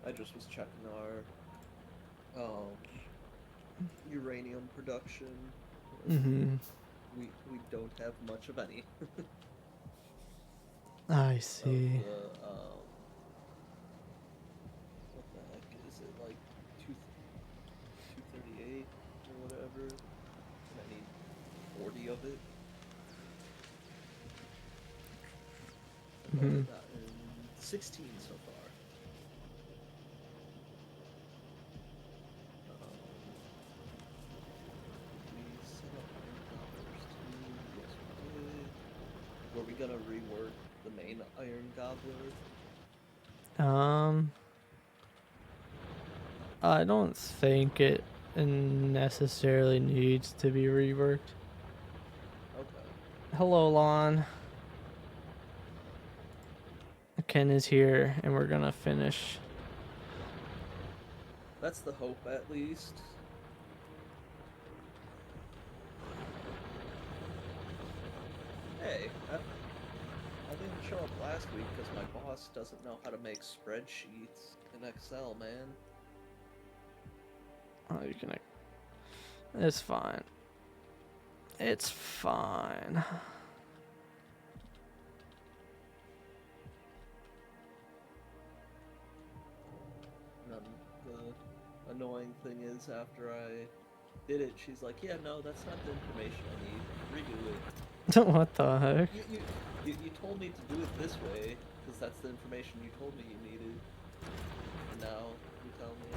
I just was checking our uranium production. Mm-hmm. We don't have much of any. I Of see. the what the heck is it, like 238 or whatever, and I need 40 of it. I've Mm-hmm. only gotten 16 so far. Did we set up iron gobblers too? Yes, we did. Were we gonna rework the main iron gobbler? Um, I don't think it necessarily needs to be reworked. Okay. Hello, Lon. Ken is here, and we're gonna finish. That's the hope, at least. Hey, I didn't show up last week because my boss doesn't know how to make spreadsheets in Excel, man. Oh, you can. It's fine. It's fine. And then the annoying thing is, after I did it, she's like, "Yeah, no, that's not the information I need. Redo it." What the heck? You told me to do it this way because that's the information you told me you needed, and now you tell me I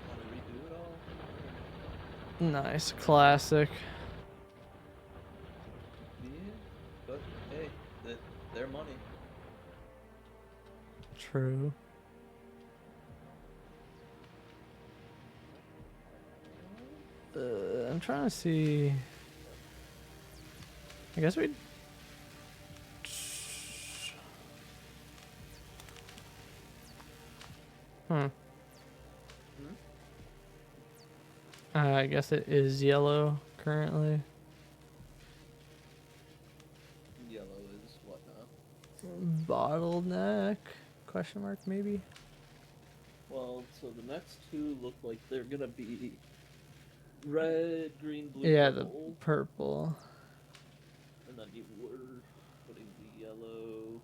gotta redo it all. Nice, classic. Yeah, but hey, their money. True. I'm trying to see. I guess we. Hmm. Hmm? I guess it is yellow currently. Yellow is what now? Bottleneck? Question mark maybe. Well, so the next two look like they're gonna be red, green, blue, Yeah, the purple, purple. and then you were putting the yellow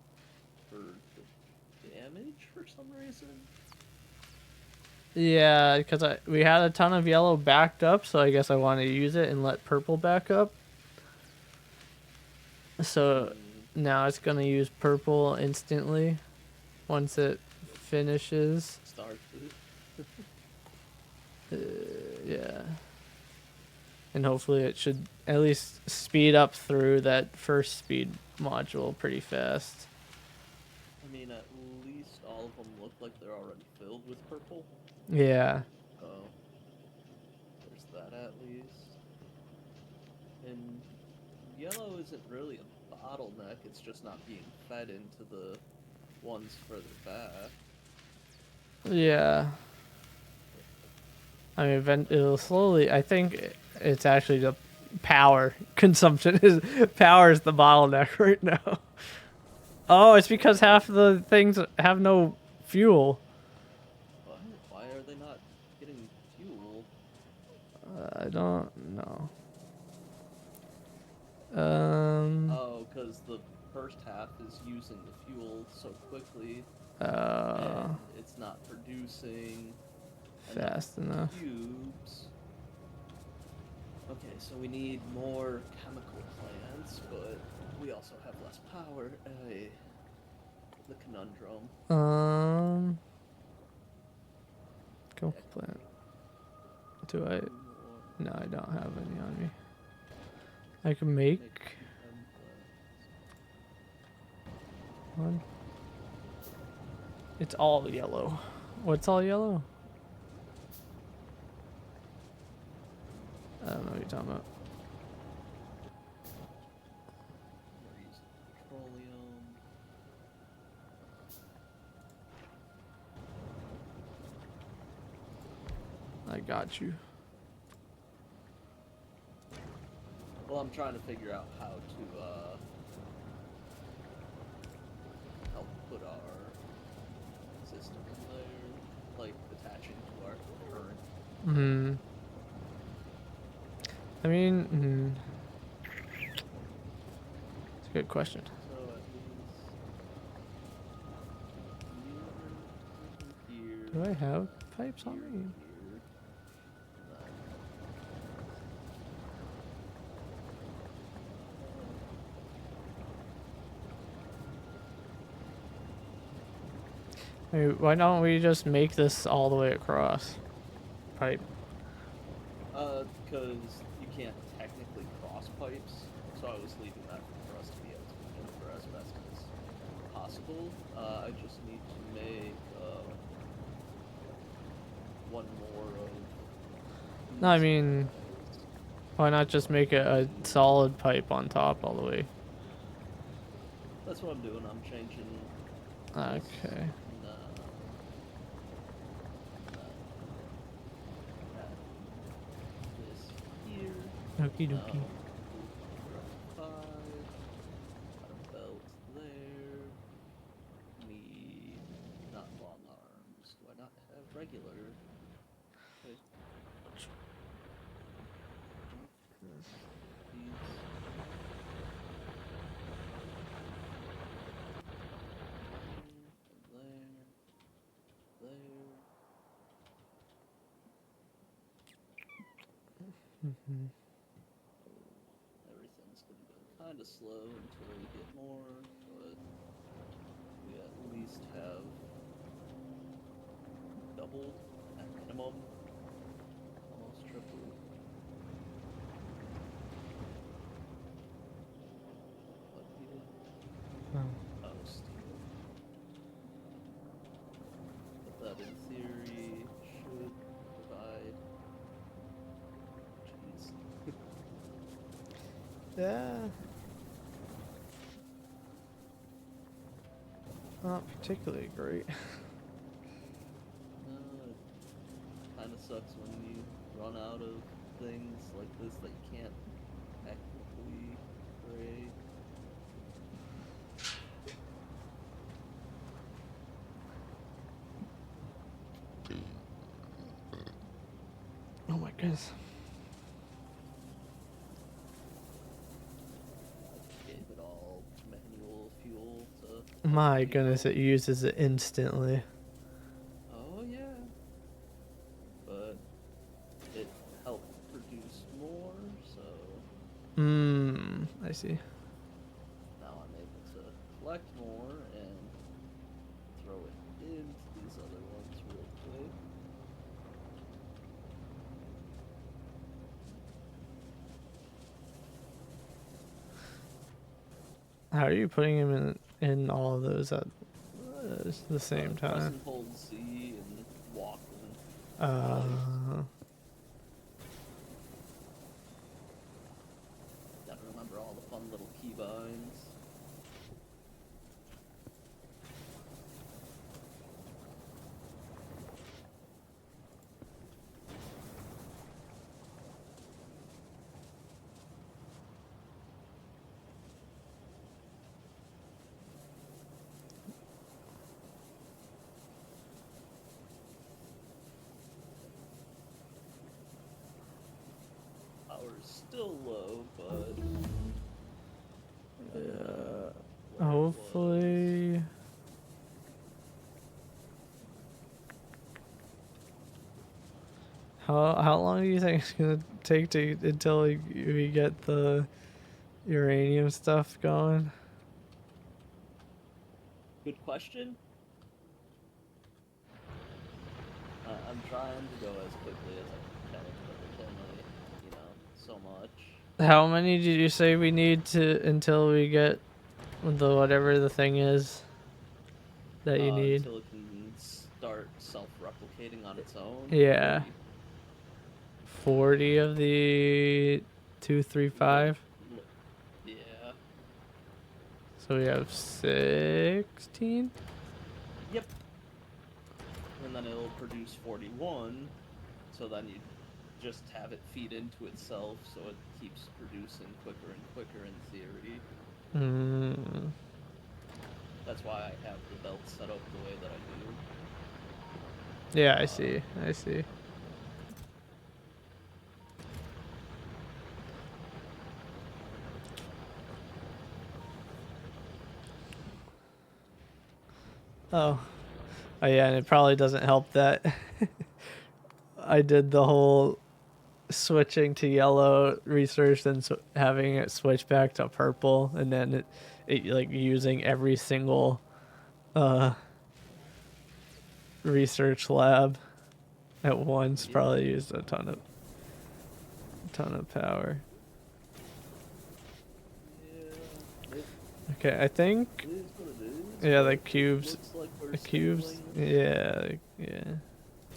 for the damage for some reason. Yeah, because we had a ton of yellow backed up, so I guess I want to use it and let purple back up. So now it's gonna use purple instantly once it finishes. Starts it. Yeah. And hopefully it should at least speed up through that first speed module pretty fast. I mean, at least all of them look like they're already filled with purple. Yeah. Oh, there's that at least. And yellow isn't really a bottleneck, it's just not being fed into the ones further back. Yeah. I mean, it'll slowly. I think it's actually the power consumption is power is the bottleneck right now. Oh, it's because half the things have no fuel. What? Why are they not getting fuel? I don't know. Um. Oh, because the first half is using the fuel so quickly Uh. and it's not producing enough Fast enough. cubes. Okay, so we need more chemical plants, but we also have less power. The conundrum. Chemical plant. Do I? Two more. No, I don't have any on me. I can make Make two chem plants. one. It's all yellow. What's all yellow? I don't know what you're talking about. We're using petroleum. I got you. Well, I'm trying to figure out how to help put our system in there, like attaching to our current. Hmm. I mean, it's a good question. So at least here, Do I have then pipes on here, me? here, then Why don't we just make this all the way across? Pipe. because you can't technically cross pipes, so I was leaving that for us to be able to maneuver as best as possible. I just need to make one more of. No, I these mean, guys. why not just make it a solid pipe on top all the way? That's what I'm doing. I'm changing this Okay. now. Add this here. Okie Now, dokie. five. Got a belt there. Need not long arms. Do I not have regular? Okay. These. There. Hmm. Everything's gonna go kind of slow until we get more, but we at least have doubled at minimum, almost tripled. What here? Oh. Oh, steel. But that in theory should provide. Jeez. Yeah. Not particularly great. No, it kind of sucks when you run out of things like this that you can't technically create. Oh my goodness. Gave it all manual fuel to. My keep goodness, it going. uses it instantly. Oh yeah, but it helped produce more, so I see. now I'm able to collect more and throw it into these other ones real quick. How are you putting him in all of those at the same Press time? and hold Z and walk in Uh, place. Gotta remember all the fun little keybinds. Power's still low, but where it was. hopefully. How long do you think it's gonna take to until we get the uranium stuff going? Good question. I'm trying to go as quickly as I can, but there's only, so much. How many did you say we need to until we get the whatever the thing is that you need? Until it can start self-replicating on its own. Yeah. 40. 40 of the 235. Yeah. So we have 16. Yep. And then it'll produce 41, so then you just have it feed into itself, so it keeps producing quicker and quicker in theory. Mm. That's why I have the belt set up the way that I do. Yeah, I see. I see. Oh. Oh yeah, and it probably doesn't help that I did the whole switching to yellow research, then having it switch back to purple, and then it like using every single uh research lab at once Yeah. probably used a ton of power. Yeah. Okay, I think It is what it is. yeah, But it looks like we're the cubes, sailing. yeah,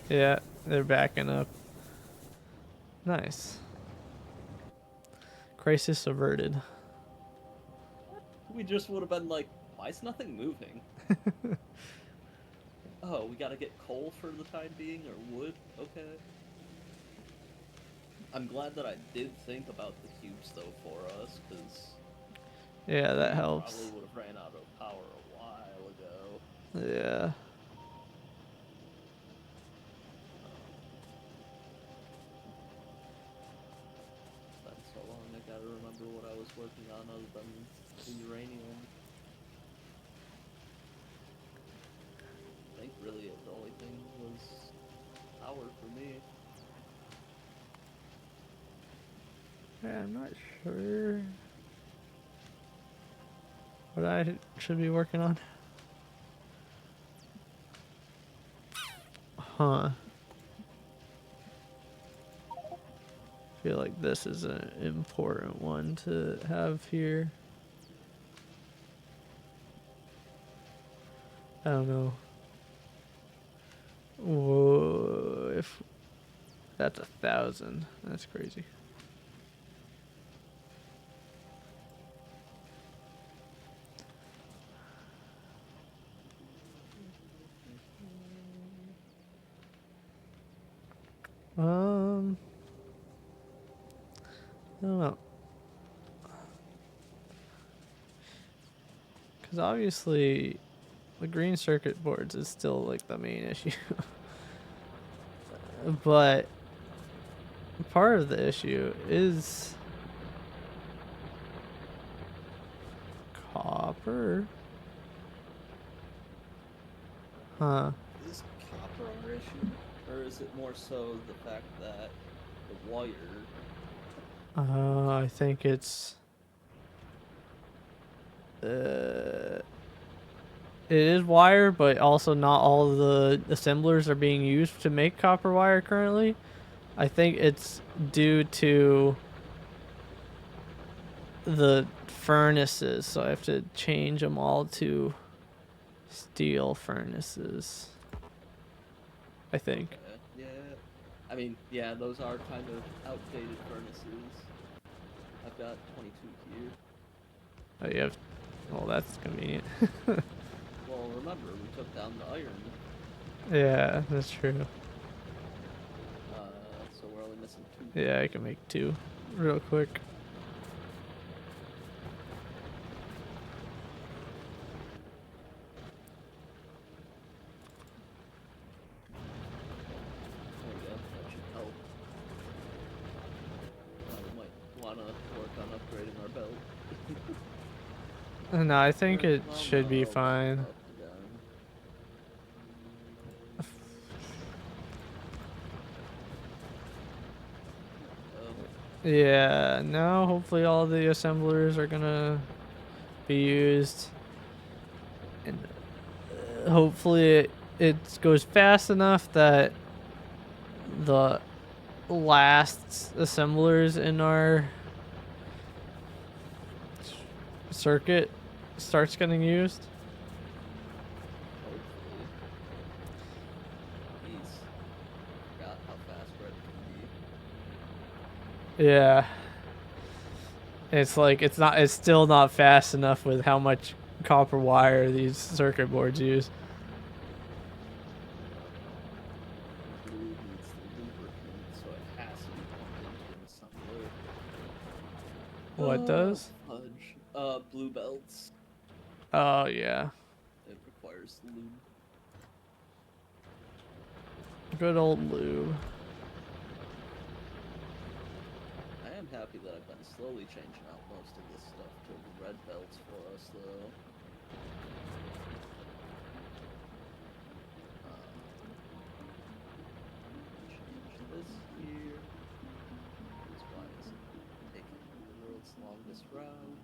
yeah, they're backing up. Nice. Crisis averted. We just would have been like, why is nothing moving? Oh, we gotta get coal for the time being, or wood? Okay. I'm glad that I did think about the cubes, though, for us, because Yeah, that we probably helps. would have ran out of power a while ago. Yeah. Been so long, I gotta remember what I was working on other than the uranium. I think really the only thing was power for me. Yeah, I'm not sure what I should be working on. Huh. Feel like this is an important one to have here. I don't know. Whoa, if that's 1,000, that's crazy. I don't know. Because obviously, the green circuit boards is still like the main issue. But part of the issue is copper. Huh. Is copper our issue? Or is it more so the fact that the wire. I think it's. It is wire, but also not all of the assemblers are being used to make copper wire currently. I think it's due to the furnaces, so I have to change them all to steel furnaces. I think. Okay, yeah. I mean, yeah, those are kind of outdated furnaces. I've got 22 here. Oh, you have. Well, that's convenient. Well, remember, we took down the iron, Yeah, that's true. so we're only missing two. Yeah, I can make 2 real quick. There we go, that should help. We might want to work on upgrading our belt. No, I think it Well, should be no, fine. up and down. Yeah, now hopefully all the assemblers are gonna be used. And hopefully it goes fast enough that the last assemblers in our circuit starts getting used. Hopefully. Jeez. Forgot how fast red can be. Yeah. It's still not fast enough with how much copper wire these circuit boards use. Blue needs the lubricant, so it has to be pumped into an assembler. What does? Fudge. Blue belts. Oh yeah. It requires lube. Good old lube. I am happy that I've been slowly changing out most of this stuff to the red belts for us, though. Change this here. That's why it's taking the world's longest route.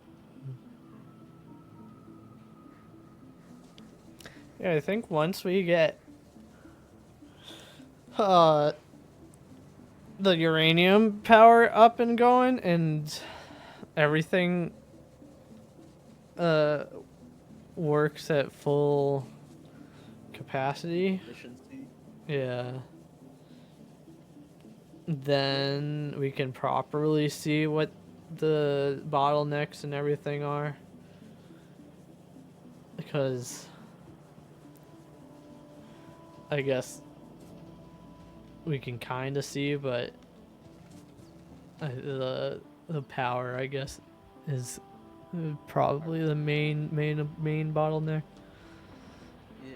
Yeah, I think once we get the uranium power up and going and everything works at full capacity, Efficiency. yeah, then we can properly see what the bottlenecks and everything are, because I guess we can kind of see, but the power, I guess, is probably the main bottleneck. Yeah.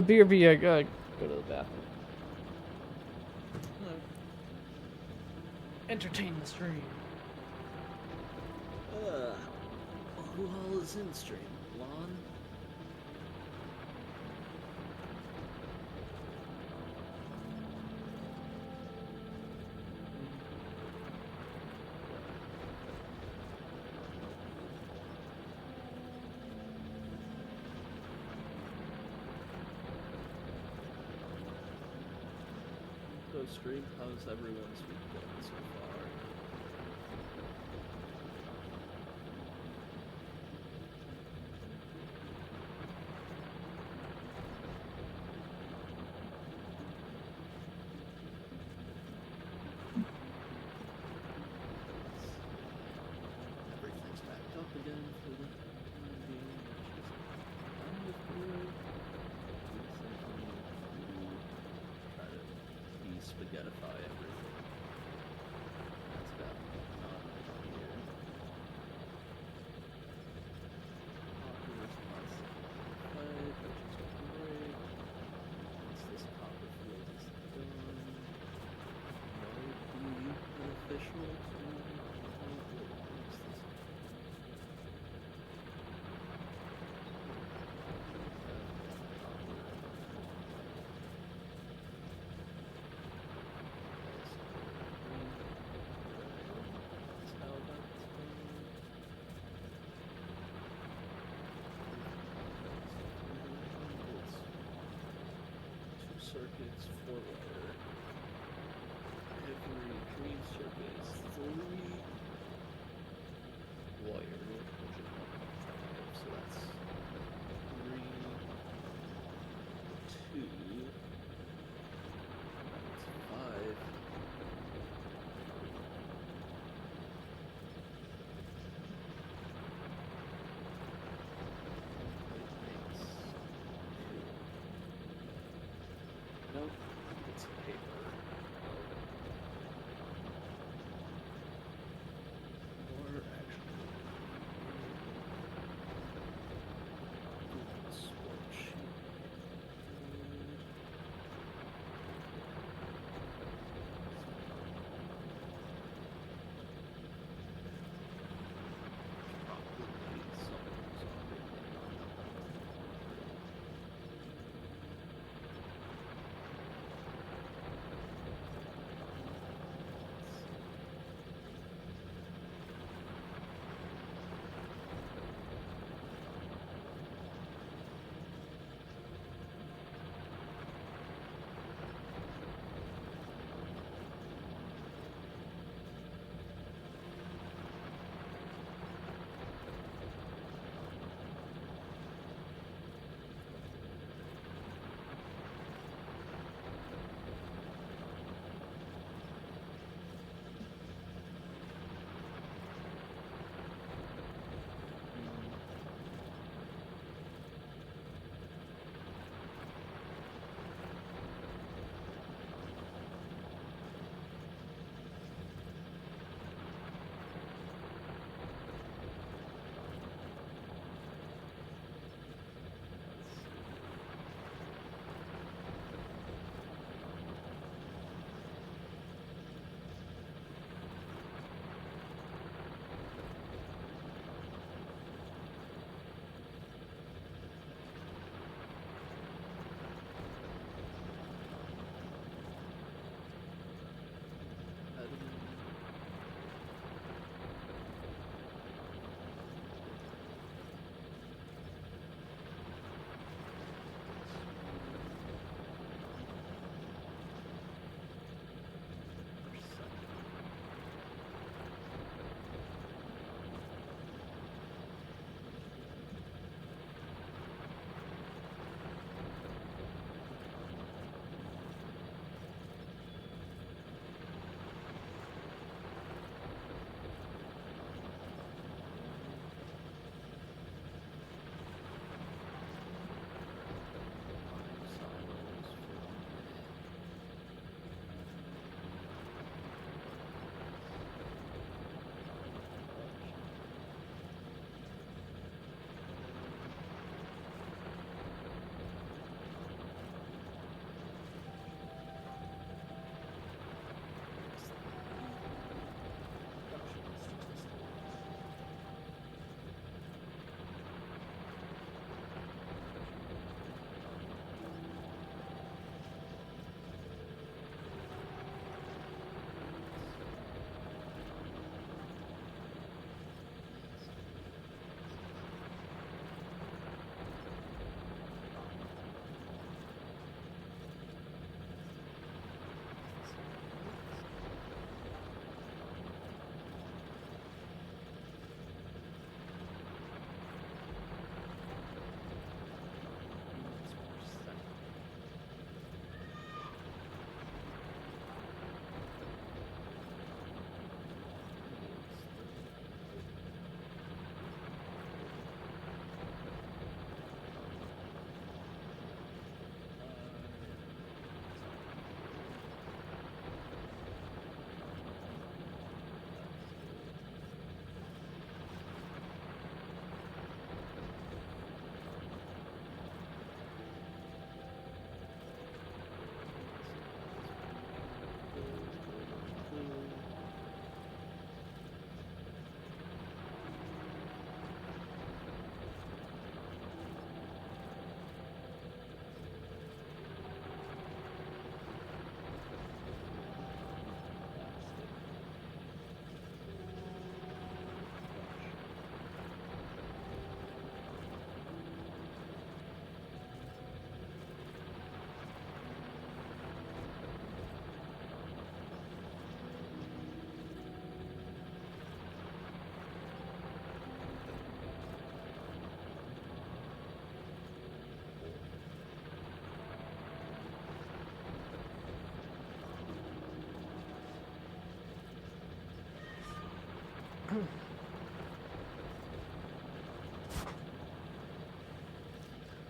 Beer, I gotta go to the bathroom. Entertain the stream. Who all is in stream? Lon? So stream, how's everyone's week going so far? Everything's backed up again for the time being, which is kind of good. Try to de-spaghettify everything. That's got on here. Populous constantly fed, which is great. Once this copper field is done, might be beneficial to what's this? Circuits, 4 wire. Every green circuit is 3 wire, which is 1.5, so that's 3, 2, that's 5. It makes 2. Nope, it's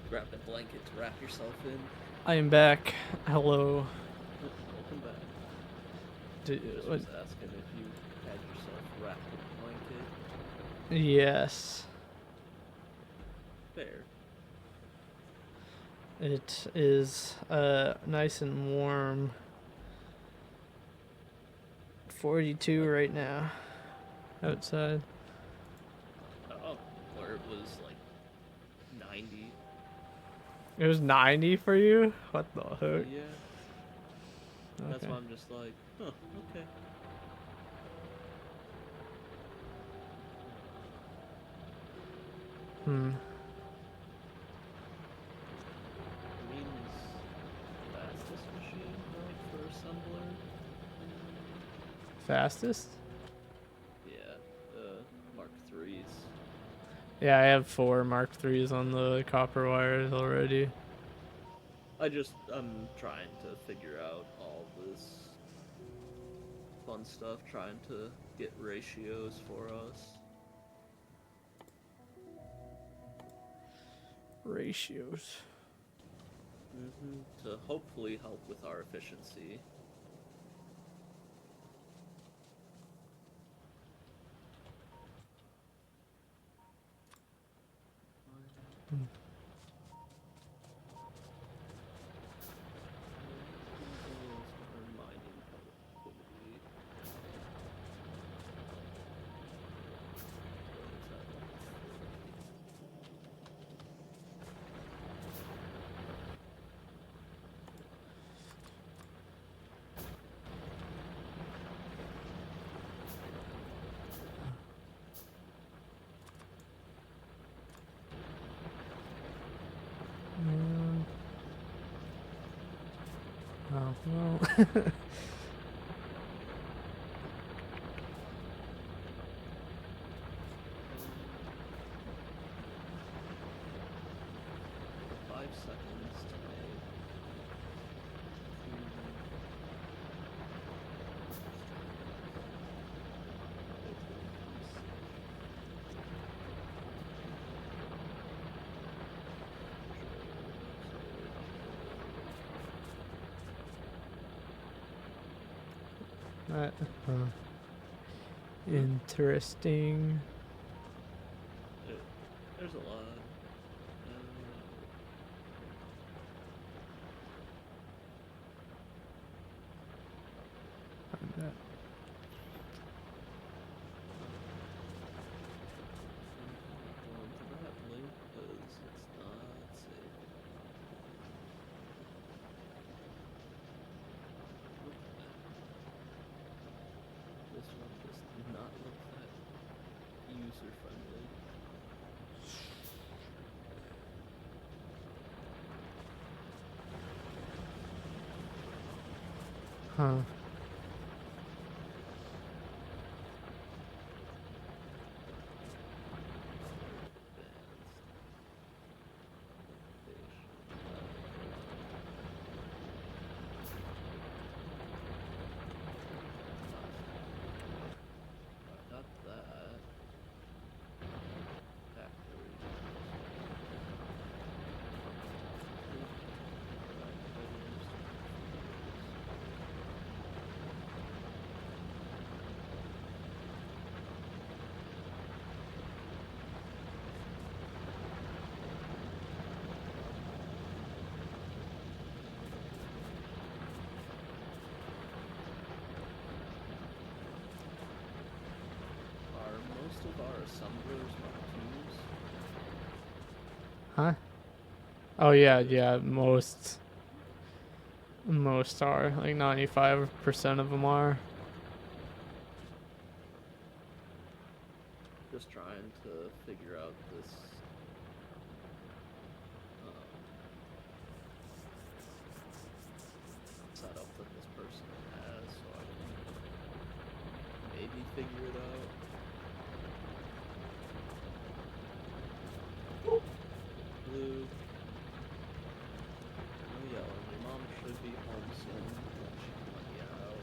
Grab a blanket to wrap yourself in. I am back. Hello. Welcome back. Just was asking if you had yourself wrapped in a blanket. Yes. Fair. It is nice and warm. 42 right now outside. Oh, where it was like 90. It was 90 for you? What the heck? Yeah. That's Okay. why I'm just like, huh, okay. Means fastest machine, right, for assembler? Fastest? Yeah, Mark 3s. Yeah, I have 4 Mark 3s on the copper wires already. I'm trying to figure out all this fun stuff, trying to get ratios for us. Ratios. To hopefully help with our efficiency. Mining productivity. Oh, well. 5 seconds to make. Interesting. There's a lot. Going to that link because it's not safe. Look at that. This one does not look that user friendly. Huh. Got that. Factory. Are most of our assemblers Mark 2s? Huh? Oh yeah, yeah, most are. Like 95% of them are. Just trying to figure out this setup that this person has so I can maybe figure it out. Blue. No yellow. Your mom should be home soon. Then she can let you out.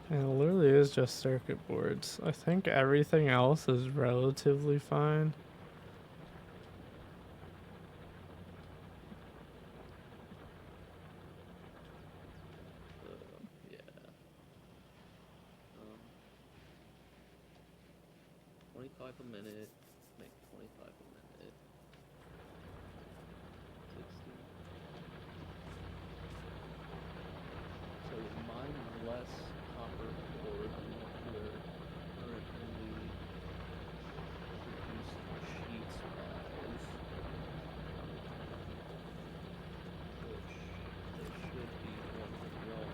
And it literally is just circuit boards. I think everything else is relatively fine. Yeah. 25 a minute, make 25 a minute. 60. So mine less copper core than what we're currently producing sheets wise. Which there should be one wrong.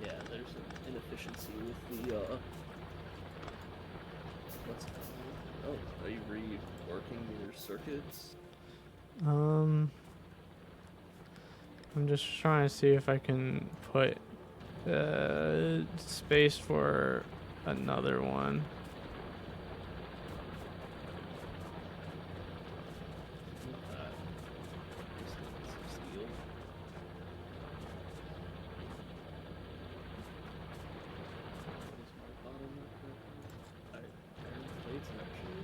Yeah, there's an inefficiency with the what's happening? Oh, are you reworking your circuits? I'm just trying to see if I can put space for another one. Just need some steel. Is my bottleneck working? Iron plates actually.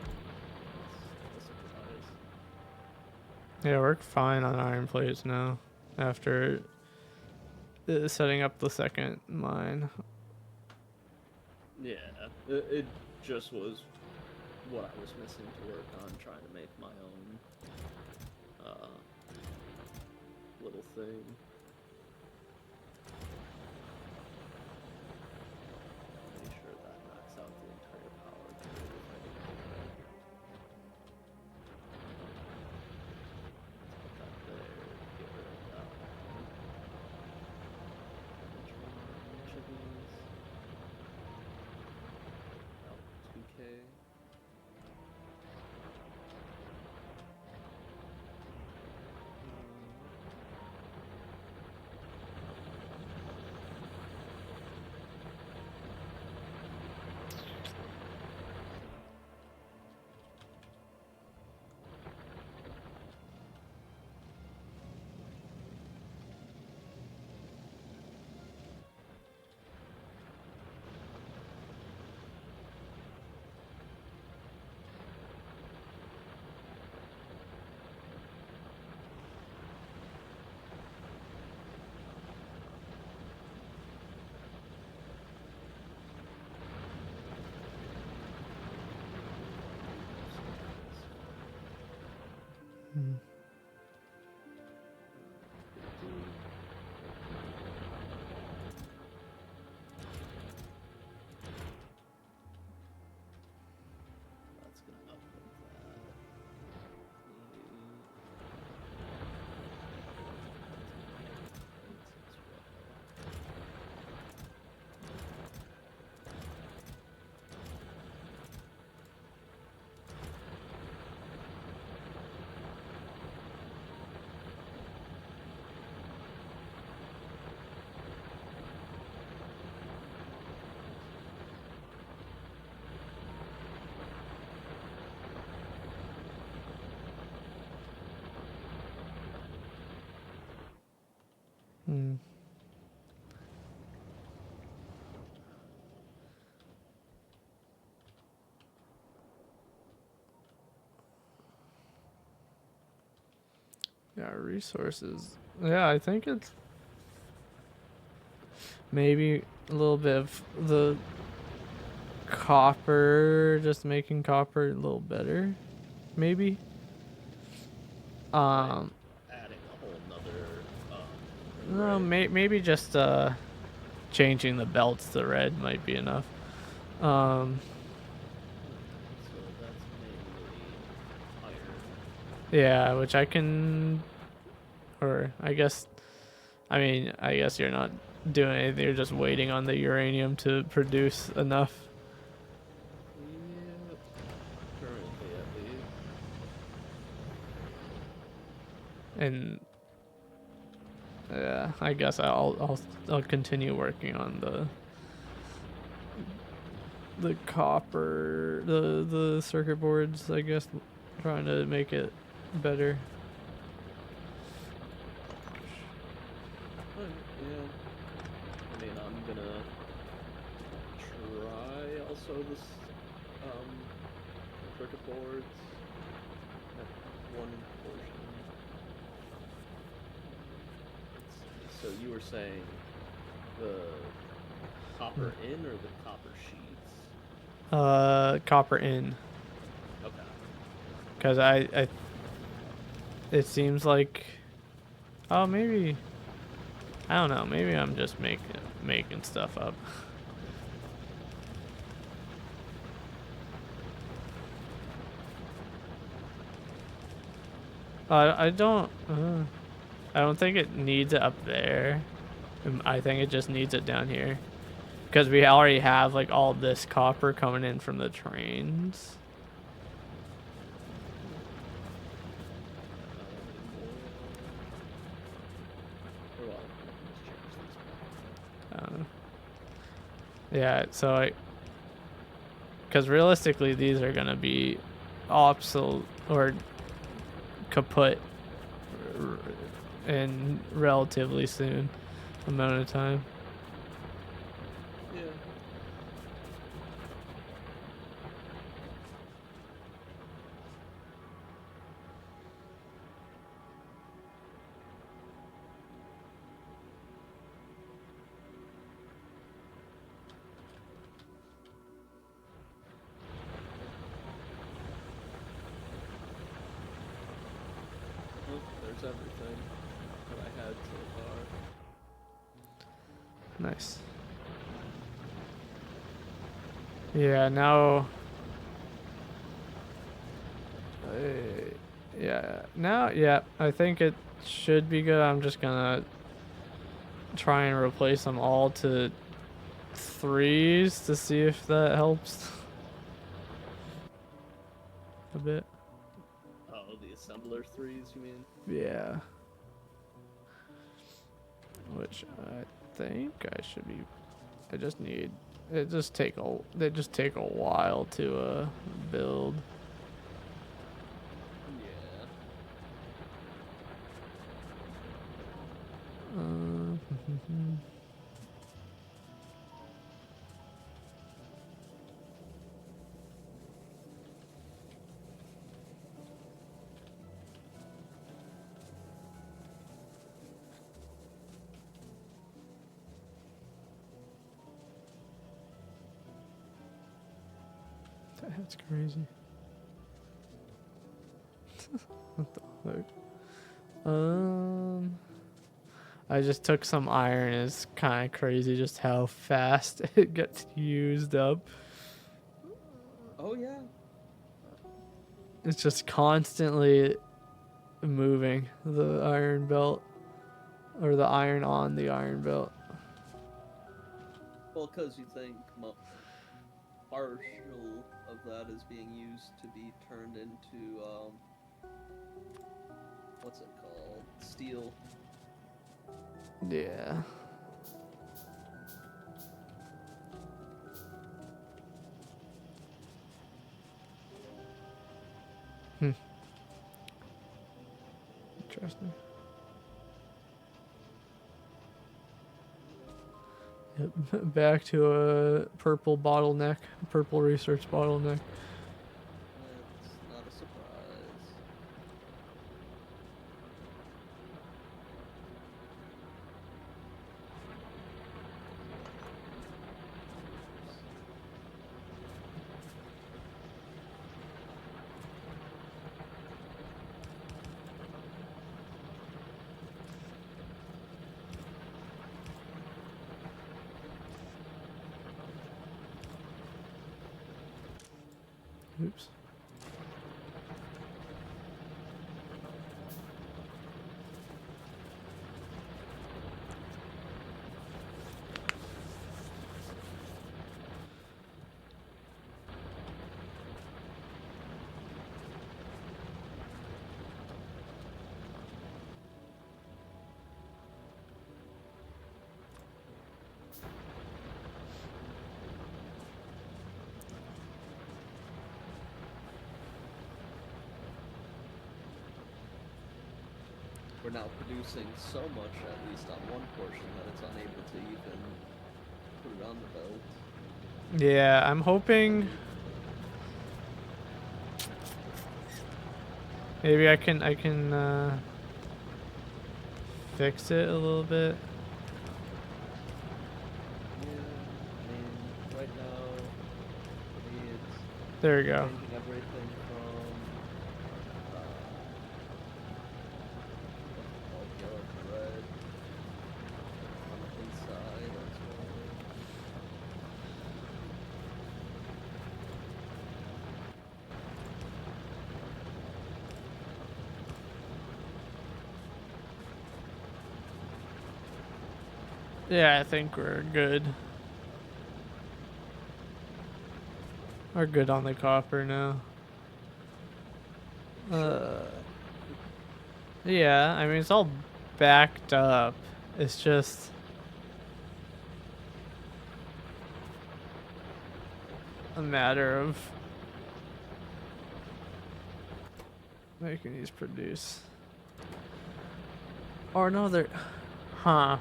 That's a surprise. Yeah, it worked fine on iron plates now after setting up the second line. Yeah, it just was what I was missing to work on, trying to make my own little thing. Make sure that knocks out the entire power grid if I can do that. Put that there, get rid of that one. Which one are each of these? About 2K. That's gonna uplift that. Hmm. Yeah, resources. Yeah, I think it's maybe a little bit of the copper, just making copper a little better, maybe. Adding a whole nother No, maybe just changing the belts to red might be enough. So that's mainly iron. Yeah, which I can, or I guess, I mean, I guess you're not doing anything. You're just waiting on the uranium to produce enough. Yep. Currently, at least. And yeah, I guess I'll continue working on the copper, the circuit boards, I guess, trying to make it better. Yeah. I mean, I'm gonna try also this circuit boards at one portion. Let's see. So you were saying the copper in or the copper sheets? Copper in, Okay. because it seems like, oh, maybe, I don't know, maybe I'm just making stuff up. I don't think it needs it up there. I think it just needs it down here, because we already have like all this copper coming in from the trains. Yeah, so because realistically these are gonna be obsolete or kaput in relatively soon amount of time. Yeah. Well, there's everything that I had so far. Nice. Yeah, now. Yeah, I think it should be good. I'm just gonna try and replace them all to 3s to see if that helps a bit. Oh, the assembler 3s, you mean? Yeah. Which I think I should be. I just need. They just take a while to build. Yeah. That's crazy. What the fuck? I just took some iron. It's kind of crazy just how fast it gets used up. Oh yeah. It's just constantly moving the iron belt, or the iron on the iron belt. Well, because you think partial of that is being used to be turned into what's it called? Steel. Yeah. Interesting. Yep. Back to a purple bottleneck, purple research bottleneck. That's not a surprise. Oops. we're now producing so much, at least on one portion, that it's unable to even put it on the belt. Yeah, I'm hoping maybe I can fix it a little bit. Yeah, I mean, right now, for me, it's There we go. changing everything from what's it called, yellow to red on the inside as well. Yeah, I think we're good. We're good on the copper now. Yeah, I mean, it's all backed up. It's just a matter of making these produce. Or no, they're, huh?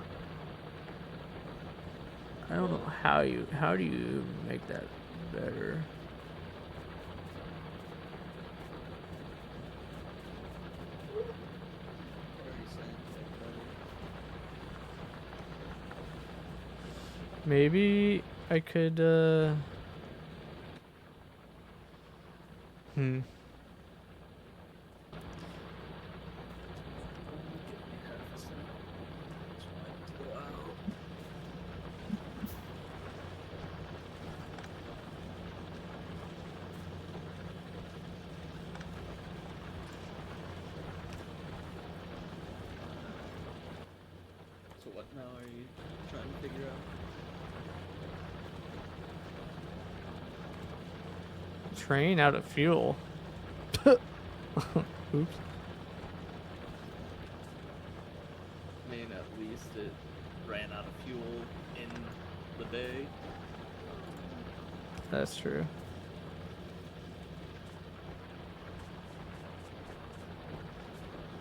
I don't know how do you make that better? What are you saying, like, Maybe I could, hmm. give me half a second. That's why I have to go out. So what now are you trying to figure out? Train out of fuel. Oops. I mean, at least it ran out of fuel in the bay. That's true.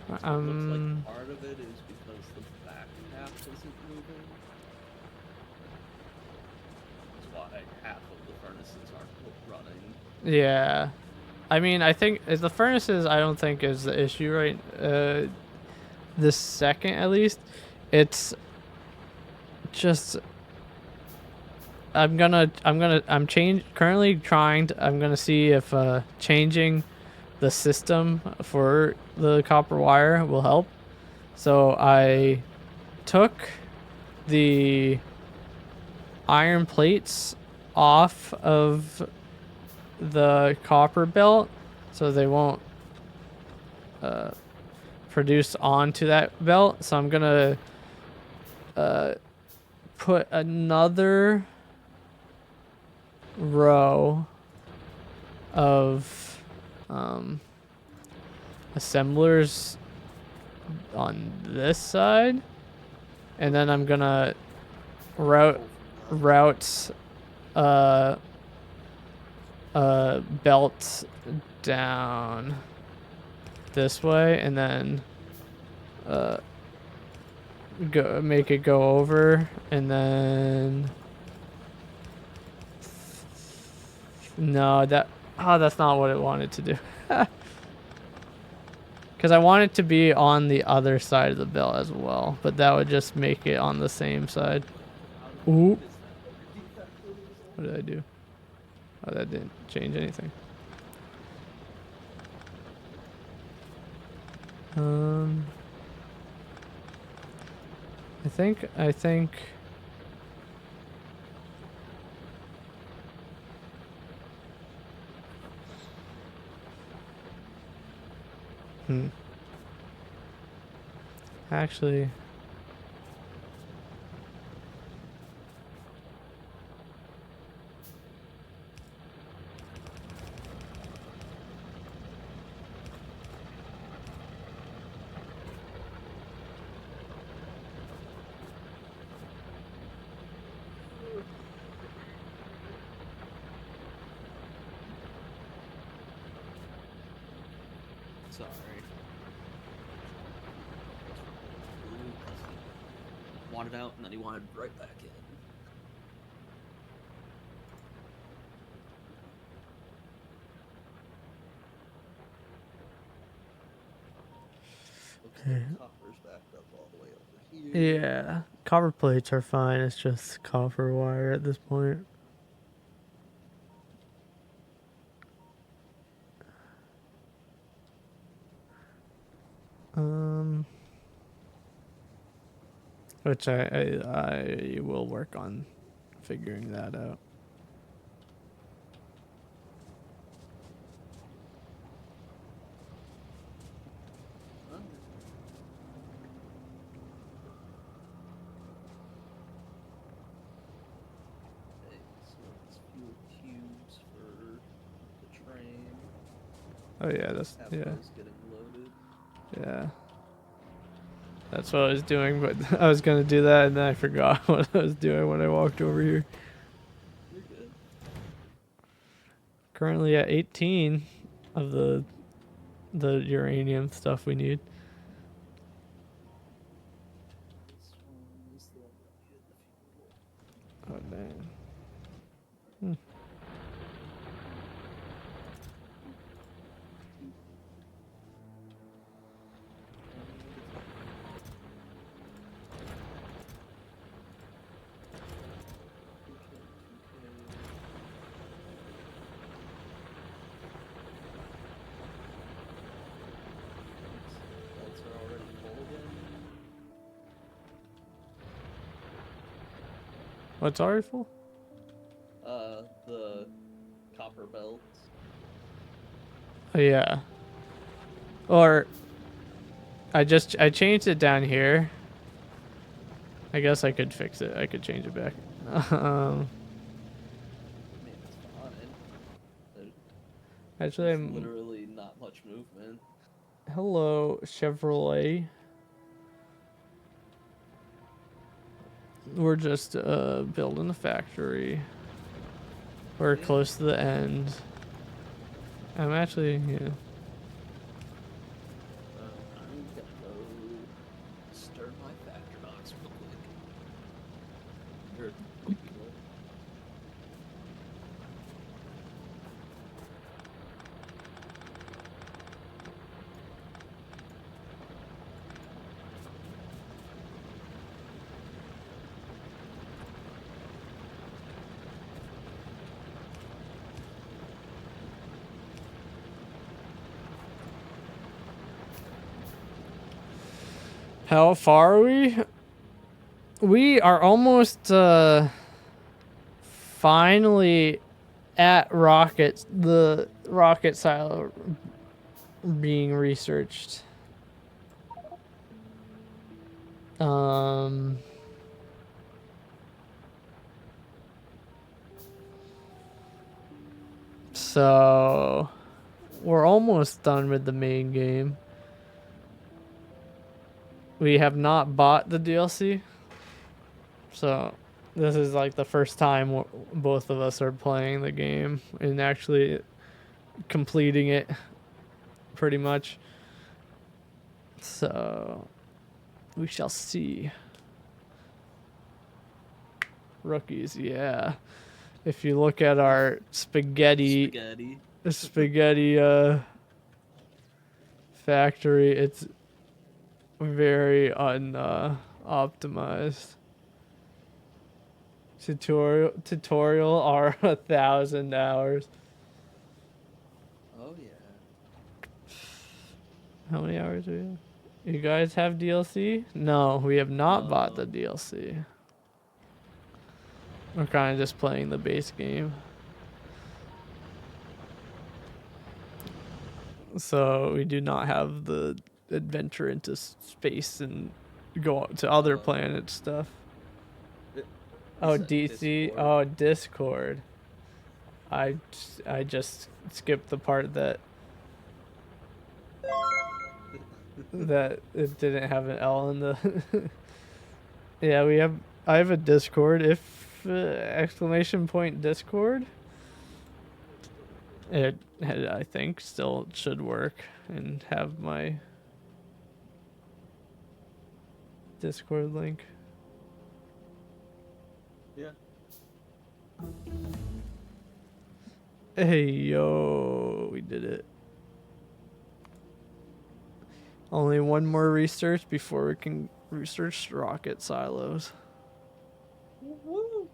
So it looks like part of it is because the back half isn't moving. That's why half of the furnaces aren't running. Yeah. I mean, I think the furnaces I don't think is the issue right this second at least. It's just I'm currently trying to, I'm gonna see if changing the system for the copper wire will help. So I took the iron plates off of the copper belt so they won't produce onto that belt. So I'm gonna put another row of assemblers on this side, and then I'm gonna route belt down this way, and then make it go over, and then no, that's not what it wanted to do. Because I want it to be on the other side of the belt as well, but that would just make it on the same side. Ooh. What did I do? Oh, that didn't change anything. I think actually Sorry. He wanted out, and then he wanted right back in. Looks like copper's backed up all the way over here. Yeah, copper plates are fine. It's just copper wire at this point. Which I will work on figuring that out. Fuel cubes for the train. Oh yeah, that's Have those getting loaded. yeah. That's what I was doing, but I was gonna do that and then I forgot what I was doing when I walked over here. You're good. Currently at 18 of the uranium stuff we need. This one is the one that needed the fuel. Oh man. Belts are already full again. What's already full? The copper belts. Oh yeah. Or I changed it down here. I guess I could fix it. I could change it back. I mean, it's fine. Actually, There's I'm literally not much movement. hello Chevrolet. We're just building a factory. We're close to the end. I'm actually yeah. I'm gonna go stir my factor box real quick. How far are we? We are almost finally at the rocket silo being researched. So we're almost done with the main game. We have not bought the DLC, so this is like the first time both of us are playing the game and actually completing it, pretty much. So we shall see. Rookies, yeah. If you look at our spaghetti factory, it's very optimized. Tutorial are 1,000 hours. Oh yeah. How many hours do we have? You guys have DLC? No, we have not bought the DLC. We're kind of just playing the base game. So we do not have the adventure into space and go to other planet stuff. Oh, DC. Discord. Oh, Discord. I just skipped the part that it didn't have an L in the. Yeah, I have a Discord. If exclamation point Discord. I think still should work and have my Discord link. Yeah. Hey, yo, we did it. Only one more research before we can research rocket silos. Woo!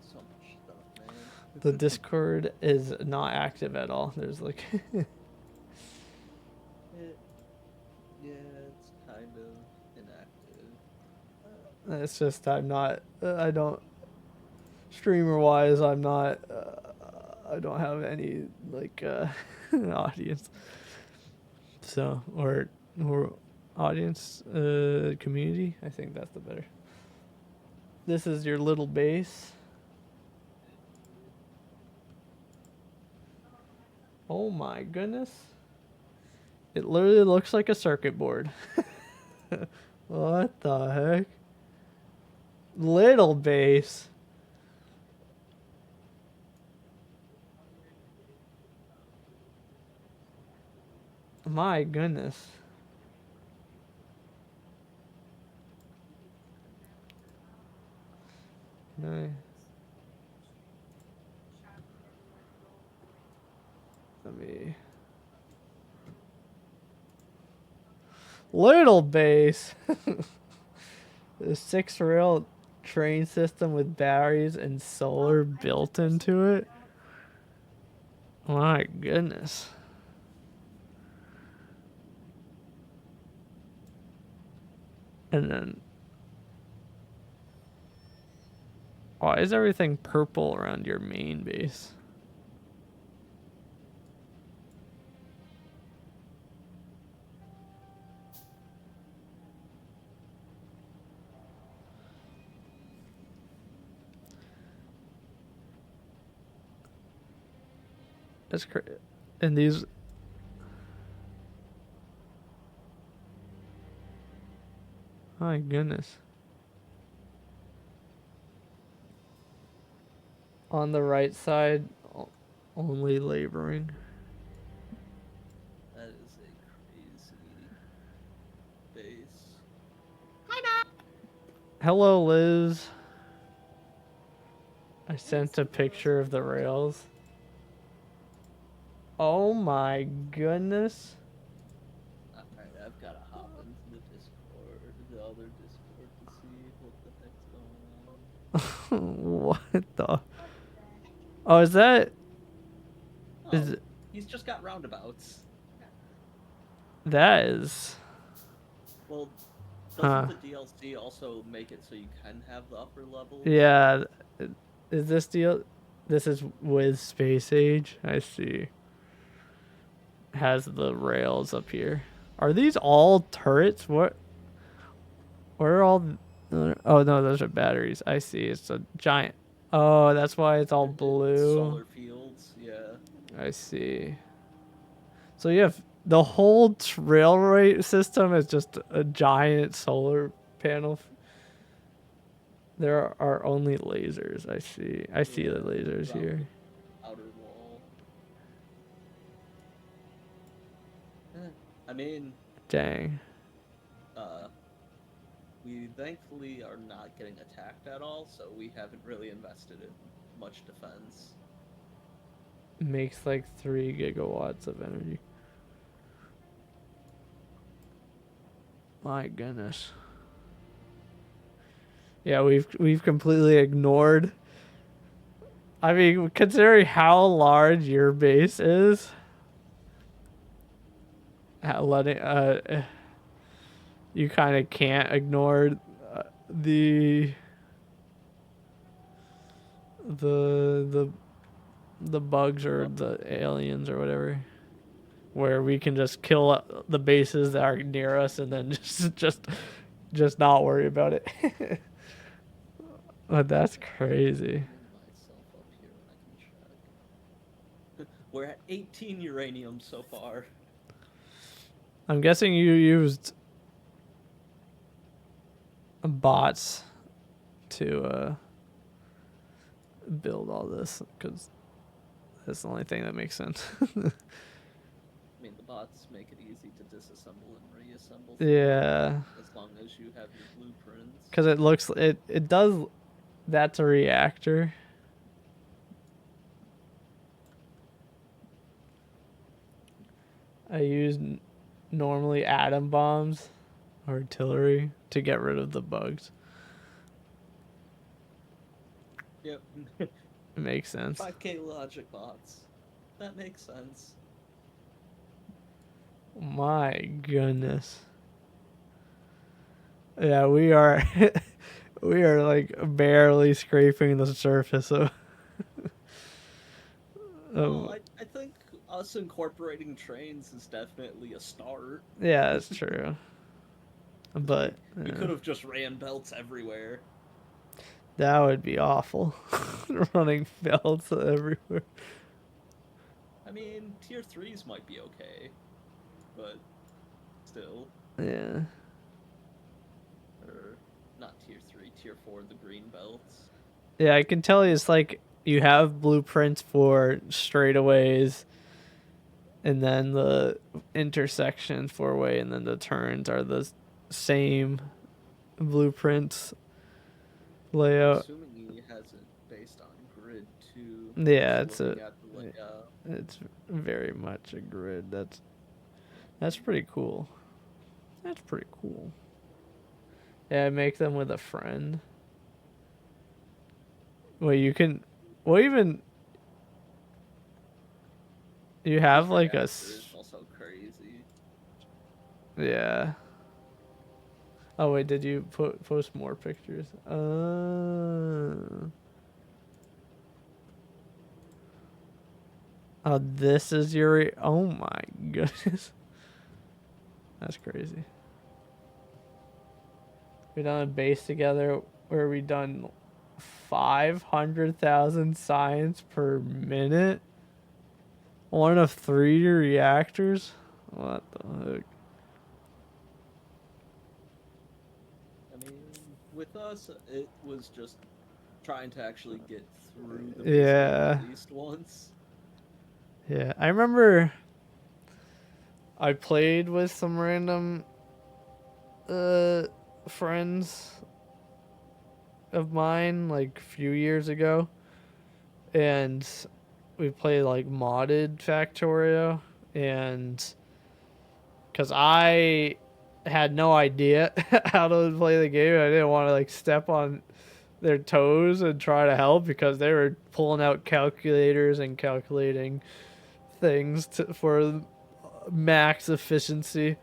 So much stuff, man. The Discord is not active at all. There's like Yeah, it's kind of inactive. it's just I'm not I don't streamer wise I'm not I don't have any like audience. So or audience community. I think that's the better. This is your little base. Oh my goodness. It literally looks like a circuit board. What the heck? Little base. My goodness. No. Let me. Little base. The 6-rail train system with batteries and solar built into it. My goodness. And then, why is everything purple around your main base? That's crazy. And these. My goodness. On the right side, only laboring. That is a crazy base. Hello, Liz. I sent a picture of the rails. Oh my goodness. Alright, I've got to hop into the Discord, the other Discord, to see what the heck's going on. What the? Oh, is that? Oh, Is he's just got roundabouts. that is? Well, Huh. doesn't the DLC also make it so you can have the upper levels? Yeah. Is this deal? This is with Space Age. I see. Has the rails up here. Are these all turrets? What? Where are all? Oh no, those are batteries. I see. It's a giant. Oh, that's why it's all blue. Solar fields, yeah. I see. So you have the whole railway system is just a giant solar panel. There are only lasers. I see. I see the lasers around here. the outer wall. I mean, Dang. we thankfully are not getting attacked at all, so we haven't really invested in much defense. Makes like 3 gigawatts of energy. My goodness. Yeah, we've completely ignored. I mean, considering how large your base is, letting you kind of can't ignore the the the bugs or the aliens or whatever, where we can just kill the bases that are near us and then just not worry about it. But that's crazy. Myself up here when I can check. We're at 18 uranium so far. I'm guessing you used bots to build all this, because That's the only thing that makes sense. I mean, the bots make it easy to disassemble and reassemble. Yeah. As long as you have your blueprints. Because it does. That's a reactor. I use normally atom bombs or artillery to get rid of the bugs. Yep. It makes sense. 5K logic bots. That makes sense. My goodness. Yeah, we are we are like barely scraping the surface of Well, I think us incorporating trains is definitely a start. yeah, that's true. But we could have just ran belts everywhere. That would be awful. Running belts everywhere. I mean, tier 3s might be okay, but still. Yeah. Or not tier 3, tier 4, the green belts. Yeah, I can tell you it's like you have blueprints for straightaways, and then the intersection four-way, and then the turns are the same blueprints layout. I'm assuming he has it based on grid too. Yeah, it's very much a grid. That's pretty cool. That's pretty cool. Yeah, make them with a friend. Well, you can. Well, even you have like a. Also crazy. Yeah. Oh wait, did you post more pictures? Oh, this is your. Oh my goodness. That's crazy. We done a base together where we done 500,000 science per minute. One of 3 reactors. What the heck? I mean, with us, it was just trying to actually get through the yeah. at least once. Yeah, I remember I played with some random friends of mine like a few years ago, and we played like modded Factorio, and because I had no idea how to play the game, I didn't want to like step on their toes and try to help because they were pulling out calculators and calculating things for max efficiency,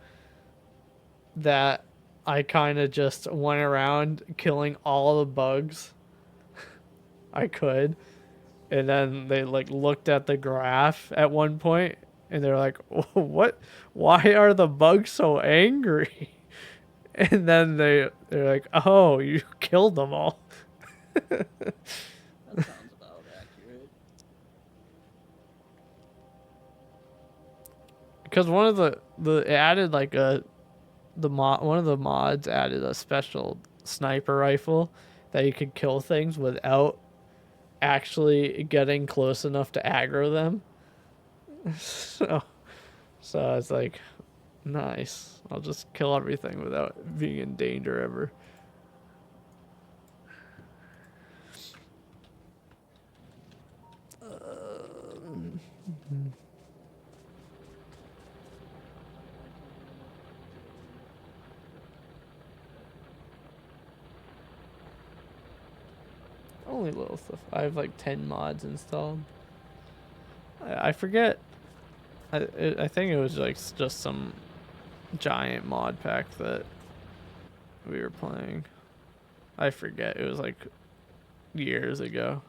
that I kind of just went around killing all the bugs I could. And then they like looked at the graph at one point and they're like, "What? Why are the bugs so angry?" And then they're like, "Oh, you killed them all." That sounds about accurate. Because one of the added like one of the mods added a special sniper rifle that you could kill things without actually getting close enough to aggro them. So it's like, nice. I'll just kill everything without being in danger ever. Only little stuff. I have like 10 mods installed. I forget. I think it was like just some giant mod pack that we were playing. I forget. It was like years ago.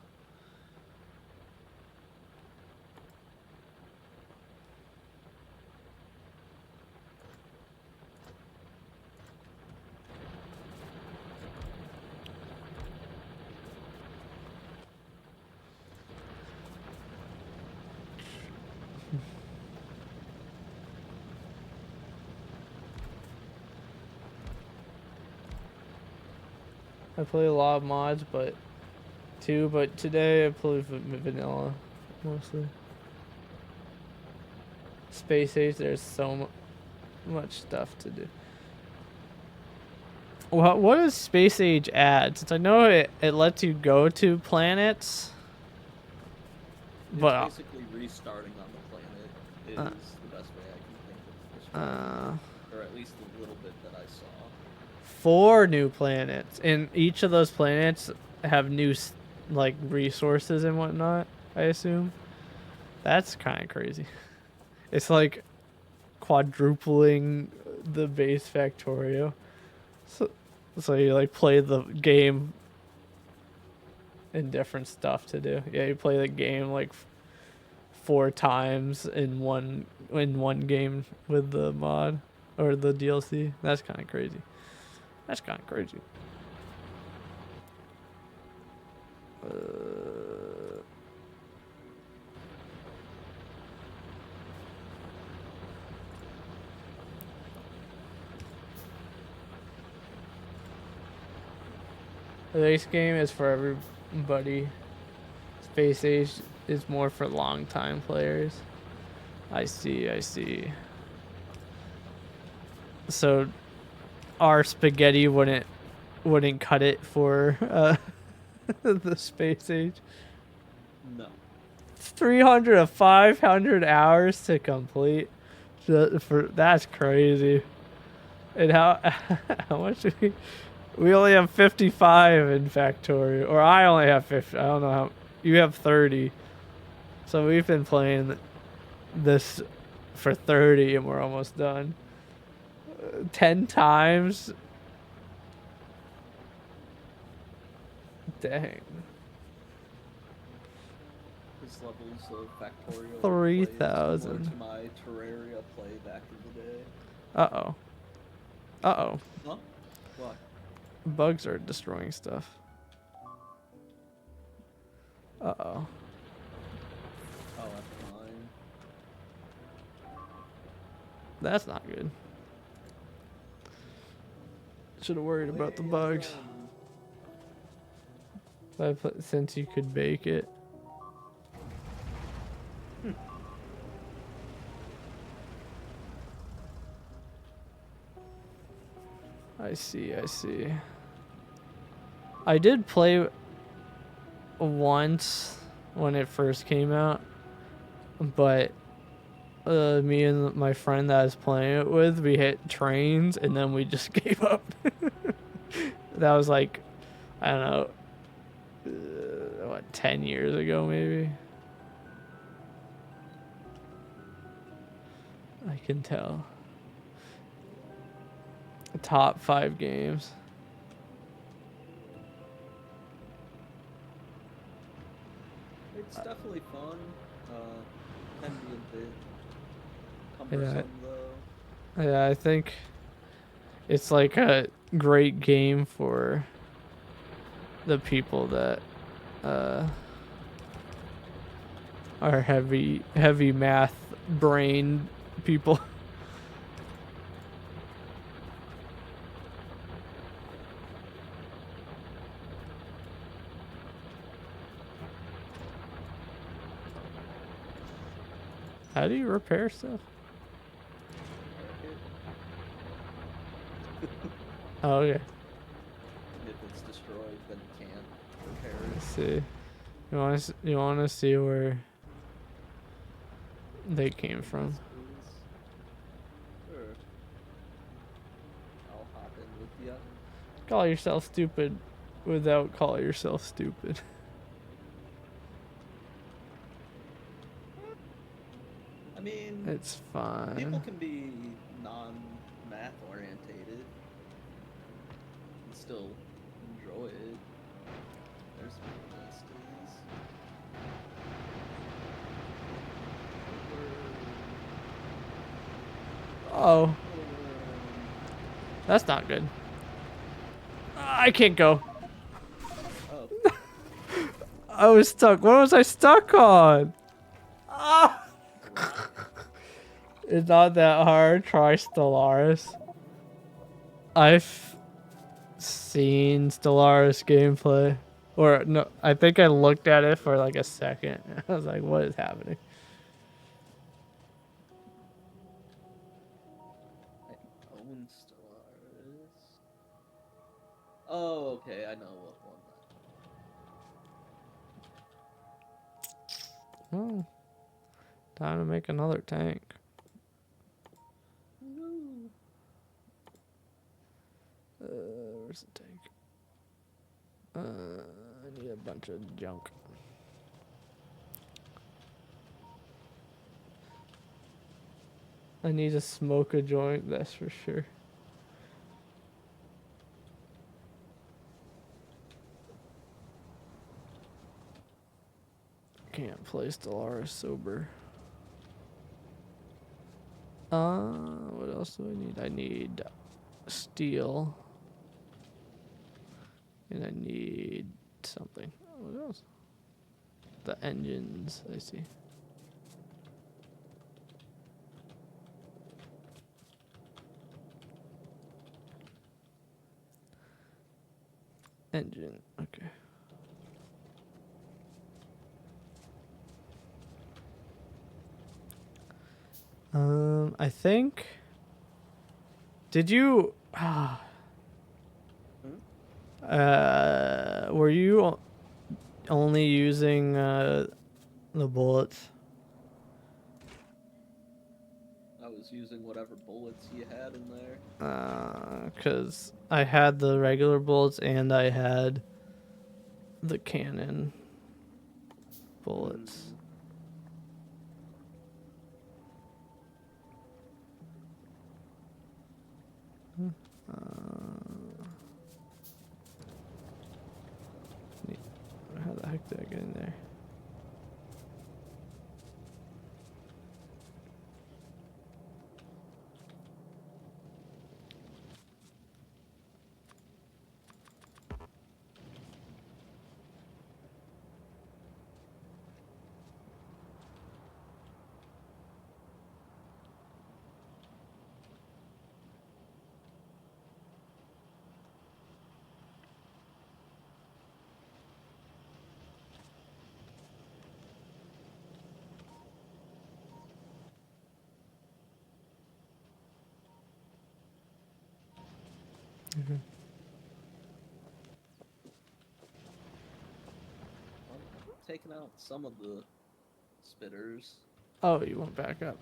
I play a lot of mods, but today I played vanilla. mostly. Space Age, there's so much stuff to do. What does Space Age add? Since I know it lets you go to planets. It's But basically restarting on the planet is the best way I can think of describing it. Or at least the little bit that I saw. 4 new planets, and each of those planets have new like resources and whatnot, I assume. That's kind of crazy. It's like quadrupling the base Factorio. So you like play the game and different stuff to do. Yeah, you play the game like 4 times in one game with the mod or the DLC. That's kind of crazy. That's kind of crazy. The race game is for everybody. Space Age is more for long time players. I see, I see. So our spaghetti wouldn't cut it for the Space Age. No. 300 to 500 hours to complete. That's crazy. And how much do we only have 55 in Factorio, or I only have 50. I don't know how you have 30. So we've been playing this for 30 and we're almost done. 10 times. Dang. His levels of Factorio 3,000. to my Terraria play back in the day. Uh-oh. Uh-oh. Huh? What? Bugs are destroying stuff. Uh-oh. Oh, that's fine. That's not good. Should have worried about the bugs. Since you could bake it. I see, I see. I did play once when it first came out, but me and my friend that I was playing it with, we hit trains and then we just gave up. That was like, I don't know, 10 years ago maybe? I can tell. Top 5 games. It's definitely fun. Can be a bit cumbersome though. Yeah, I think it's like a great game for the people that are heavy math brain people. How do you repair stuff? Oh, yeah. If it's destroyed, then you can't repair it. Let's see. You want to see where they came from? Sure. I'll hop in with ya. Call yourself stupid without call yourself stupid. I mean, It's fine. people can be non-math orientated and still enjoy it. There's Masters. Oh, that's not good. I can't go. Oh, I was stuck. What was I stuck on? Ah! It's not that hard. Try Stellaris. I've seen Stellaris gameplay. Or no, I think I looked at it for like a second. I was like, what is happening? I own Stellaris. Oh, okay, I know what one Oh, time to make another tank. that. Woo. Where's the tank? I need a bunch of junk. I need to smoke a joint, that's for sure. Can't play Stellaris sober. What else do I need? I need steel. And I need something. What else? The engines, I see. Engine, okay. I think. Did you? Were you only using the bullets? I was using whatever bullets you had in there. Cause I had the regular bullets and I had the cannon bullets. How the heck did I get in there? Well, taking out some of the spitters. Oh, you went back up.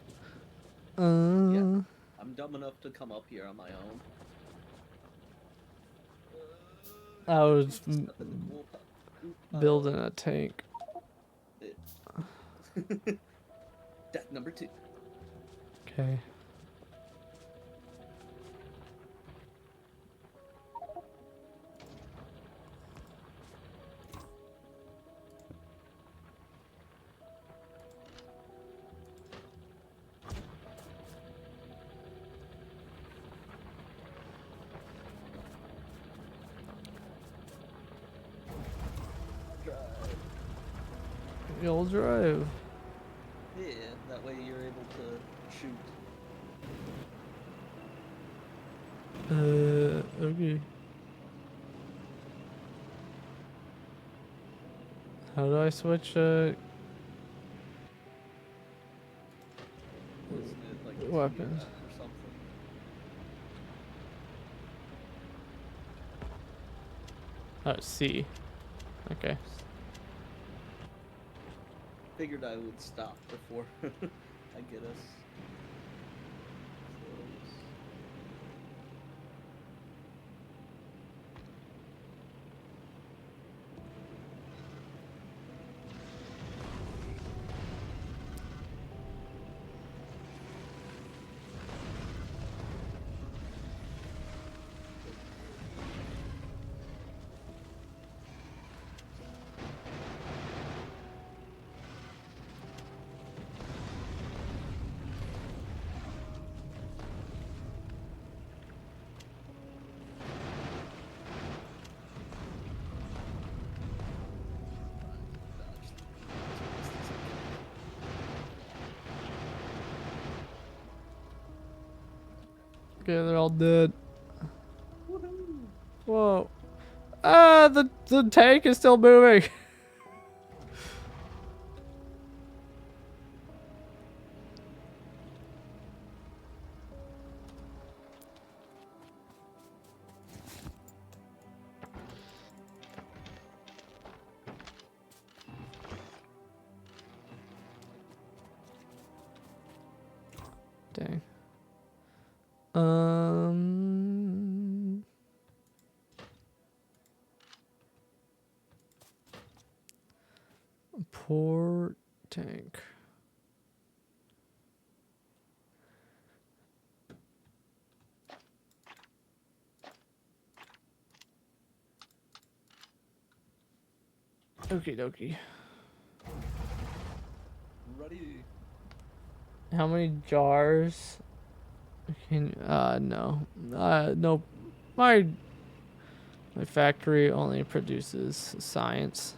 Yeah, I'm dumb enough to come up here on my own. I was Step in the cool building a tank. Death number 2. Okay. You'll drive. Yeah, that way you're able to shoot. Okay. How do I switch, Wasn't it like weapons? TF or something? Oh, C. Okay. Figured I would stop before I get us close. Okay, they're all dead. Woohoo! Whoa. The tank is still moving. Dang. Poor tank. Okie dokie. Ready? How many jars? Can no. No. My factory only produces science.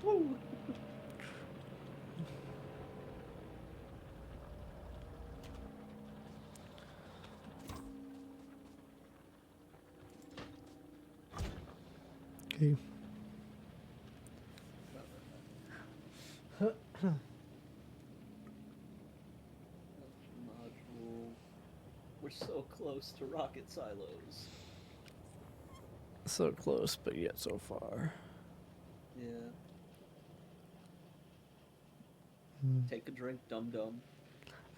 Woo! Okay. Module. We're so close to rocket silos. So close, but yet so far. Yeah. Take a drink, dum dum.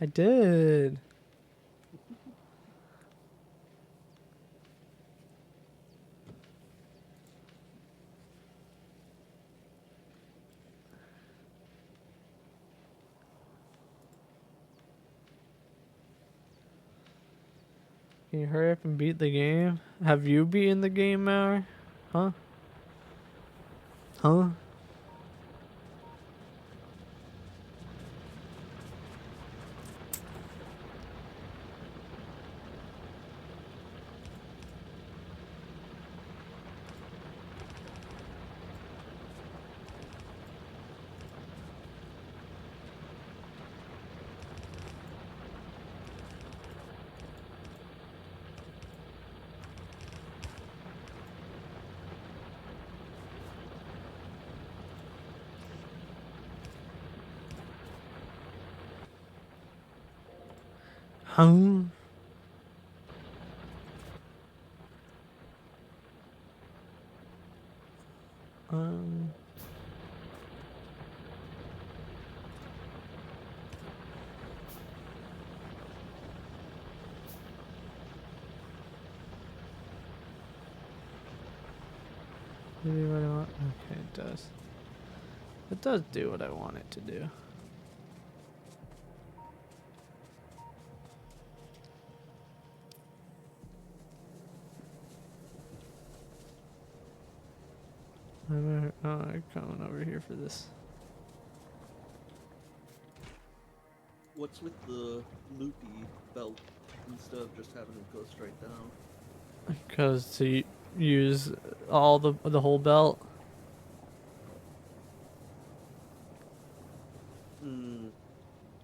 I did. Can you hurry up and beat the game? Have you beaten the game, Mauer? Huh? Huh? Huh? Um. Maybe what I want. Okay, it does. It does do what I want it to do. I'm coming over here for this. What's with the loopy belt instead of just having it go straight down? Because to use all the whole belt. Hmm.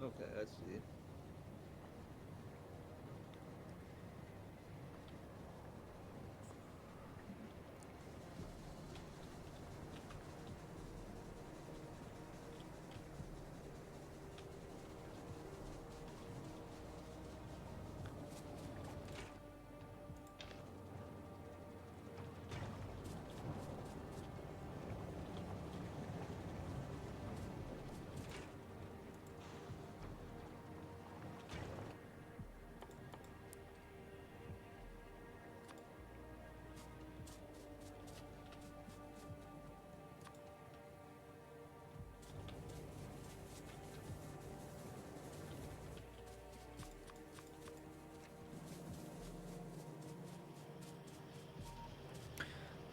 Okay, I see.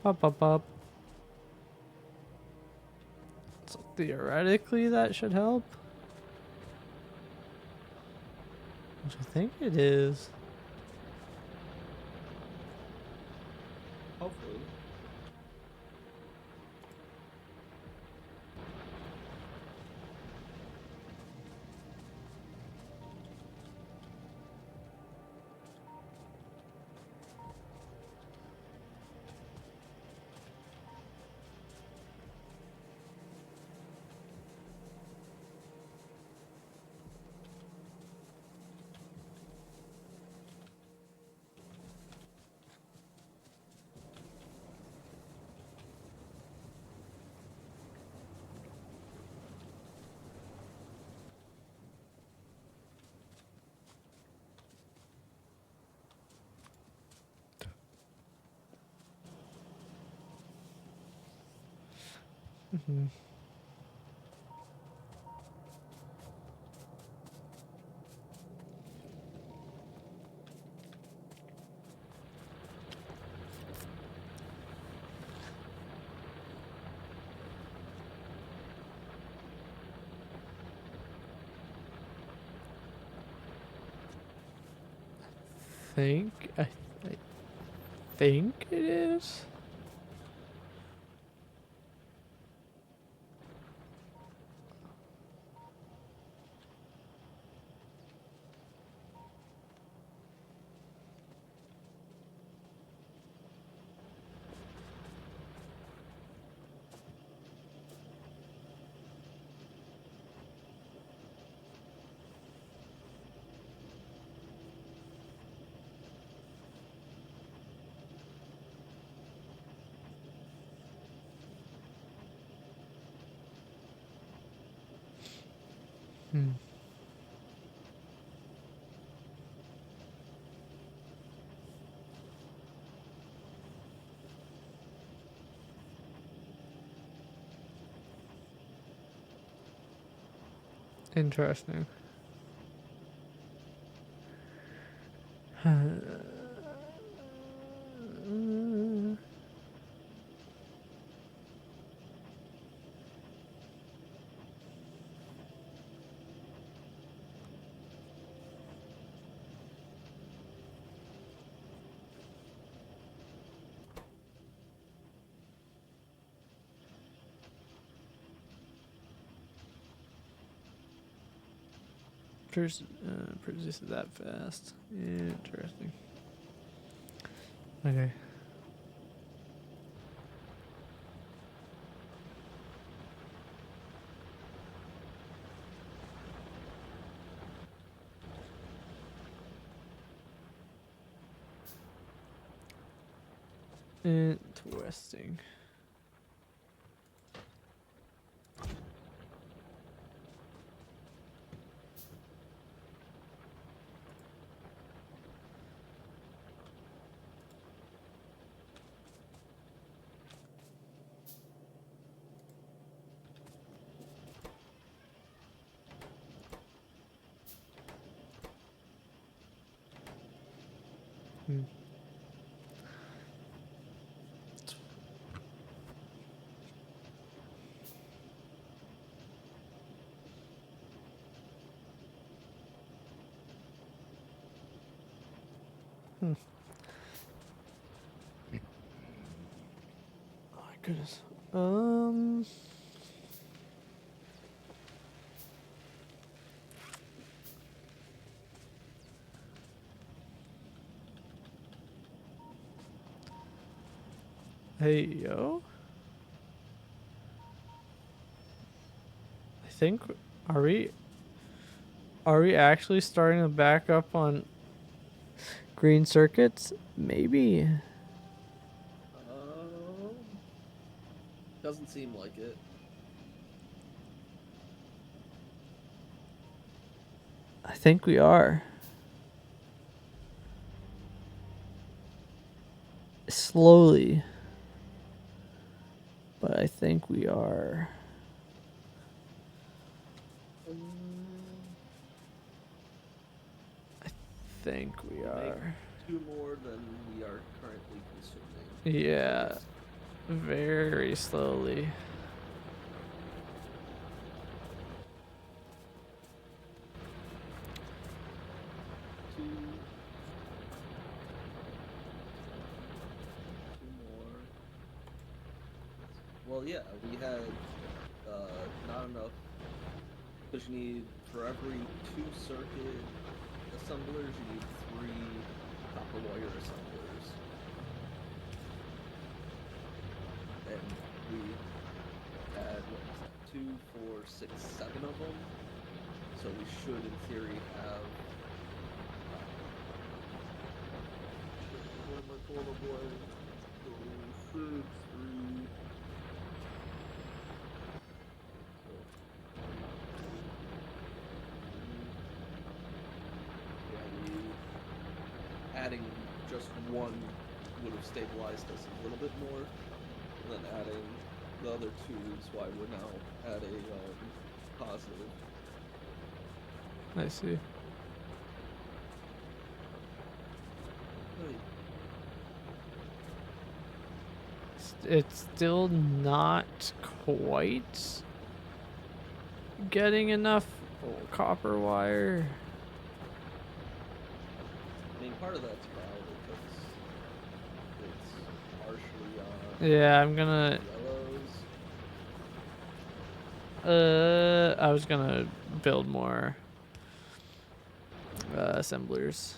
Pop, pop, pop. So theoretically that should help. Which I think it is. Hopefully. Mm-hmm. I think it is. Hmm. Interesting. Produces that fast. Interesting. Okay. Interesting. Hmm. Hmm. Oh my goodness. Hey yo. I think are we actually starting to back up on green circuits? Maybe. Doesn't seem like it. I think we are. Slowly. But I think we are. I think we are. Two more than we are currently consuming. Yeah. Very slowly. Well, yeah, we had not enough because you need for every 2 circuit assemblers, you need 3 copper wire assemblers, and we had what was that? 2, 4, 6, 7 of them. So we should, in theory, have. What am I pulling up with? 6, 3. Adding just one would have stabilized us a little bit more, and then adding the other 2 is why we're now at a positive. I see. It's still not quite getting enough copper wire. I mean, part of that's probably because it's partially on Yeah, I'm gonna. yellows. I was gonna build more assemblers.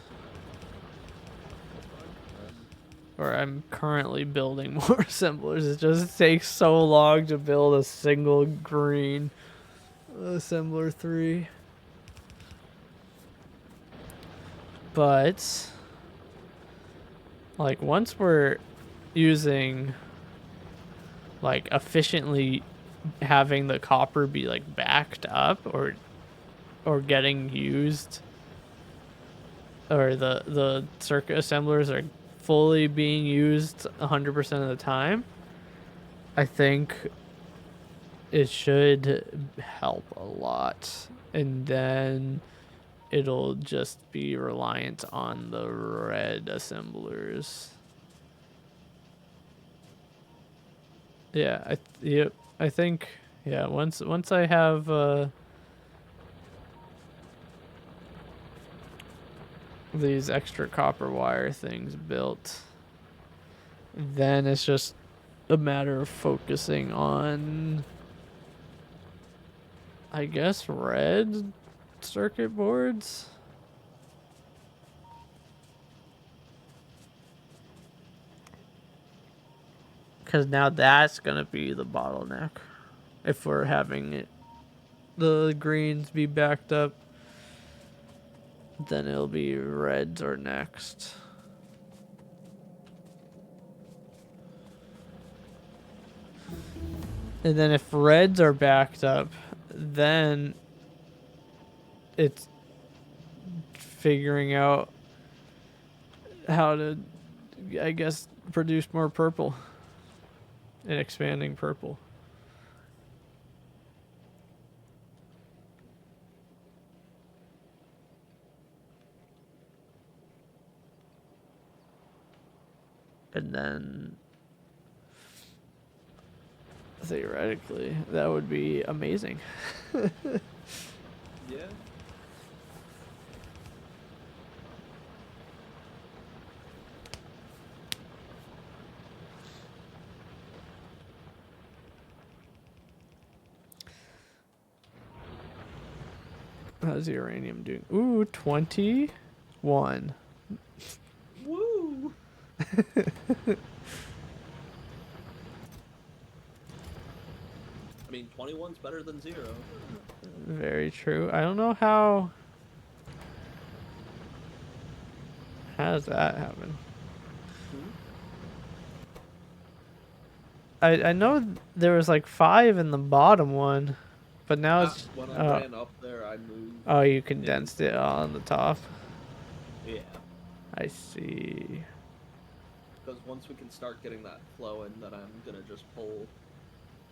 Or I'm currently building more assemblers. It just takes so long to build a single green assembler 3. But like once we're using like efficiently having the copper be like backed up or getting used, or the circuit assemblers are fully being used 100% of the time, I think it should help a lot. And then it'll just be reliant on the red assemblers. Yeah, I think yeah, once I have these extra copper wire things built, then it's just a matter of focusing on, I guess, red circuit boards. Because now that's going to be the bottleneck. If we're having it, the greens be backed up, then it'll be reds or next. And then if reds are backed up, then it's figuring out how to, I guess, produce more purple and expanding purple. And then theoretically, that would be amazing. Yeah. How's the uranium doing? Ooh, 21. Woo! I mean, 21's better than 0. Very true. I don't know how. How does that happen? I know there was like 5 in the bottom one, but now it's. When I ran up there, I moved. Oh, you condensed it on the top. Yeah. I see. Because once we can start getting that flowing, then I'm gonna just pull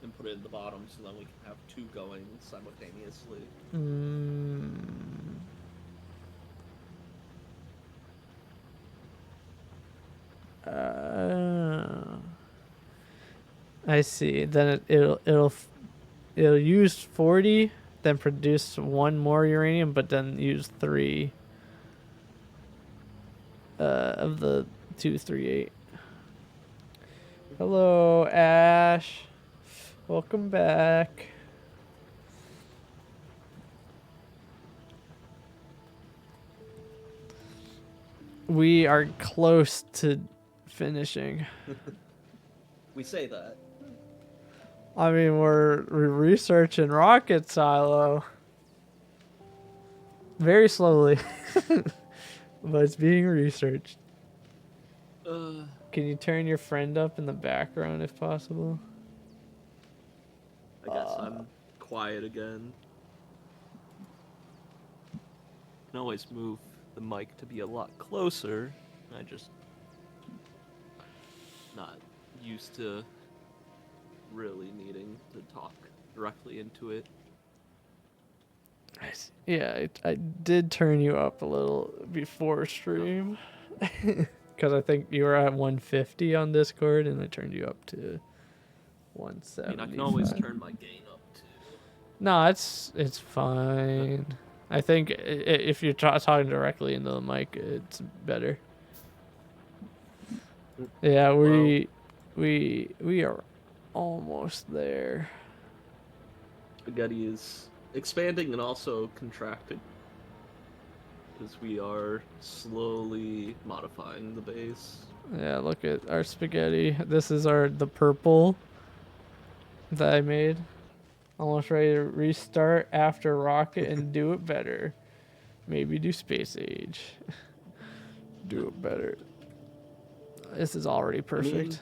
and put it in the bottom, so then we can have 2 going simultaneously. I see. Then it'll use 40, then produce 1 more uranium, but then use 3 of the 238. Hello, Ash. Welcome back. We are close to finishing. We say that. I mean, we're researching rocket silo. Very slowly. But it's being researched. Can you turn your friend up in the background if possible? I guess I'm quiet again. I can always move the mic to be a lot closer. I just not used to really needing to talk directly into it. Yeah, I did turn you up a little before stream. Because I think you were at 150 on Discord, and I turned you up to 175. I mean, I can always turn my gain up too. No, it's fine. I think if you're talking directly into the mic, it's better. Yeah, we are almost there. Spaghetti is expanding and also contracting because we are slowly modifying the base. Yeah, look at our spaghetti. This is the purple that I made. Almost ready to restart after rocket and do it better. Maybe do space age. Do it better. This is already perfect.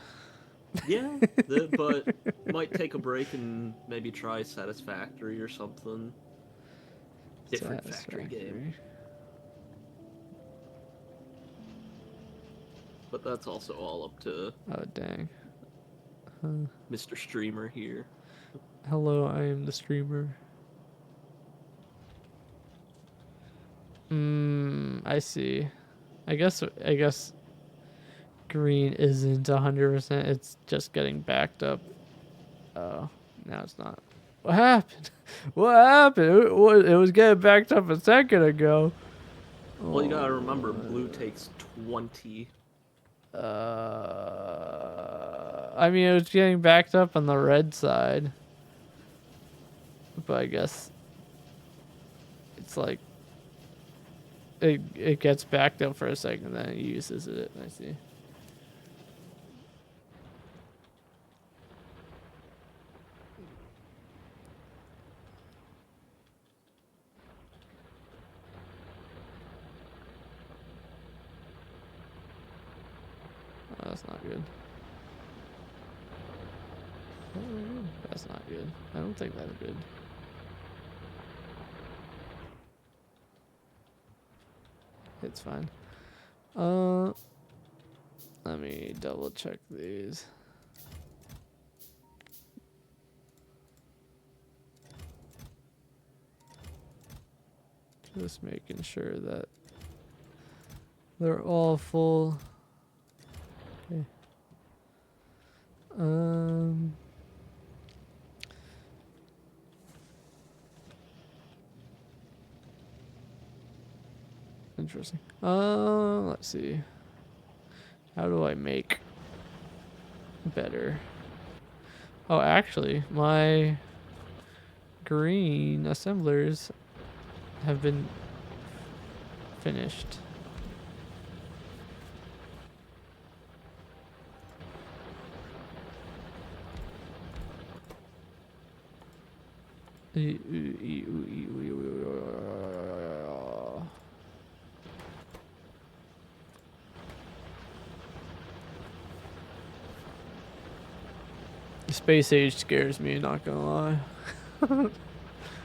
I mean, yeah, but might take a break and maybe try Satisfactory or something. Different factory game. But that's also all up to Oh dang. Mr. Streamer here. Hello, I am the streamer. I see. I guess green isn't 100%. It's just getting backed up. Oh, now it's not. What happened? What happened? It was getting backed up a second ago. Well, you gotta remember, blue takes 20. I mean, it was getting backed up on the red side. But I guess it's like it gets backed up for a second, then it uses it. I see. Oh, that's not good. That's not good. I don't think that's good. It's fine. Let me double check these. Just making sure that they're all full. Okay. Interesting. Let's see. How do I make better? Oh, actually, my green assemblers have been finished. Space age scares me, not gonna lie.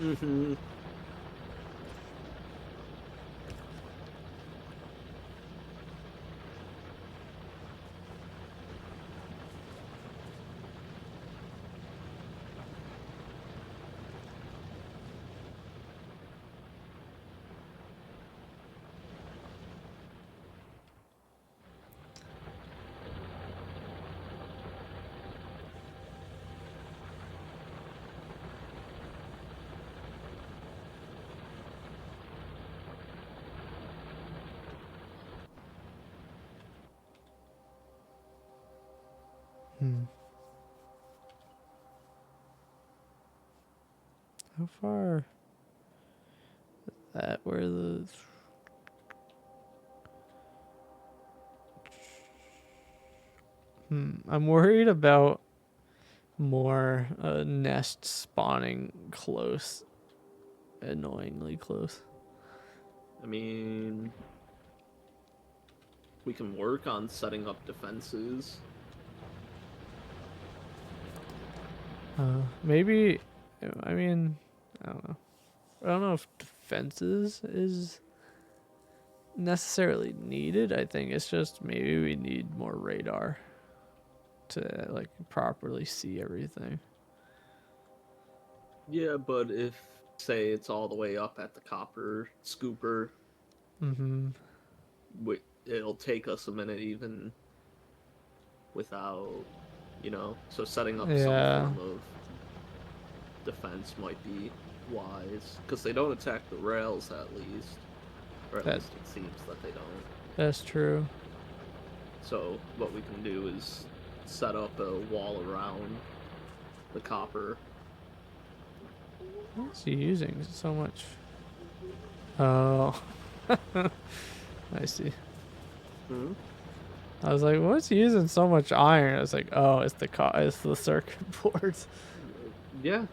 Mm-hmm. How far? Is that where the... I'm worried about more nests spawning close. Annoyingly close. I mean, we can work on setting up defenses. Maybe, I mean, I don't know. I don't know if defenses is necessarily needed. I think it's just maybe we need more radar to like properly see everything. Yeah, but if, say, it's all the way up at the copper scooper, Mm-hmm. it'll take us a minute even without, so setting up some Yeah, form of defense might be wise, because they don't attack the rails at least, or at that least it seems that they don't. that's true. So what we can do is set up a wall around the copper. What's he using so much? Oh, I see. Hmm? I was like, what's he using so much iron? I was like, oh, it's the circuit boards. Yeah.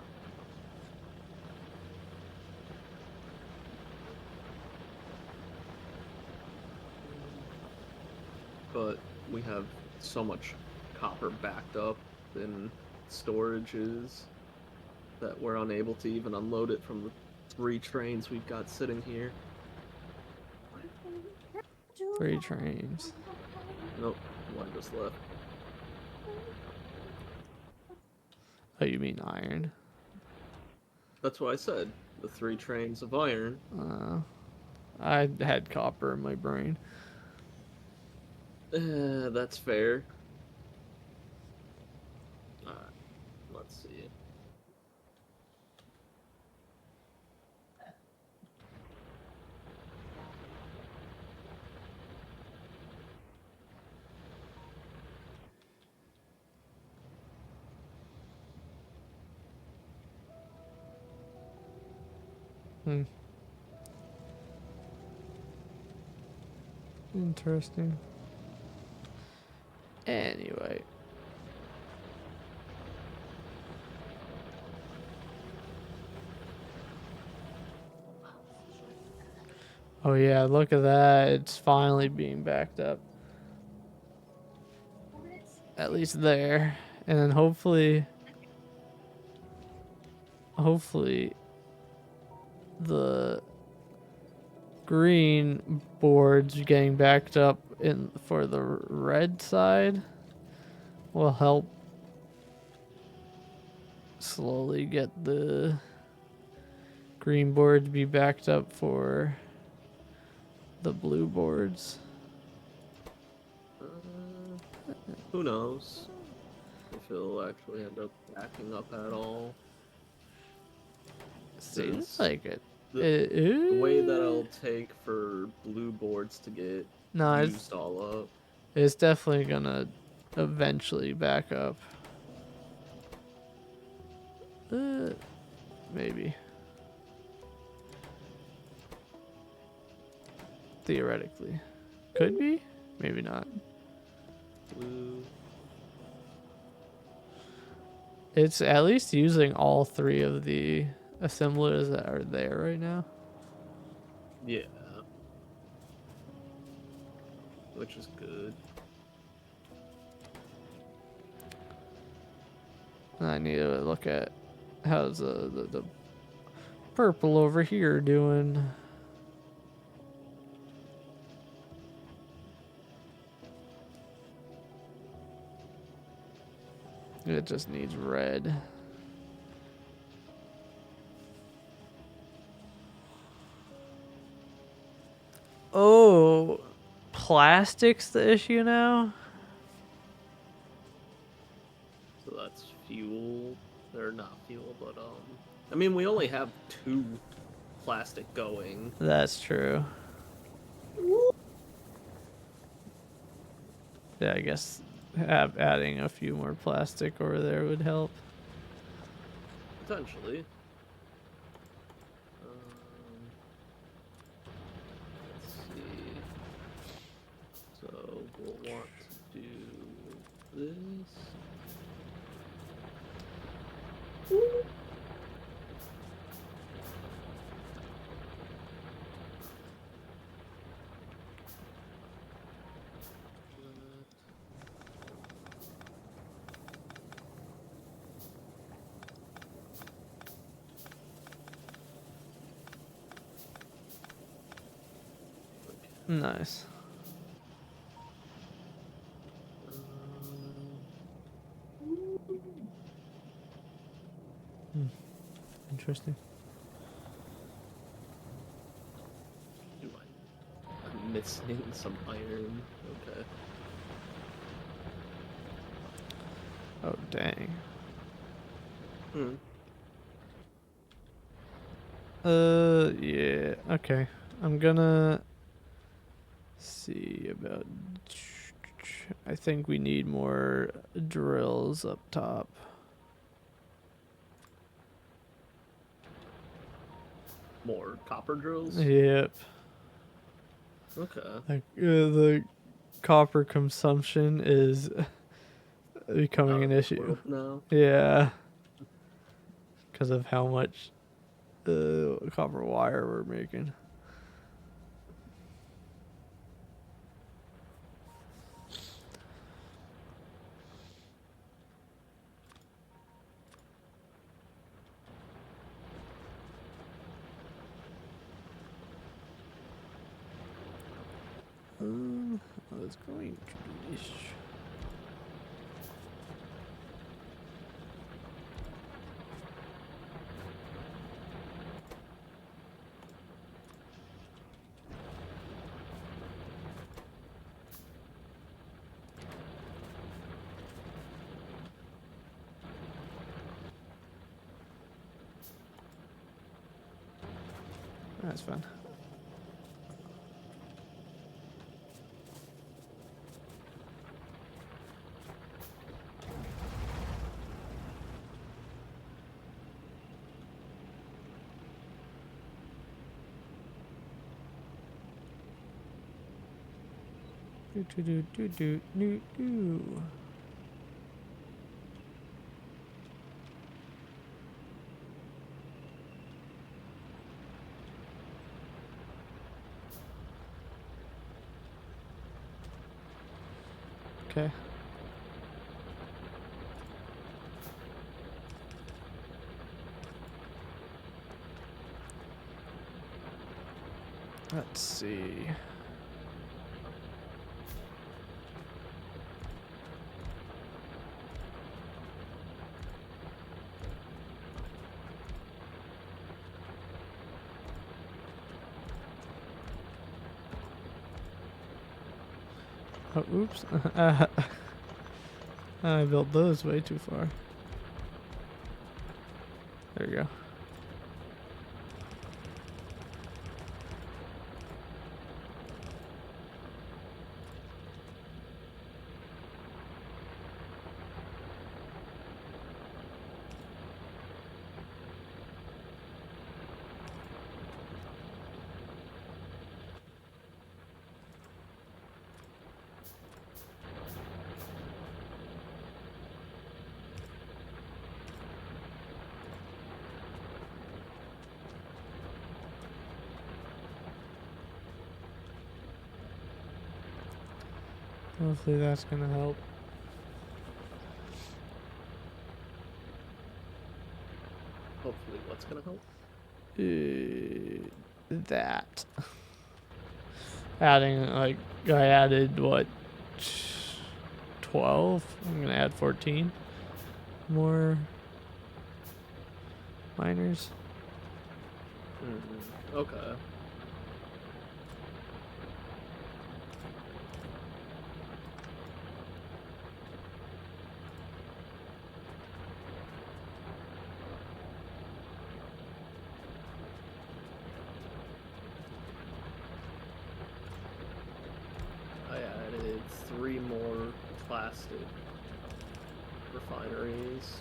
But we have so much copper backed up in storages that we're unable to even unload it from the 3 trains we've got sitting here. 3 trains. Nope, one just left. Oh, you mean iron? That's what I said. The 3 trains of iron. I had copper in my brain. That's fair. Alright, let's see. Interesting. Anyway. Oh yeah, look at that. It's finally being backed up. At least there. And then hopefully the green boards getting backed up in for the red side will help slowly get the green boards be backed up for the blue boards. Who knows if it'll actually end up backing up at all. Seems like it. The way that it'll take for blue boards to get No, used all up. it's definitely gonna eventually back up. Maybe. Theoretically. Could be? Maybe not. Blue. It's at least using all 3 of the assemblers that are there right now. Yeah. Which is good. I need to look at how's the purple over here doing. It just needs red. Oh, plastic's the issue now? So that's fuel. Or not fuel, but I mean, we only have 2 plastic going. That's true. Yeah, I guess adding a few more plastic over there would help. Potentially. So we'll want to do this. Nice. Interesting. I'm missing some iron. Okay. Oh, dang. Yeah, okay. I'm gonna see about. I think we need more drills up top. More copper drills? Yep. Okay. Like, the copper consumption is becoming an issue. No. Yeah. Because of how much copper wire we're making. I was going to do this. That's fun. Do. Okay. Let's see. Oh, oops. I built those way too far. There you go. Hopefully that's gonna help. Hopefully, what's gonna help? That. Adding, like, I added, what, 12? I'm gonna add 14 more miners. Okay. I added 3 more plastic refineries.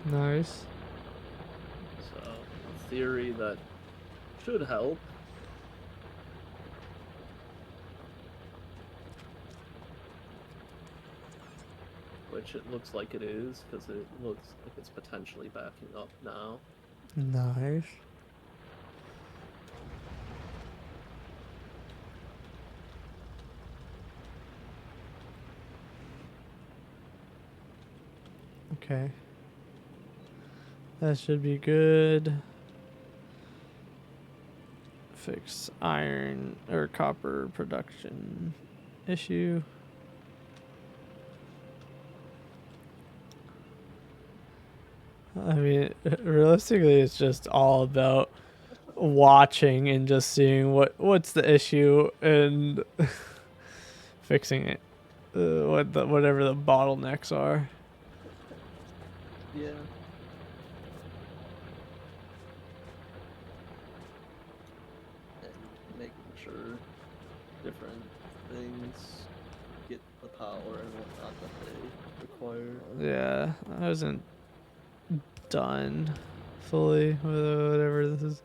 Nice. So, in theory, that should help. which it looks like it is, because it looks like it's potentially backing up now. Nice. Okay. That should be good. Fix iron or copper production issue. I mean, realistically, it's just all about watching and just seeing what's the issue and fixing it. Whatever the bottlenecks are. Yeah. And making sure different things get the power and whatnot that they require. Yeah, I wasn't done fully with whatever this is.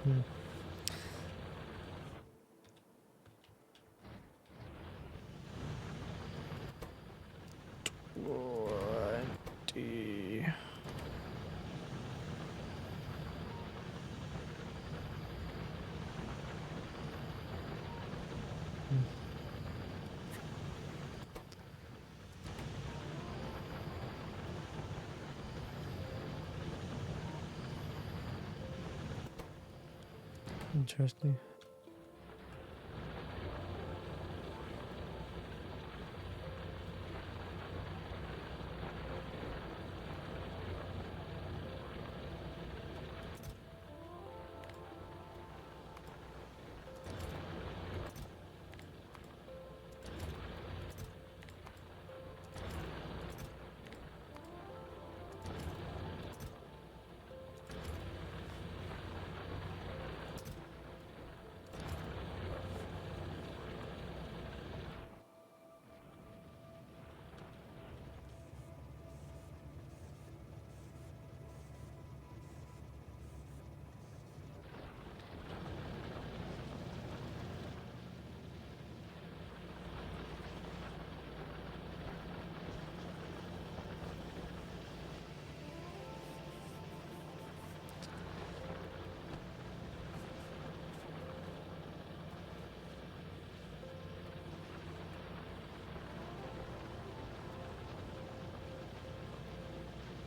Hmm. Warranty. Interesting.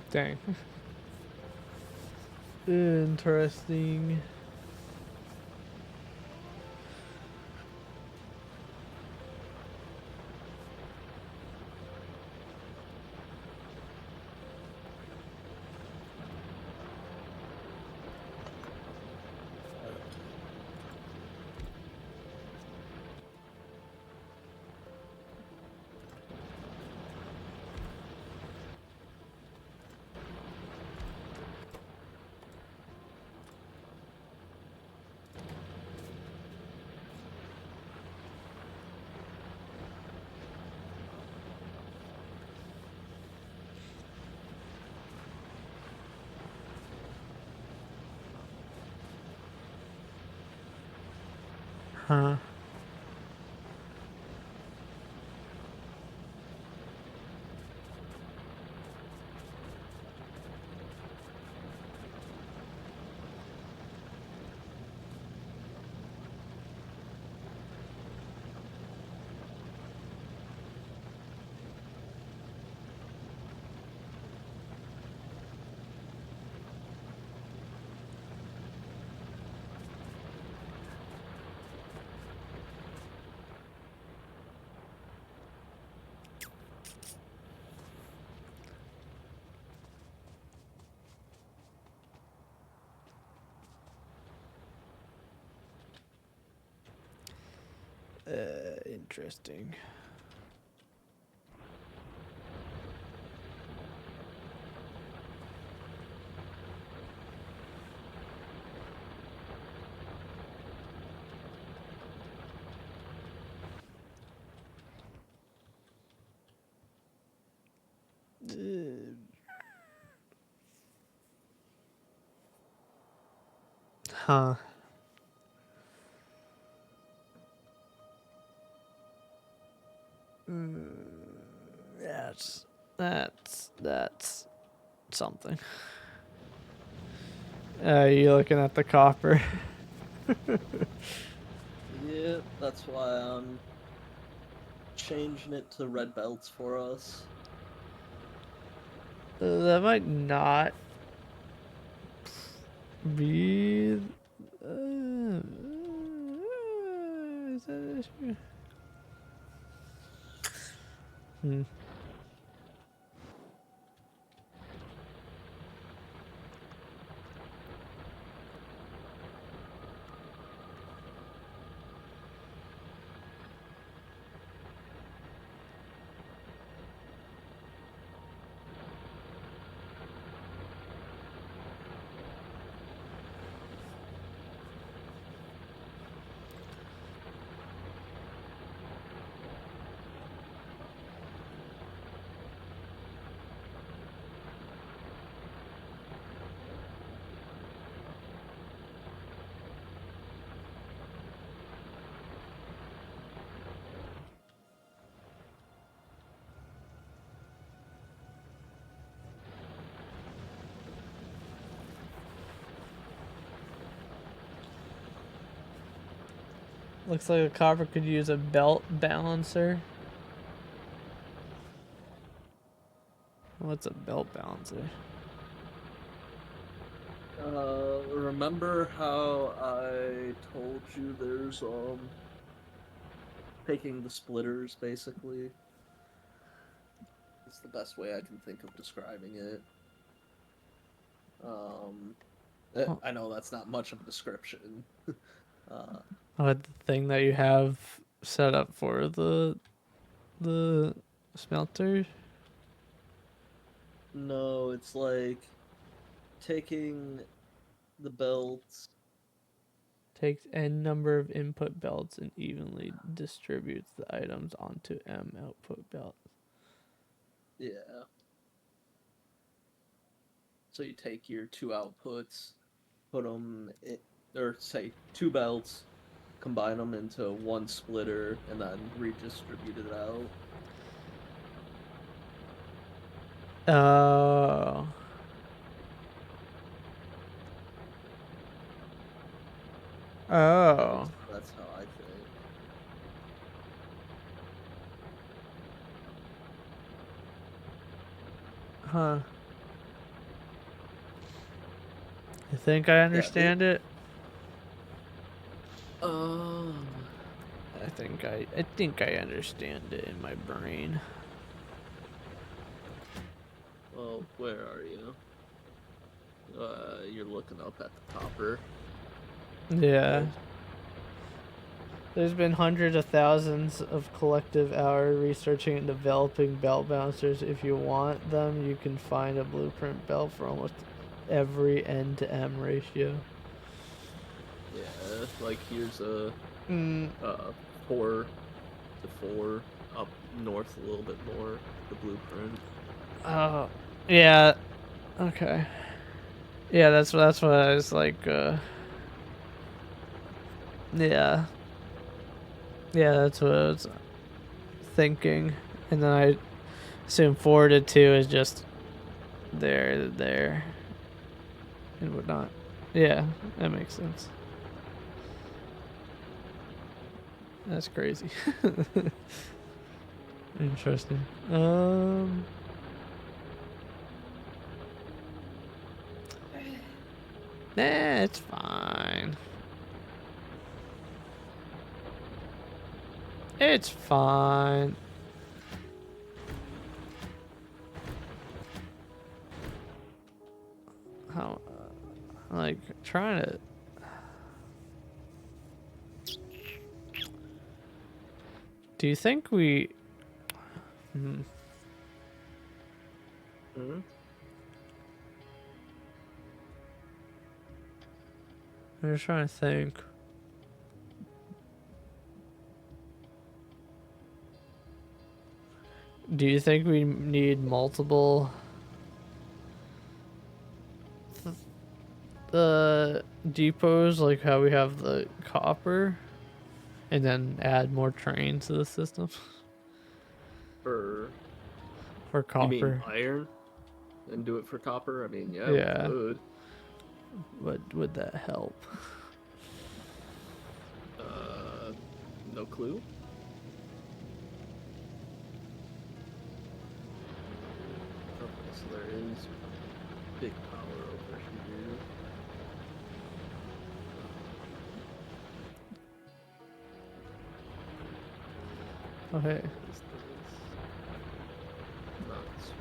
Dang. Interesting. Huh. Interesting. Huh. That's something. You looking at the copper? Yeah, that's why I'm changing it to red belts for us. That might not be. Is that an issue? Hmm. Looks like a copper could use a belt balancer. What's a belt balancer? Remember how I told you there's taking the splitters basically? It's the best way I can think of describing it. Um, Oh, I know that's not much of a description. uh, the thing that you have set up for the smelter. no, it's like taking the belts. Takes n number of input belts and evenly distributes the items onto m output belts. Yeah. So you take your two outputs, put them in, or say two belts, combine them into one splitter, and then redistribute it out. Oh. At Oh. least that's how I think. Huh. I think I Yeah. understand it. Um. I think I understand it in my brain. Well, where are you? You're looking up at the copper. Yeah. Okay. There's been hundreds of thousands of collective hours researching and developing belt bouncers. If you want them, you can find a blueprint belt for almost every N to M ratio. Yeah. Like here's a Mm. 4 to 4 up north a little bit more. The blueprint. Oh. Yeah. Okay. Yeah, that's what I was like. Yeah. Yeah, that's what I was thinking, and then I assume forwarded to is just there, and whatnot. Yeah, that makes sense. That's crazy. Interesting. Nah, it's fine. It's fine. How, like, trying to. Do you think we? Hmm? I'm just trying to think. Do you think we need multiple depots, like how we have the copper, and then add more trains to the system For for you mean copper? iron and do it for copper? I mean, yeah, we Yeah, could. but would that help? Uh, no clue. Okay, so there is big power over here. Okay. What is this? Not this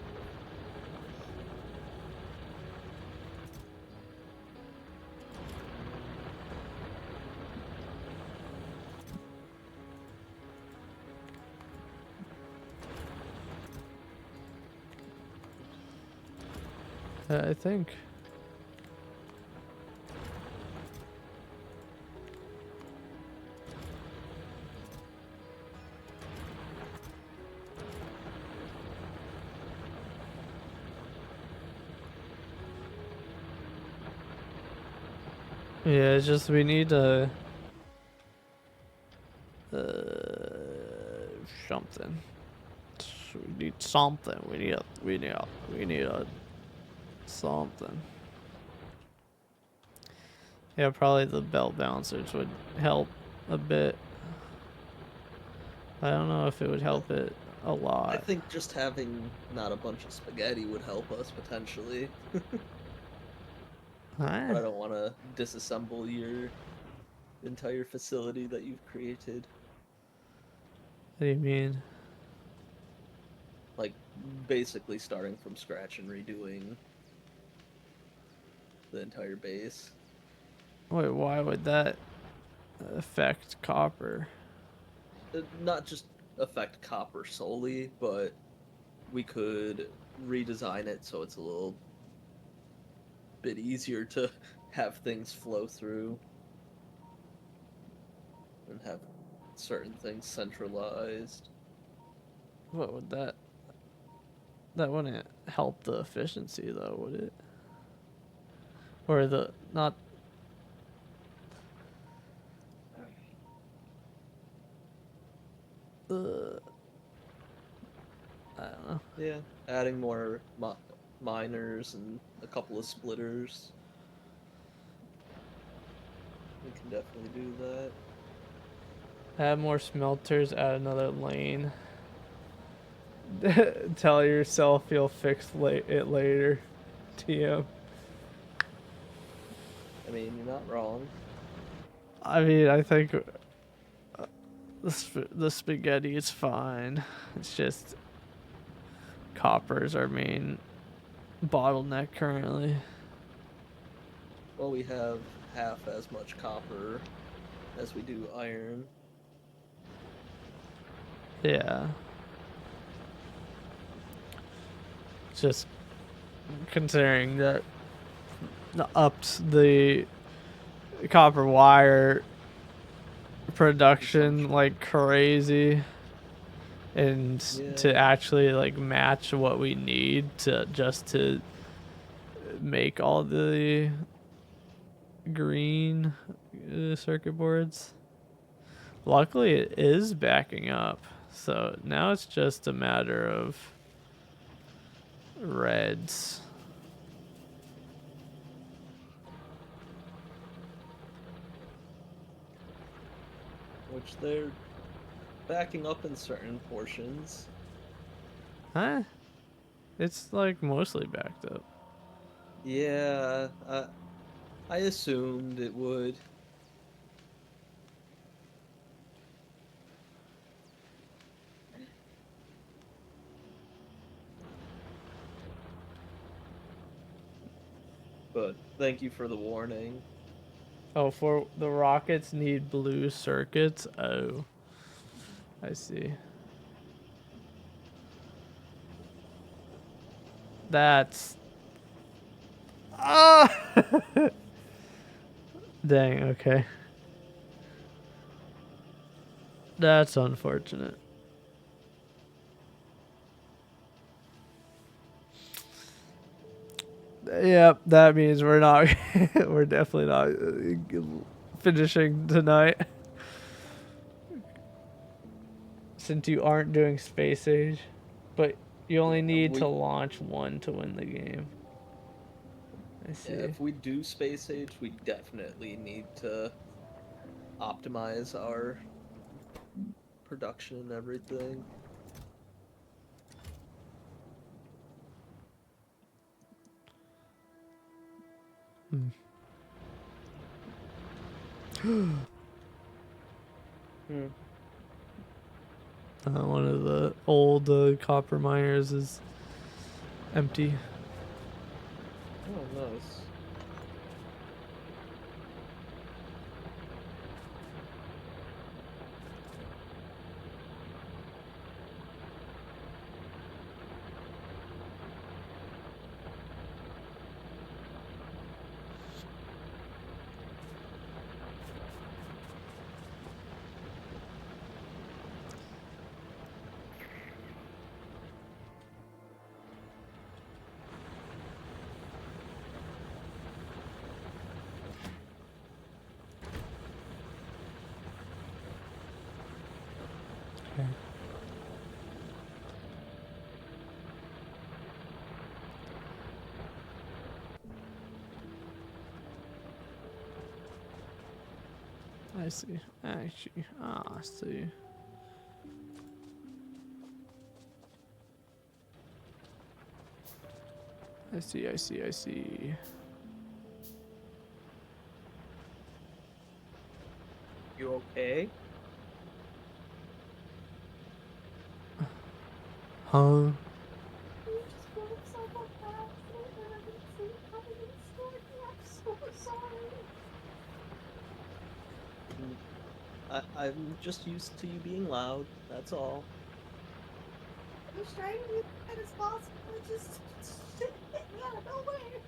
I think. Yeah, it's just we need something. We need something. We need a something. Yeah, probably the belt bouncers would help a bit. I don't know if it would help it a I lot. think just having not a bunch of spaghetti would help us potentially, Huh? but I don't want to disassemble your entire facility that you've created. What do you mean? Like, basically starting from scratch and redoing the entire base. Wait, why would that affect copper? Not just affect copper solely, but we could redesign it so it's a little bit easier to have things flow through and have certain things centralized. What would that? That wouldn't help the efficiency, though, would it? Or the not? Uh, I don't know. Yeah, adding more miners and a couple of splitters. We can definitely do that. Add more smelters. Add another lane. Tell yourself you'll fix it later. TM. I mean, you're not wrong. I mean, I think the spaghetti is fine. It's just copper's our main bottleneck currently. Well, we have half as much copper as we do iron. Yeah. Just considering that upped the copper wire production like crazy, and to Yeah. actually like match what we need to just to make all the green circuit boards. Luckily it is backing up, so now it's just a matter of reds. Which they're backing up in certain portions. Huh? It's like mostly backed up. Yeah, I assumed it would. But thank you for the warning. Oh, for the rockets need blue circuits. Oh, I see. That's... Ah! Dang, okay. That's unfortunate. Yep, that means we're not... we're definitely not finishing tonight. Since you aren't doing Space Age. But you only need to launch one to win the game. I see. Yeah, if we do Space Age, we definitely need to optimize our production and everything. One of the old copper miners is empty. Oh, nice. Okay. I see. Actually, I see. I see. You okay? Huh? I'm just used to you being loud, that's all. I was trying to be as quiet as possible, it just hit me out of nowhere.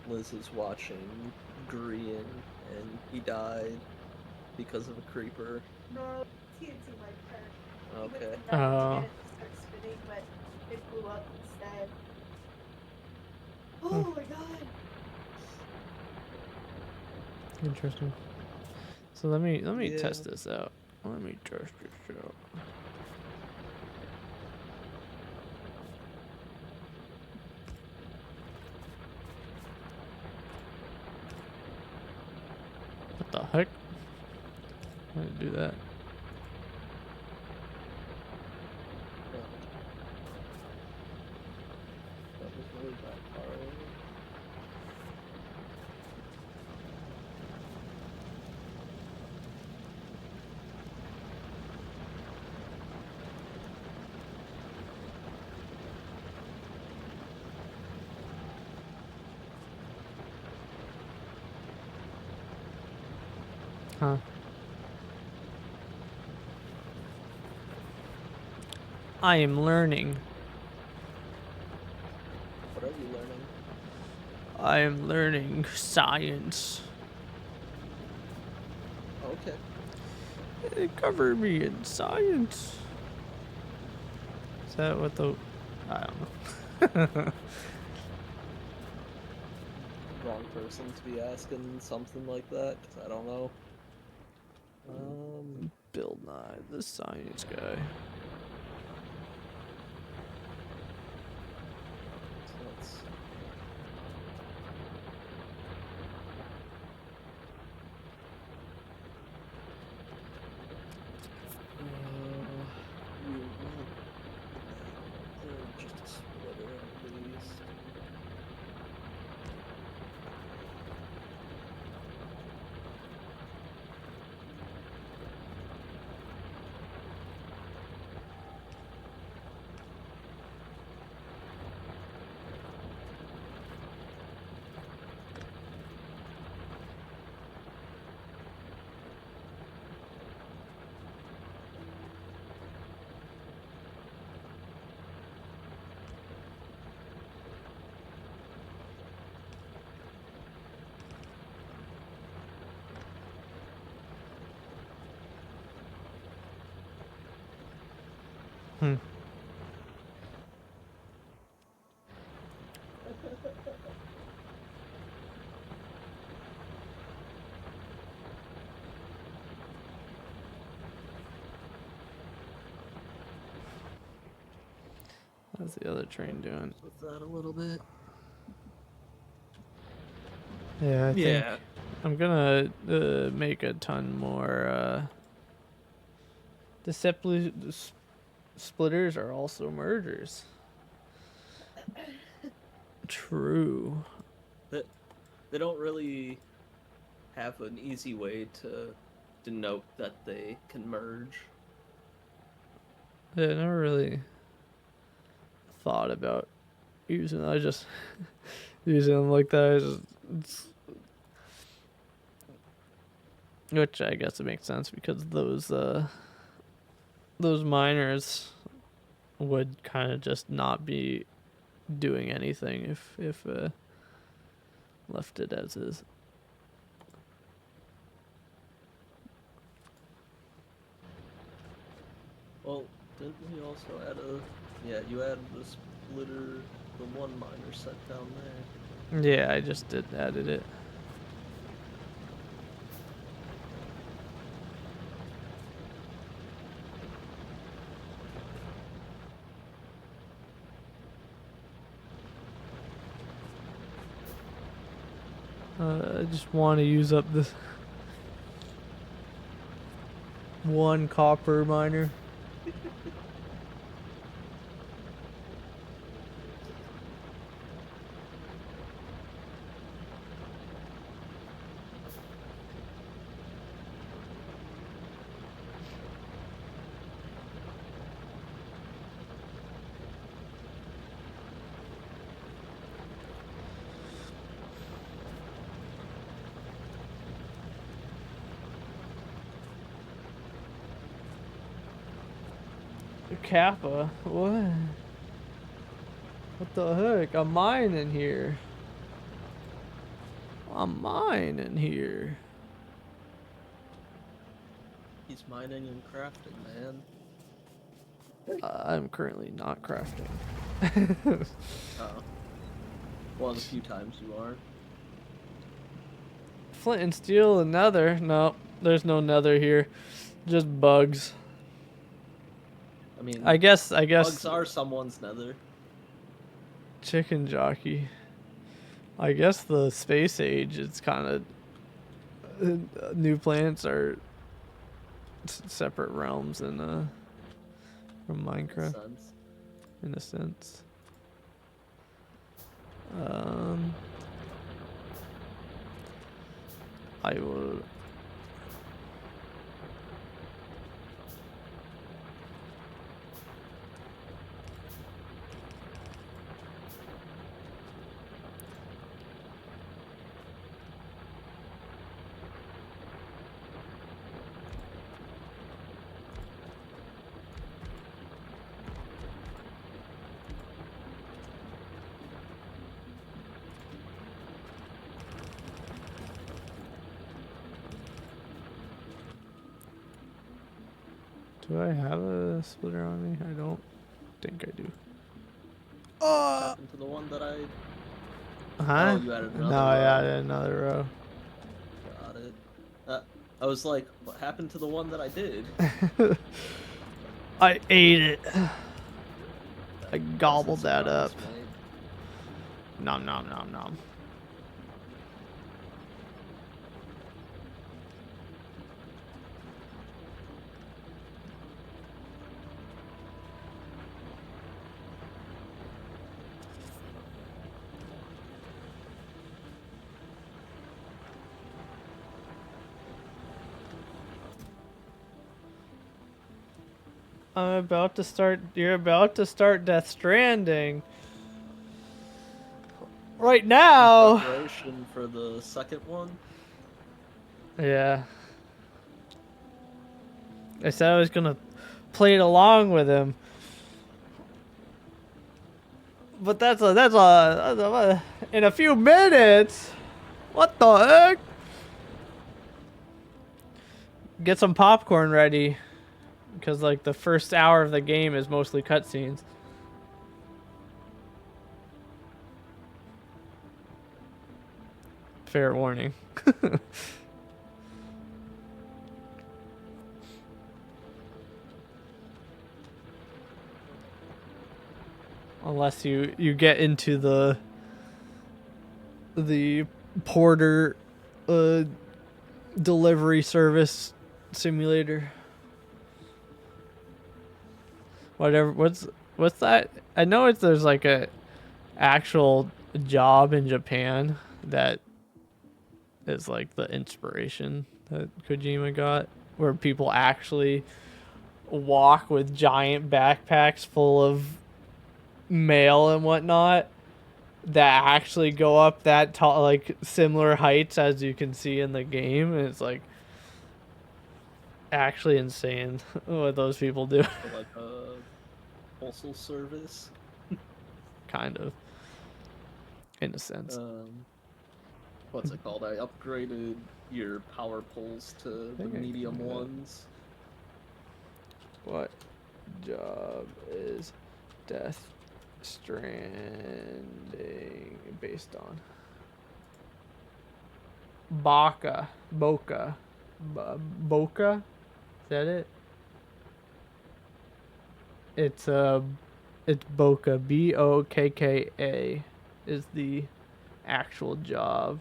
Liz is watching Grian, and he died because of a creeper. No, TNT might hurt. Okay. He went to get it to start spinning, but it blew up instead. Oh my god. Interesting. So let me test this out. Let me test this out. What the heck? Why did it do that? That was really that far away. Huh. I am learning. What are you learning? I am learning science. Okay. Cover me in science. Is that what the... I don't know. Wrong person to be asking something like that, because I don't know. Bill Nye, the science guy. So let's... we will just a splitter at least. Hmm. How's the other train doing? With that a little bit. Yeah, I think Yeah. I'm gonna make a ton more. The splitters are also mergers. True. They don't really have an easy way to denote that they can merge. Yeah, I never really thought about using them. I just using them like that. Which I guess it makes sense because those miners would kind of just not be doing anything if left it as is. Well, didn't we also add a... Yeah, you added a splitter, the one miner set down there. Yeah, I just added it. I just want to use up this one copper miner. Kappa? What? What the heck? A mine in here. A mine in here. He's mining and crafting, man. I'm currently not crafting. Oh. One of the few times you are. Flint and steel and nether. No, there's no nether here. Just bugs. I mean, I guess bugs are someone's nether. chicken jockey. I guess the space age, it's kind of new planets are separate realms from Minecraft Sense. in a sense. I will. Do I have a splitter on me? I don't think I do. What happened to the one that I... Huh? Oh, you added another No, I row. added another row. Got it. I was like, what happened to the one that I did? I ate it. I gobbled that up. Surprise me. Nom nom nom nom. I'm about to start. You're about to start Death Stranding. Right now. Preparation for the second one. Yeah. I said I was gonna play it along with him. But that's a in a few minutes. What the heck? Get some popcorn ready. because like the first hour of the game is mostly cutscenes. Fair warning. Unless you get into the porter delivery service simulator. Whatever. What's that? I know there's like a actual job in Japan that is like the inspiration that Kojima got, where people actually walk with giant backpacks full of mail and whatnot that actually go up that tall, like similar heights as you can see in the game. And it's like actually insane what those people do. Like a postal service. Kind of, in a sense. What's it called? I upgraded your power poles to the think I can medium do that. ones. What job is Death Stranding based on? Boca. Boca. Boca? Is that it? It's Boca. Bokka is the actual job.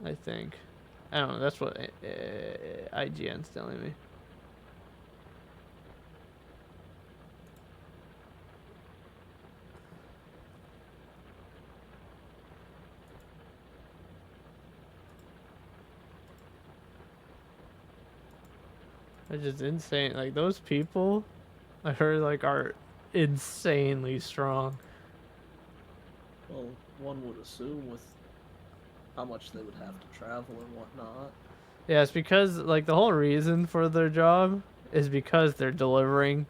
I think. I don't know. That's what IGN's telling me. It's just insane. Like those people, I heard like are insanely strong. Well, one would assume with how much they would have to travel and whatnot. Yeah, it's because like the whole reason for their job is because they're delivering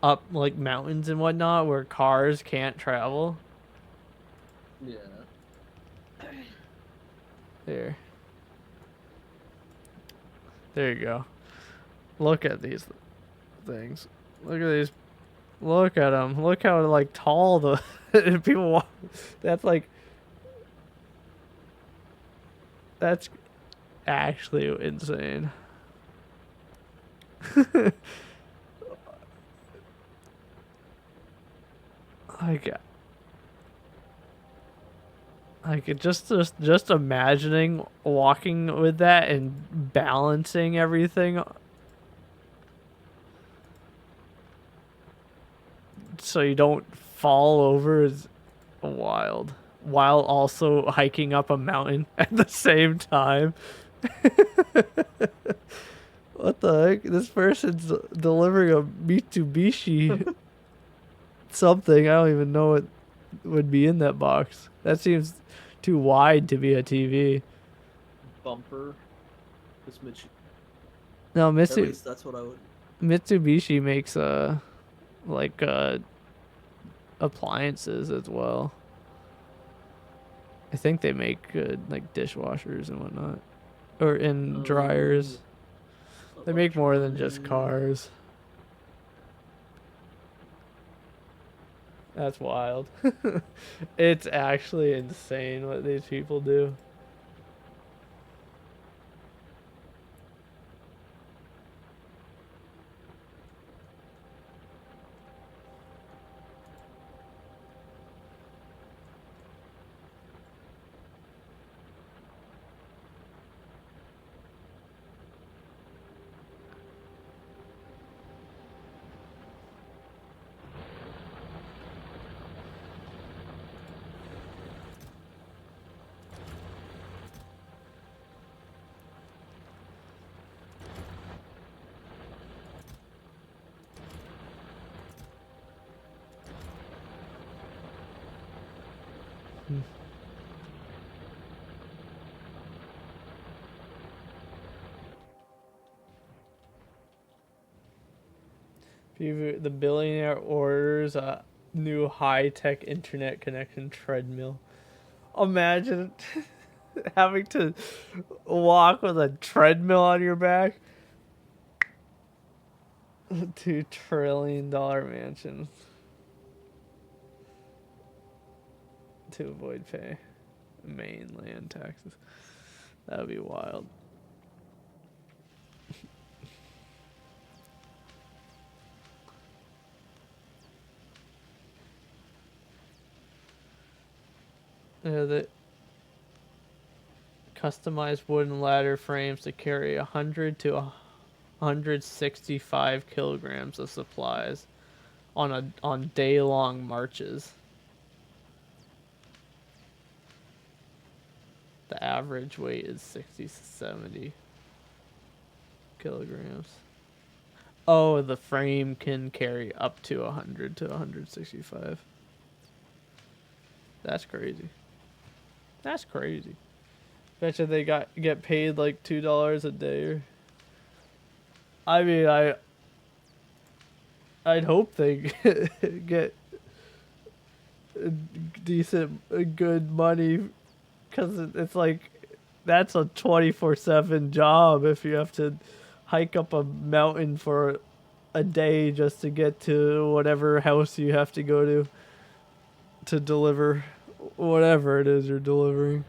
up like mountains and whatnot where cars can't travel. Yeah. There. There you go. Look at these things. Look at these. Look at them. Look how like tall the people walk. That's like. That's actually insane. Like it just imagining walking with that and balancing everything so you don't fall over is wild, while also hiking up a mountain at the same time. What the heck? This person's delivering a Mitsubishi something. I don't even know what would be in that box. That seems too wide to be a TV. Bumper. Is Mitch. No, At least that's what I would. Mitsubishi makes like appliances as well. I think they make like dishwashers and whatnot, or in dryers. They make more than just cars. That's wild. It's actually insane what these people do. The billionaire orders new high-tech internet connection treadmill. Imagine having to walk with a treadmill on your back. $2 trillion mansion to avoid pay mainland taxes. That would be wild. The customized wooden ladder frames to carry 100 to 165 kilograms of supplies on day-long marches. The average weight is 60 to 70 kilograms. Oh, the frame can carry up to 100 to 165. That's crazy. That's crazy. Betcha they get paid like $2 a day. Or... I mean, I'd hope they get decent, good money, because it's like that's a 24/7 job if you have to hike up a mountain for a day just to get to whatever house you have to go to deliver whatever it is you're delivering.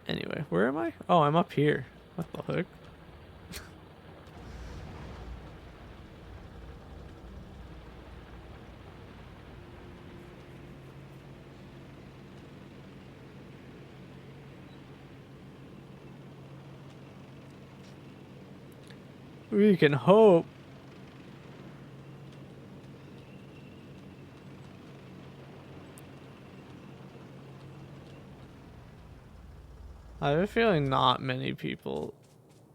Anyway, where am I? Oh, I'm up here. What the heck? We can hope. I have a feeling not many people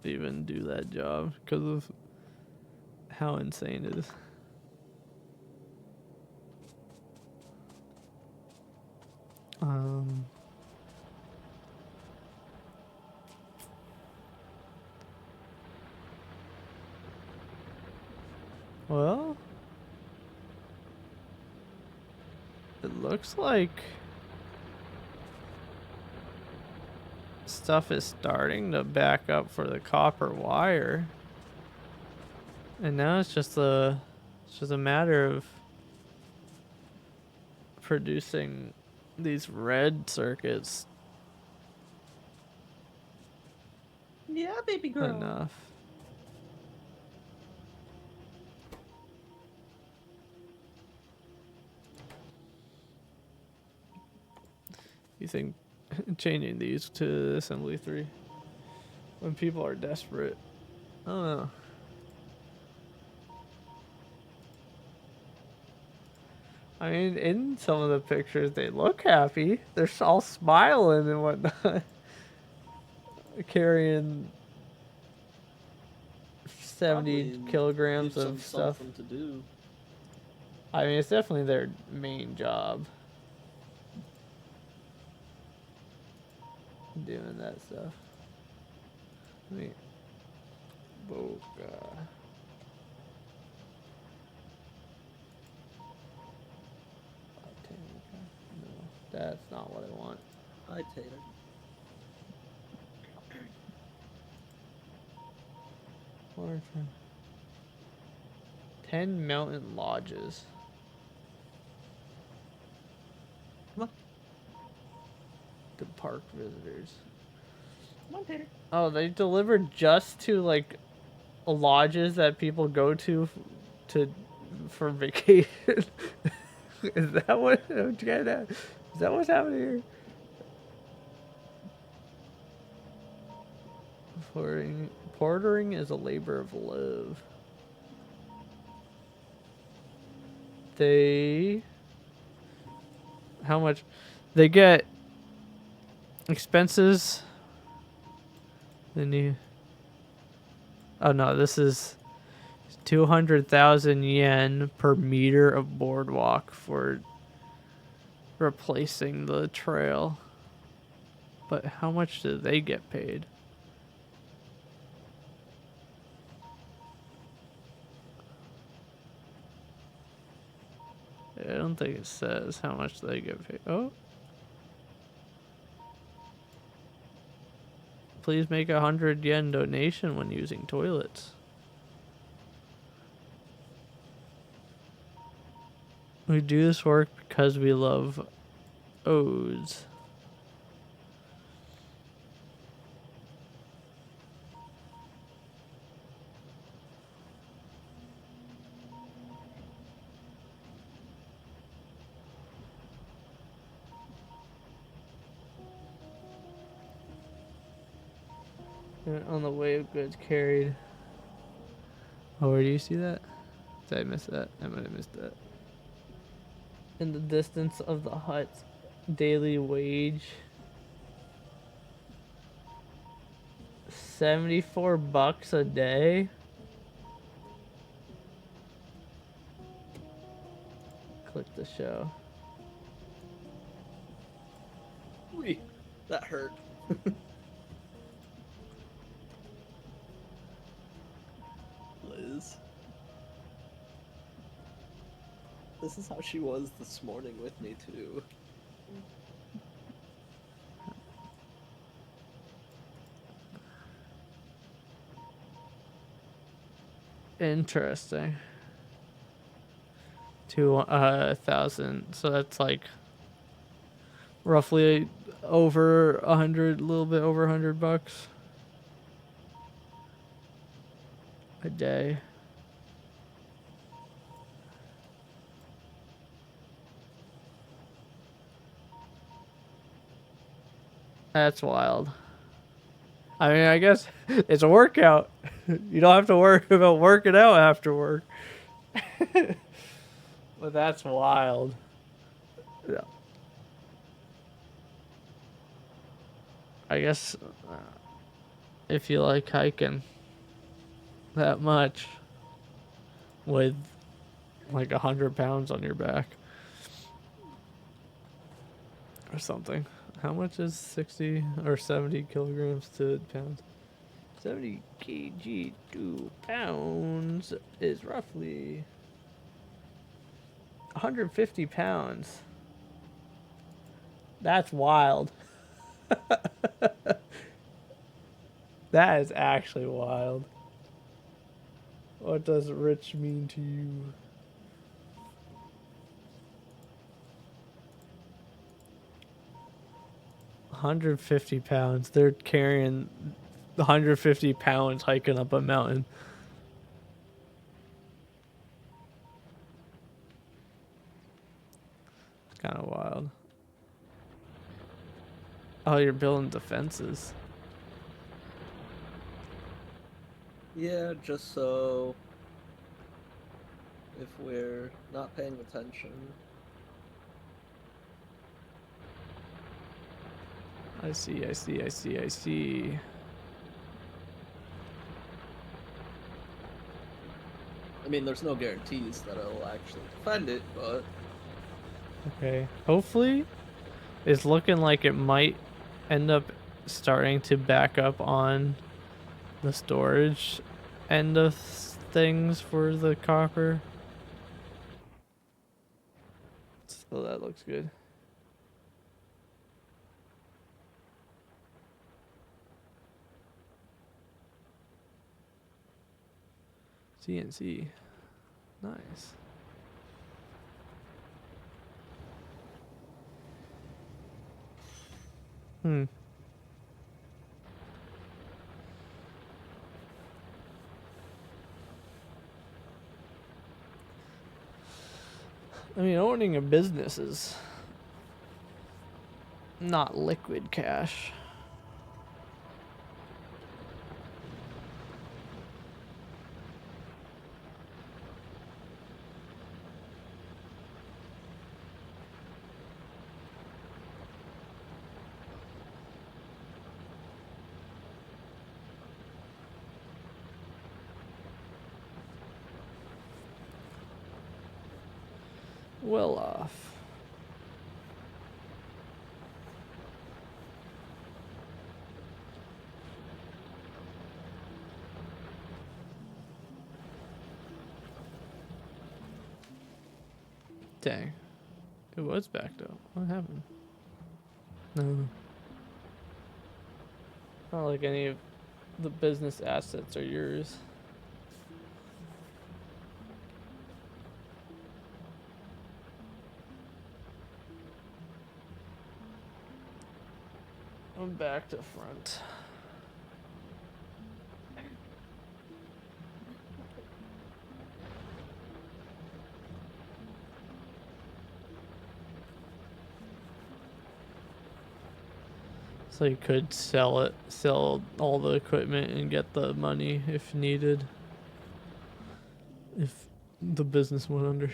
even do that job because of how insane it is. Well, it looks like stuff is starting to back up for the copper wire. And now it's just a matter of producing these red circuits Yeah, baby girl. enough. You think changing these to assembly 3 when people are desperate? I don't know. I mean, in some of the pictures, they look happy. They're all smiling and whatnot. Carrying 70 Probably kilograms gives of them stuff. something to do. I mean, it's definitely their main job. Doing that stuff. I mean, oh god. No, that's not what I want. Hi, Tater. Or 10 mountain lodges. Come on. To park visitors. Come on, Tater. Oh, they delivered just to like lodges that people go to for vacation. Is that what I'm getting at? Is that what's happening here? Portering is a labor of love. How much? They get expenses. Oh no, this is 200,000 yen per meter of boardwalk for replacing the trail. But how much do they get paid? I don't think it says how much they get paid. Oh. Please make 100 yen donation when using toilets. We do this work because we love O's. On the way of goods carried. Oh, where do you see that? Did I miss that? I might have missed that. In the distance of the hut's daily wage. 74 bucks a day? Click the show. Whee, that hurt. Liz. This is how she was this morning with me too. Interesting. 2,000. So that's like roughly over 100, a little bit over 100 bucks a day. That's wild. I mean, I guess it's a workout. You don't have to worry about working out after work. But that's wild. Yeah. I guess if you like hiking that much with like 100 pounds on your back or something. How much is 60 or 70 kilograms to pounds? 70 kg to pounds is roughly 150 pounds. That's wild. That is actually wild. What does rich mean to you? £150. They're carrying 150 pounds hiking up a mountain. It's kind of wild. Oh, you're building defenses. Yeah, just so if we're not paying attention. I see. I mean, there's no guarantees that it'll actually defend it, but Okay. Hopefully, it's looking like it might end up starting to back up on the storage end of things for the copper. So that looks good. CNC. Nice. I mean, owning a business is not liquid cash. Well off. Dang. It was backed up. What happened? No. Not like any of the business assets are yours. I'm back to front. So you could sell all the equipment and get the money if needed. If the business went under.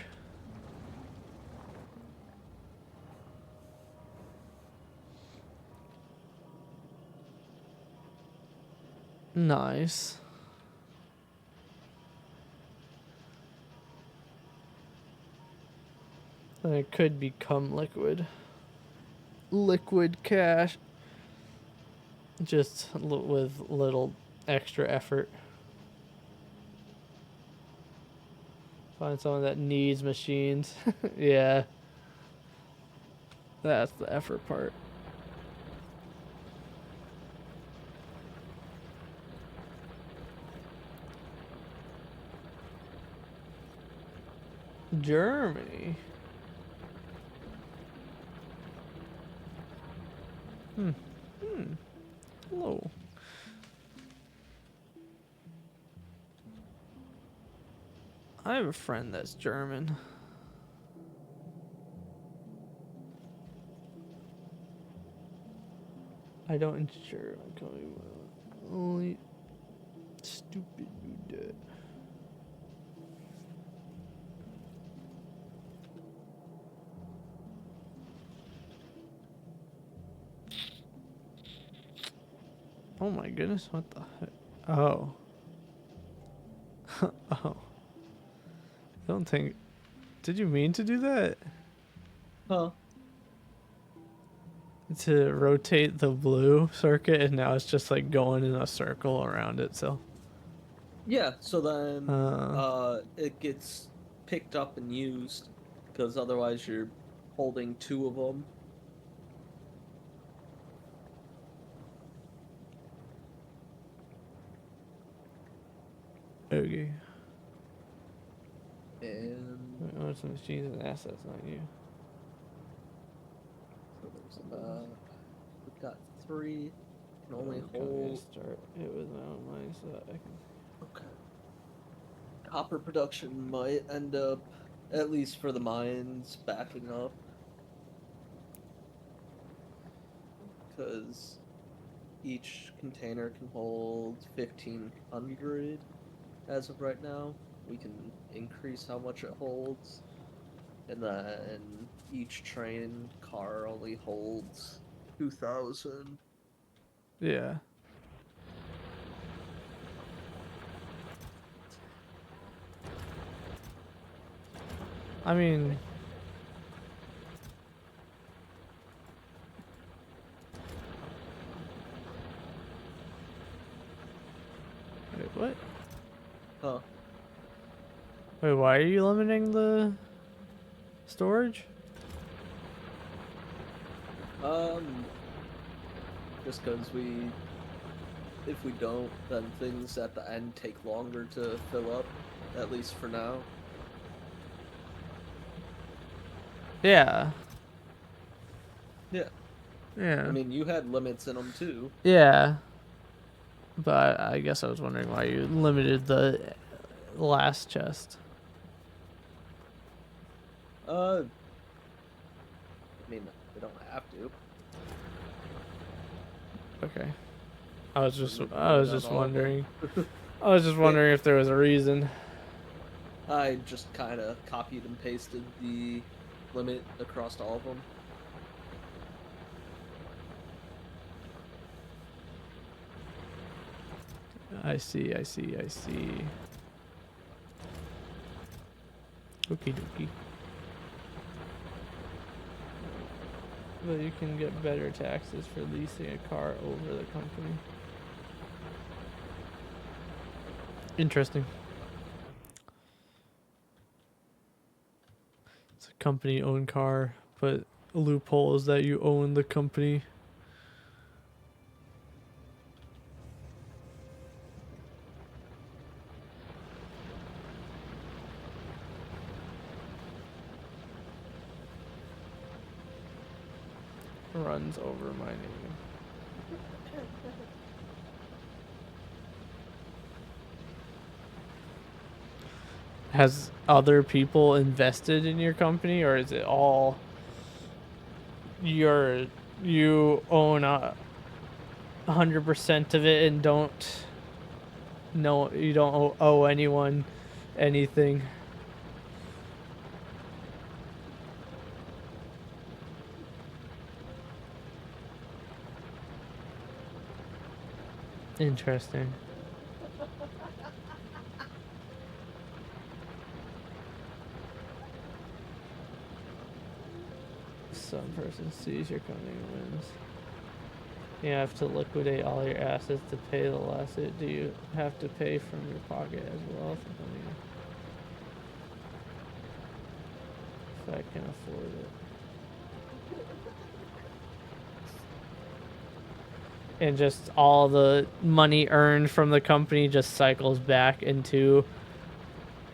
Nice. Then it could become liquid. Liquid cash. Just with little extra effort. Find someone that needs machines. Yeah. That's the effort part. Germany. Hello. I have a friend that's German. I don't insure my company. Only stupid do that. Oh my goodness, what the heck? Oh. Oh. I don't think... Did you mean to do that? Huh. To rotate the blue circuit, and now it's just like going in a circle around itself. Yeah, so then Uh. it gets picked up and used, because otherwise you're holding two of them. Okay. And Oh, it's machines and assets, not you. so there's we've got 3. Can only I'm gonna hold. start it with my own money so that I can... Okay. Copper production might end up, at least for the mines, backing up. Because each container can hold 1,500 as of right now. We can increase how much it holds. And then each train car only holds 2,000. Yeah. I mean... Wait, what? Huh. Wait, why are you limiting the storage? Just because if we don't, then things at the end take longer to fill up, at least for now. Yeah. Yeah. Yeah. I mean, you had limits in them too. Yeah. But I guess I was wondering why you limited the last chest. I mean, we don't have to. Okay. I was just We've I was done just all of them. wondering. I was just wondering if there was a reason. I just kind of copied and pasted the limit across all of them. I see. Okie dokie. But you can get better taxes for leasing a car over the company. Interesting. It's a company-owned car, but a loophole is that you own the company. Runs over my name. Has other people invested in your company, or is it all you own 100% of it and you don't owe anyone anything? Interesting. Some person sees your company and wins. You have to liquidate all your assets to pay the lawsuit. Do you have to pay from your pocket as well? If I can afford it. And just all the money earned from the company just cycles back into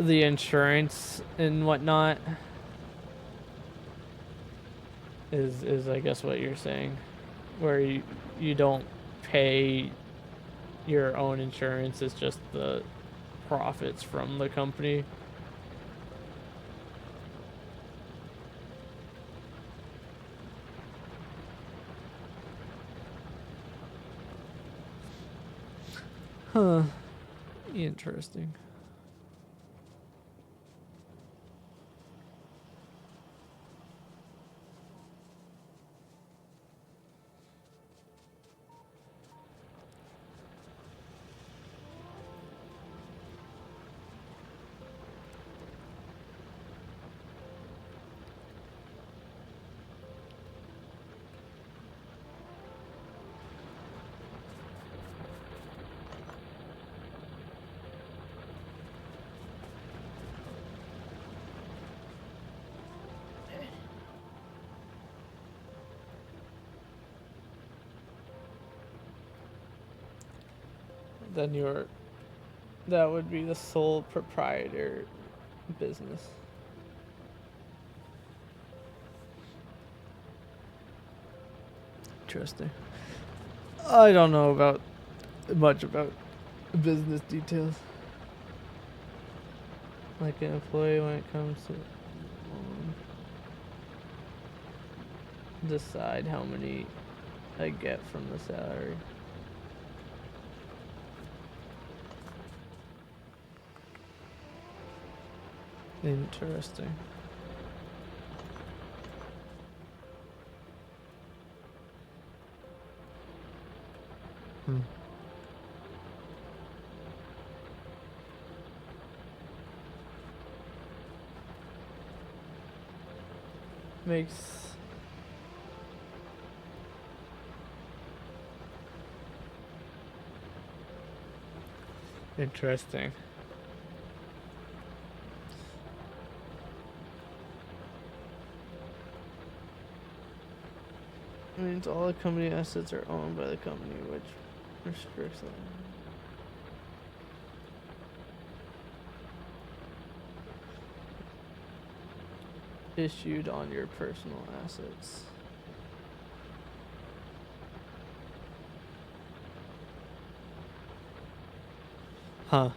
the insurance and whatnot. Is I guess what you're saying, where you don't pay your own insurance, it's just the profits from the company. Huh. Interesting. Then that would be the sole proprietor business. Interesting. I don't know much about business details. Like an employee when it comes to decide how many I get from the salary. Interesting. Makes interesting. Means all the company assets are owned by the company, which restricts them. Issued on your personal assets. Huh.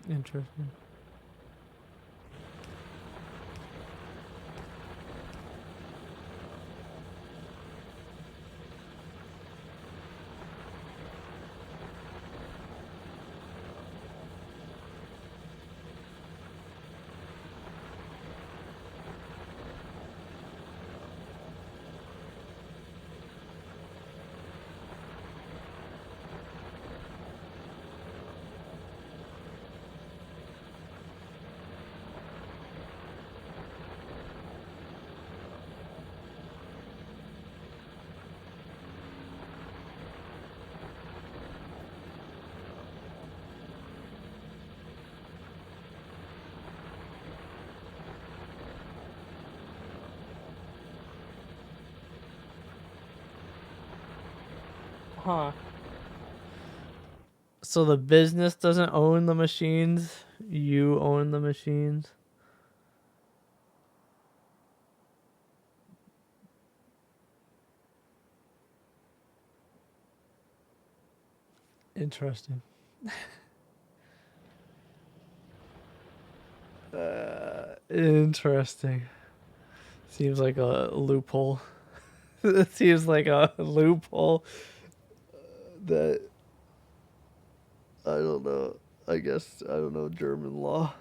Interesting. Huh. So the business doesn't own the machines, you own the machines? Interesting. Interesting. Seems like a loophole. It seems like a loophole that I don't know. I guess I don't know German law,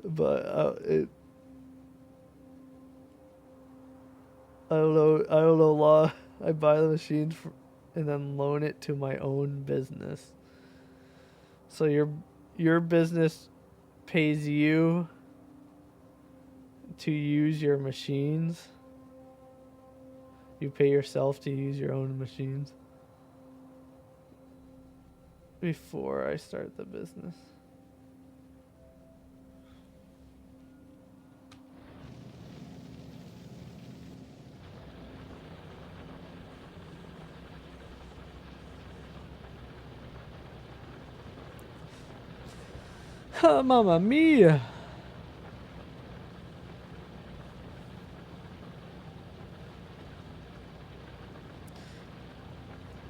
but I don't know. I don't know law. I buy the machines and then loan it to my own business. So your business pays you to use your machines. You pay yourself to use your own machines before I start the business. Mamma mia!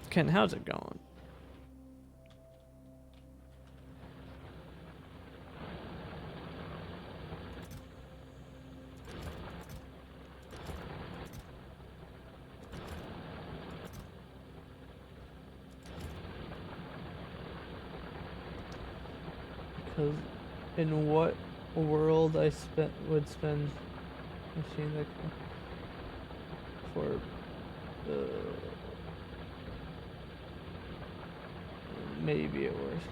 Ken, how's it going? Because in what world would spend machine that for maybe it works.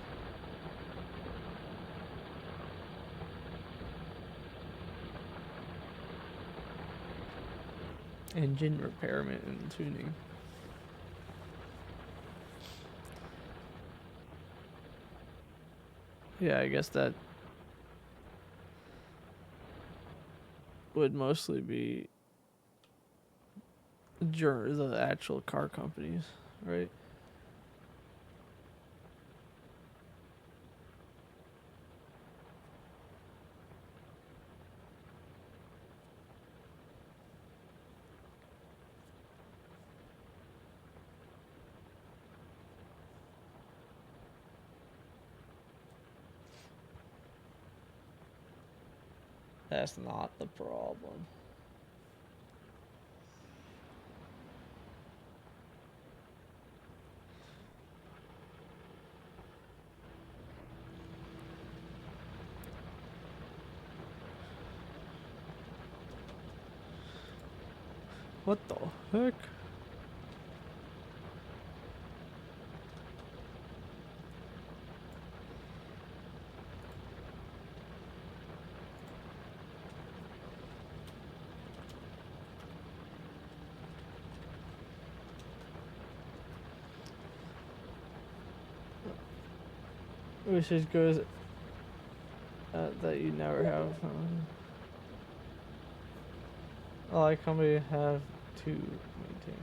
Engine repairment and tuning. Yeah, I guess that would mostly be the actual car companies, right? That's not the problem. What the heck? Which is good that you never have. Like company have to maintain.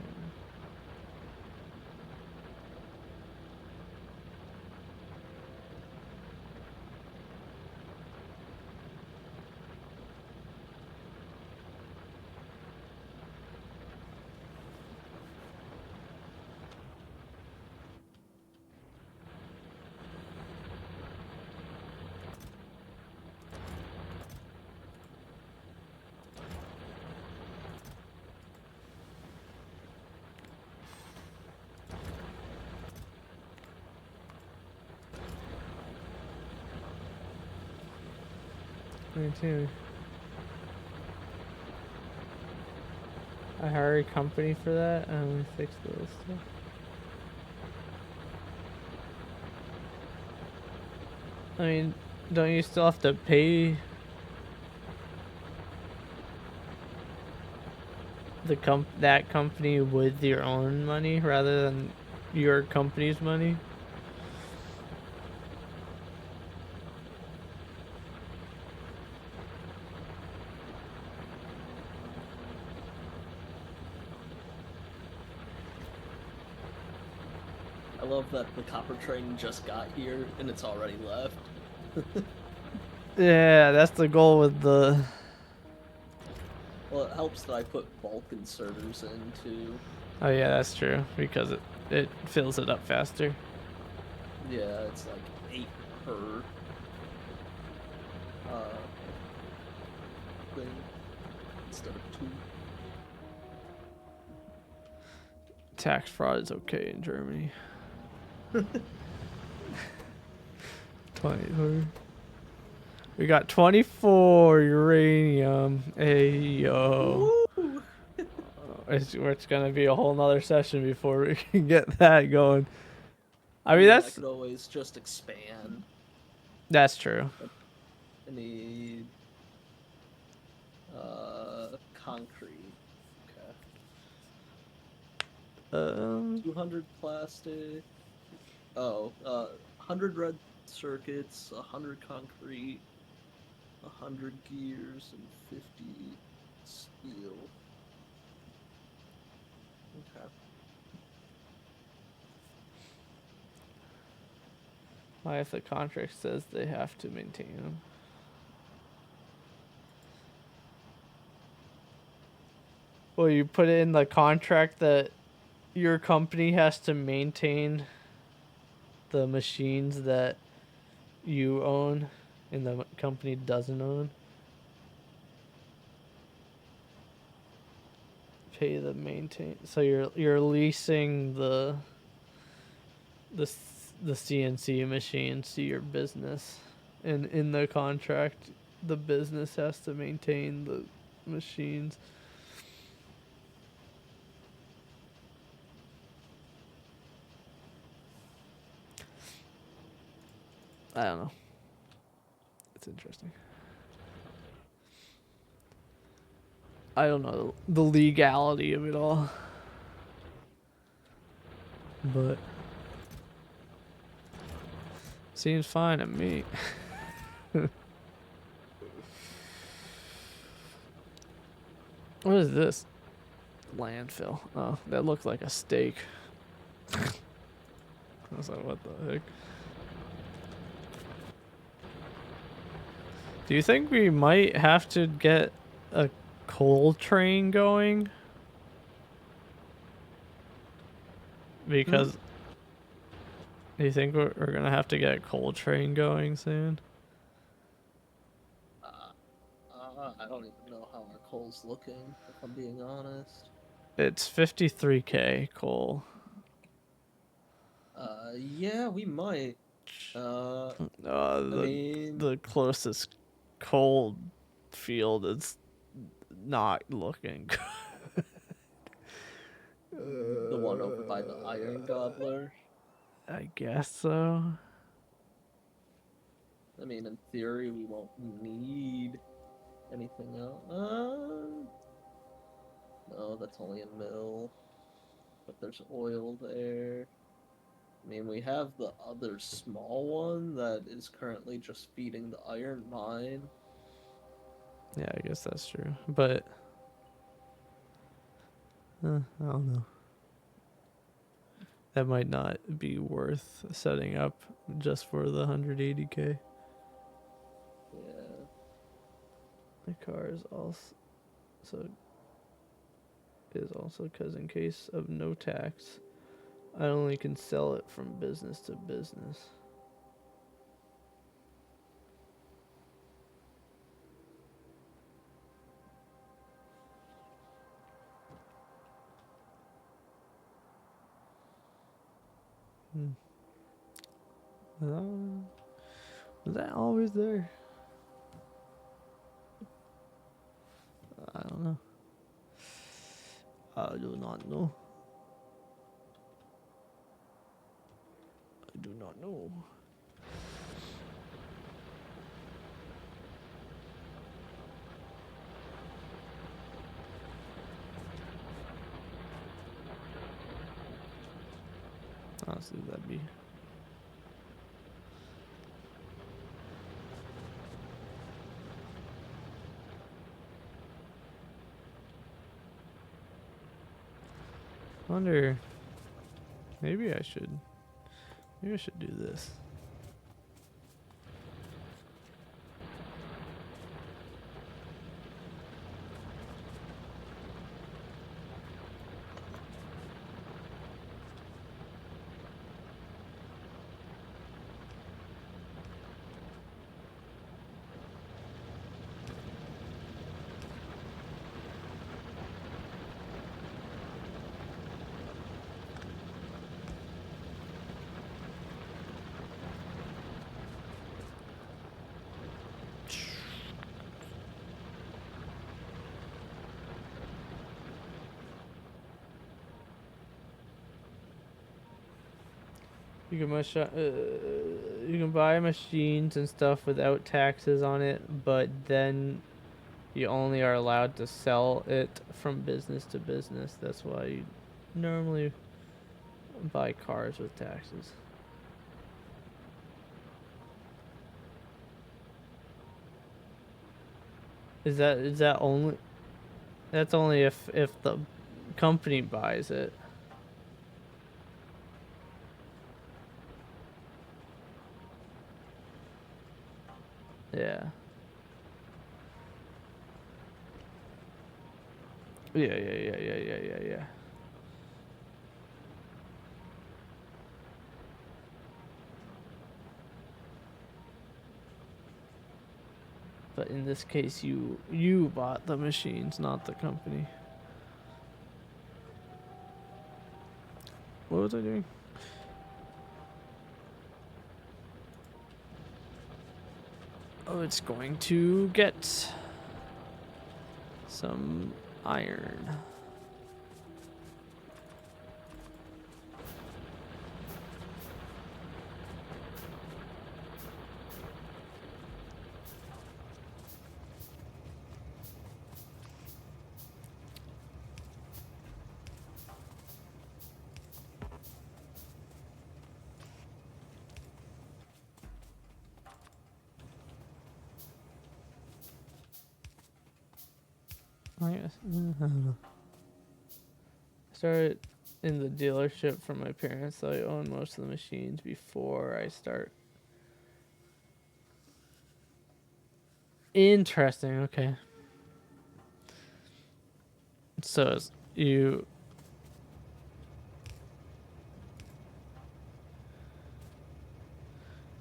Maintain. I hire a company for that and we fix those stuff. I mean, don't you still have to pay that company with your own money rather than your company's money? I love that the copper train just got here and it's already left. Yeah, that's the goal with the. Well, it helps that I put bulk inserters in too. Oh yeah, that's true because it fills it up faster. Yeah, it's like 8 per thing instead of 2. Tax fraud is okay in Germany. 20. We got 24 uranium. Hey yo. Woo! It's gonna be a whole nother session before we can get that going. I mean I that's could always just expand. true. I need concrete. Okay. Um 200 plastic. Oh, 100 red circuits, 100 concrete, 100 gears, and 50 steel. Okay. why if the contract says they have to maintain them? Well, you put it in the contract that your company has to maintain the machines that you own and the company doesn't own. Pay the maintain. So you're leasing the CNC machines to your business, and in the contract, the business has to maintain the machines. I don't know. It's interesting. I don't know the legality of it all, but seems fine to me. What is this? Landfill. Oh, that looked like a steak. I was like, what the heck? Do you think we might have to get a coal train going? Because do you think we're gonna have to get a coal train going soon? I don't even know how our coal's looking, if I'm being honest. It's 53k coal. Yeah, we might. I The mean, the closest coal field is not looking good. the one over by the Iron Gobbler. I guess so. I mean, in theory, we won't need anything else. No, that's only a mill. But there's oil there. I mean, we have the other small one that is currently just feeding the iron mine. Yeah, I guess that's true. But I don't know. That might not be worth setting up just for the 180k. Yeah. The car is also because in case of no tax, I only can sell it from business to business. Was that always there? I don't know. I do not know. I do not know. Honestly, that'd be. Wonder. Maybe I should Maybe I should do this. You can you can buy machines and stuff without taxes on it, but then you only are allowed to sell it from business to business. That's why you normally buy cars with taxes. Is that only? That's only if the company buys it. Yeah. Yeah. But in this case, you bought the machines, not the company. What was I doing? Oh, it's going to get some iron. I guess. I don't know. I started in the dealership from my parents, so I own most of the machines before I start. Interesting. Okay. So you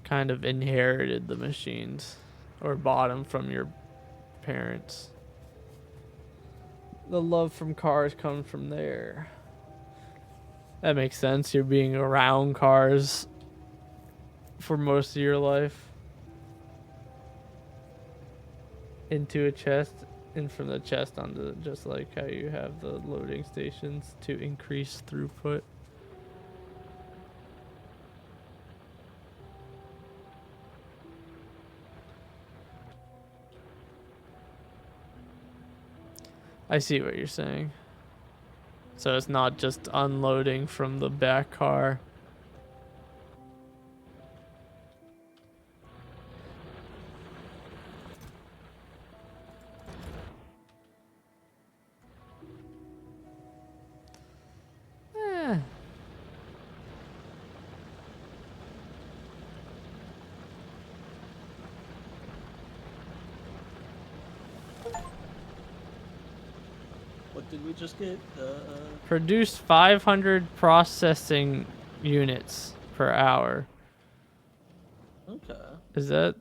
kind of inherited the machines or bought them from your parents. The love from cars comes from there. That makes sense. You're being around cars for most of your life. Into a chest and from the chest onto, just like how you have the loading stations to increase throughput. I see what you're saying. So it's not just unloading from the back car. Eh. What did we just get? Produce 500 processing units per hour. Okay. Is that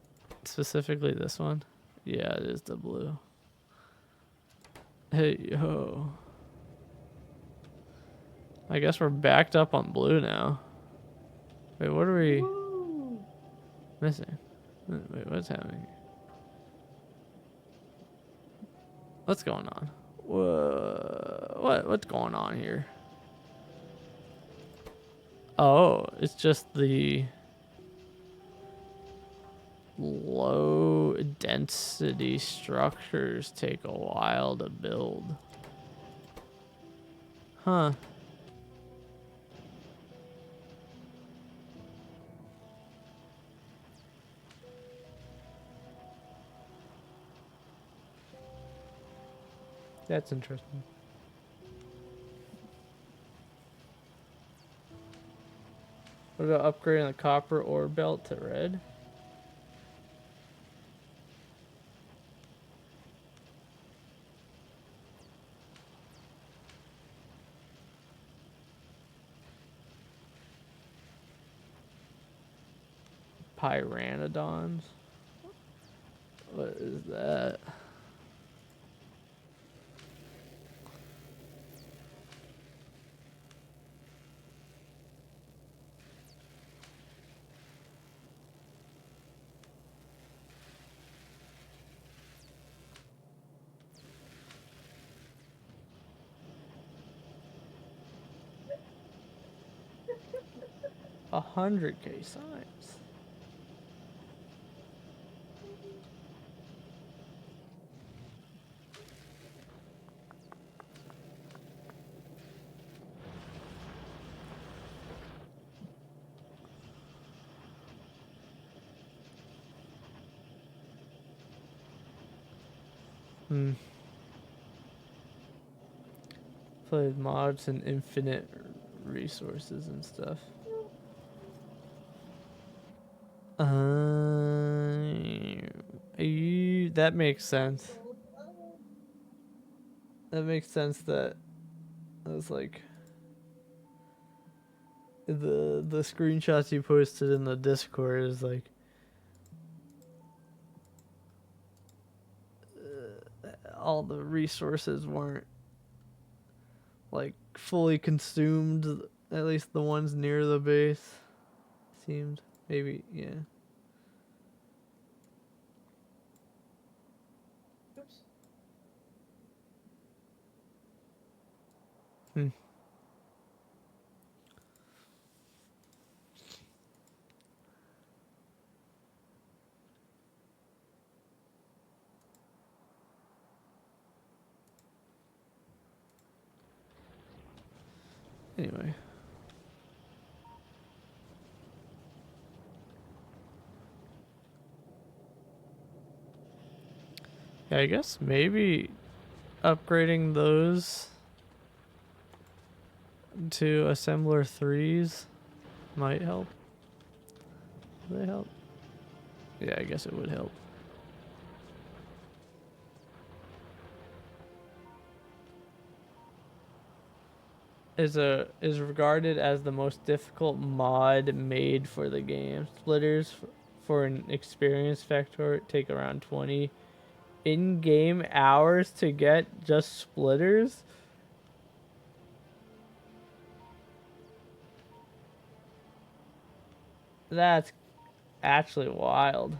specifically this one? Yeah, it is the blue. Hey, yo. I guess we're backed up on blue now. Wait, what are we missing? Wait, what's happening? What's going on? What's going on here? Oh, it's just the low density structures take a while to build. Huh. That's interesting. What about upgrading the copper ore belt to red? Pyrannodons? What is that? A 100k signs. Played mods and infinite resources and stuff. That makes sense. That makes sense that was like the screenshots you posted in the Discord is like all the resources weren't like fully consumed, at least the ones near the base seemed. Maybe, yeah. Oops. Anyway. Yeah, I guess maybe upgrading those to assembler 3s might help. Would they help? Yeah, I guess it would help. Is regarded as the most difficult mod made for the game. Splitters for an experience factor take around 20 in-game hours to get just splitters. That's actually wild.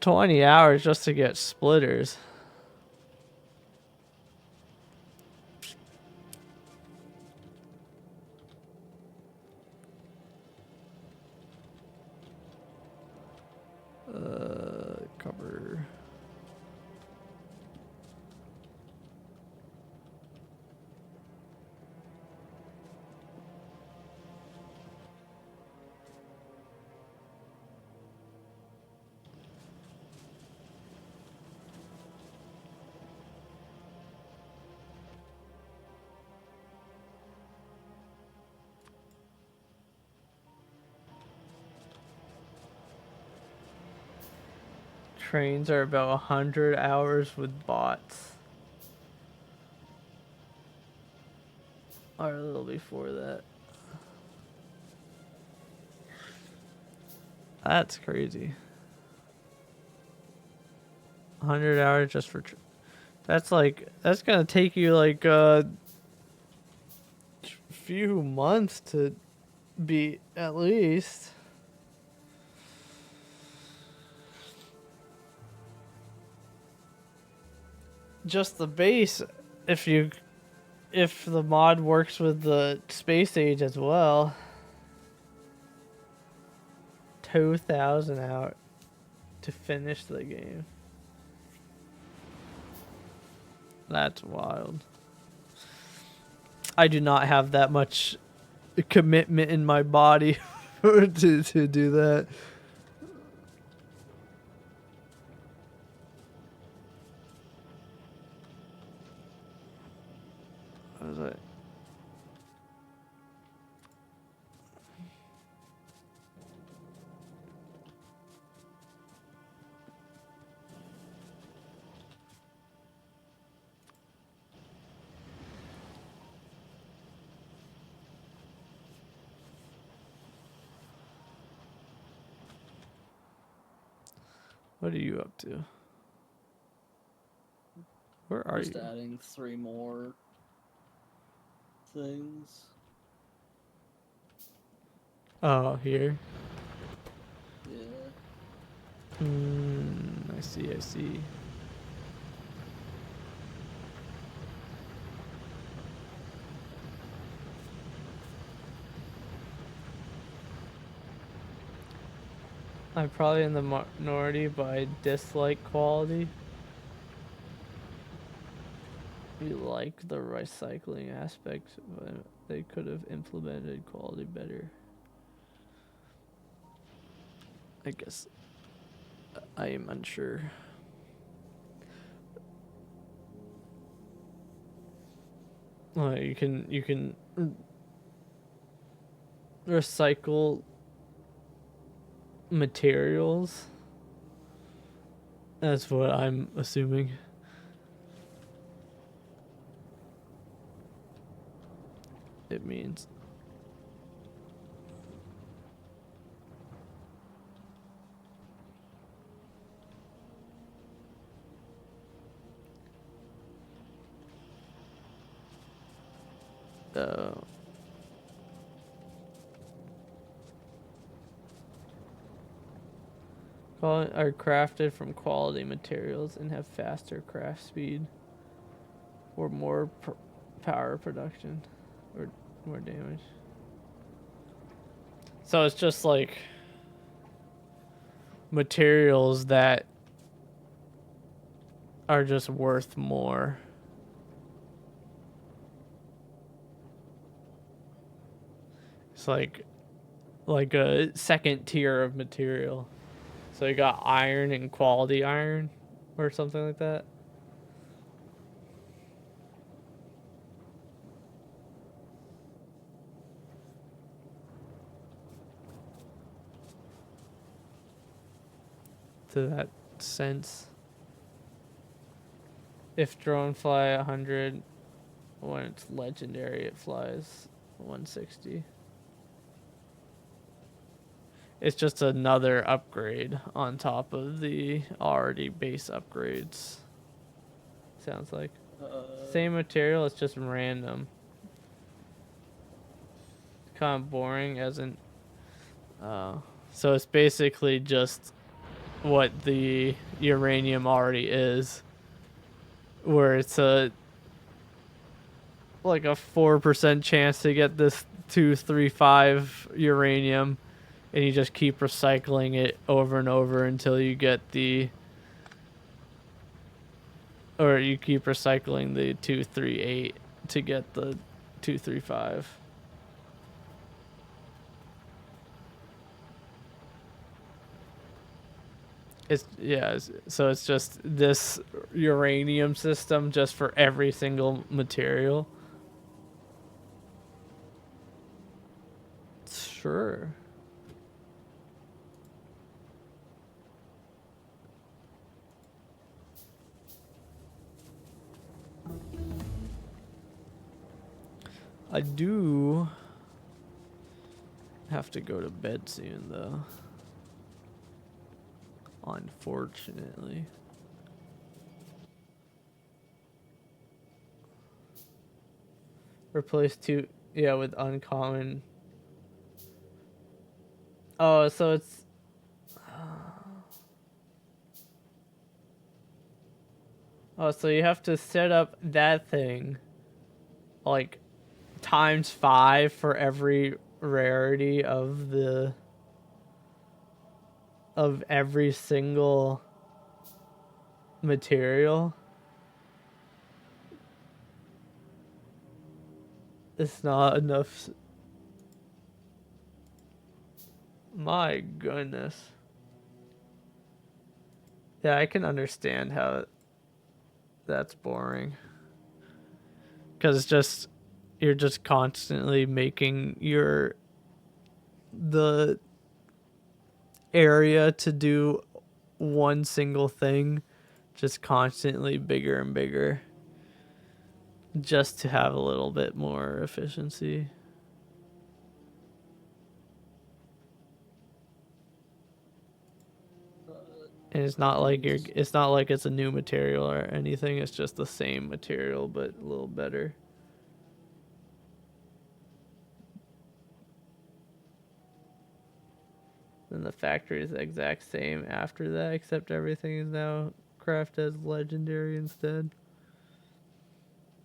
$20 just to get splitters. Cover. Trains are about 100 hours with bots. Or a little before that. That's crazy. 100 hours just for... That's like... That's gonna take you like a few months to beat, at least. Just the base, if the mod works with the space age as well. 2,000 out to finish the game. That's wild. I do not have that much commitment in my body to do that. What was it? What are you up to? Where are Just you? adding 3 more things. Oh, here. Yeah. I see, I see. I'm probably in the minority, but I dislike quality. We like the recycling aspect, but they could have implemented quality better. I guess I am unsure. You can recycle materials. That's what I'm assuming. It means. Are crafted from quality materials and have faster craft speed or more power production or more damage. So it's just like materials that are just worth more. It's like a second tier of material. So you got iron and quality iron or something like that. To that sense. If drone fly 100, when it's legendary, it flies 160. It's just another upgrade on top of the already base upgrades. Sounds like. Same material, it's just random. Kind of boring as in. So it's basically just what the uranium already is. Where it's like a 4% chance to get this 235 uranium. And you just keep recycling it over and over until you get or you keep recycling the 238 to get the 235. So it's just this uranium system just for every single material. Sure. I do have to go to bed soon, though. Unfortunately. Replace two, yeah, with uncommon. Oh, so it's. Oh, so you have to set up that thing, like, times 5 for every rarity of every single material. It's not enough. My goodness. Yeah, I can understand how that's boring. Because it's just, you're just constantly making the area to do one single thing just constantly bigger and bigger just to have a little bit more efficiency. And it's not like it's a new material or anything, it's just the same material but a little better. And the factory is the exact same after that, except everything is now crafted as legendary instead.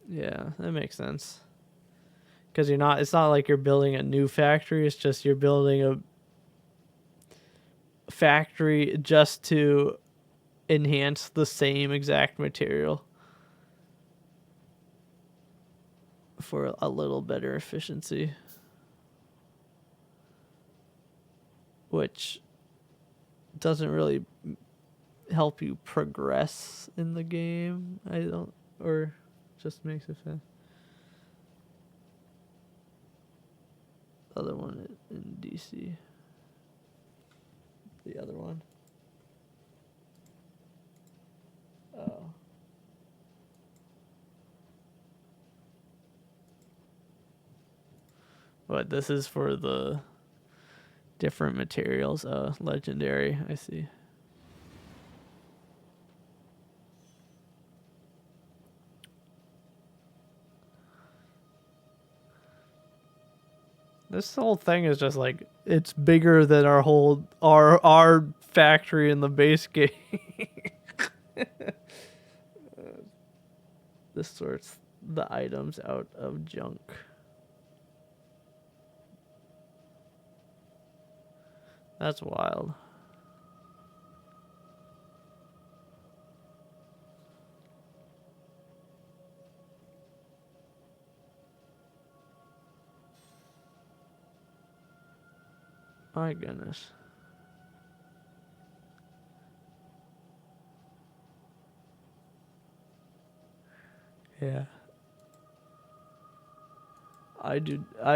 Yeah, that makes sense. Because it's not like you're building a new factory, it's just you're building a factory just to enhance the same exact material for a little better efficiency. Which doesn't really help you progress in the game. Or just makes it fast. Other one in DC. The other one. Oh. But this is for the different materials. Legendary, I see. This whole thing is just like, it's bigger than our factory in the base game. This sorts the items out of junk. That's wild. My goodness. Yeah. I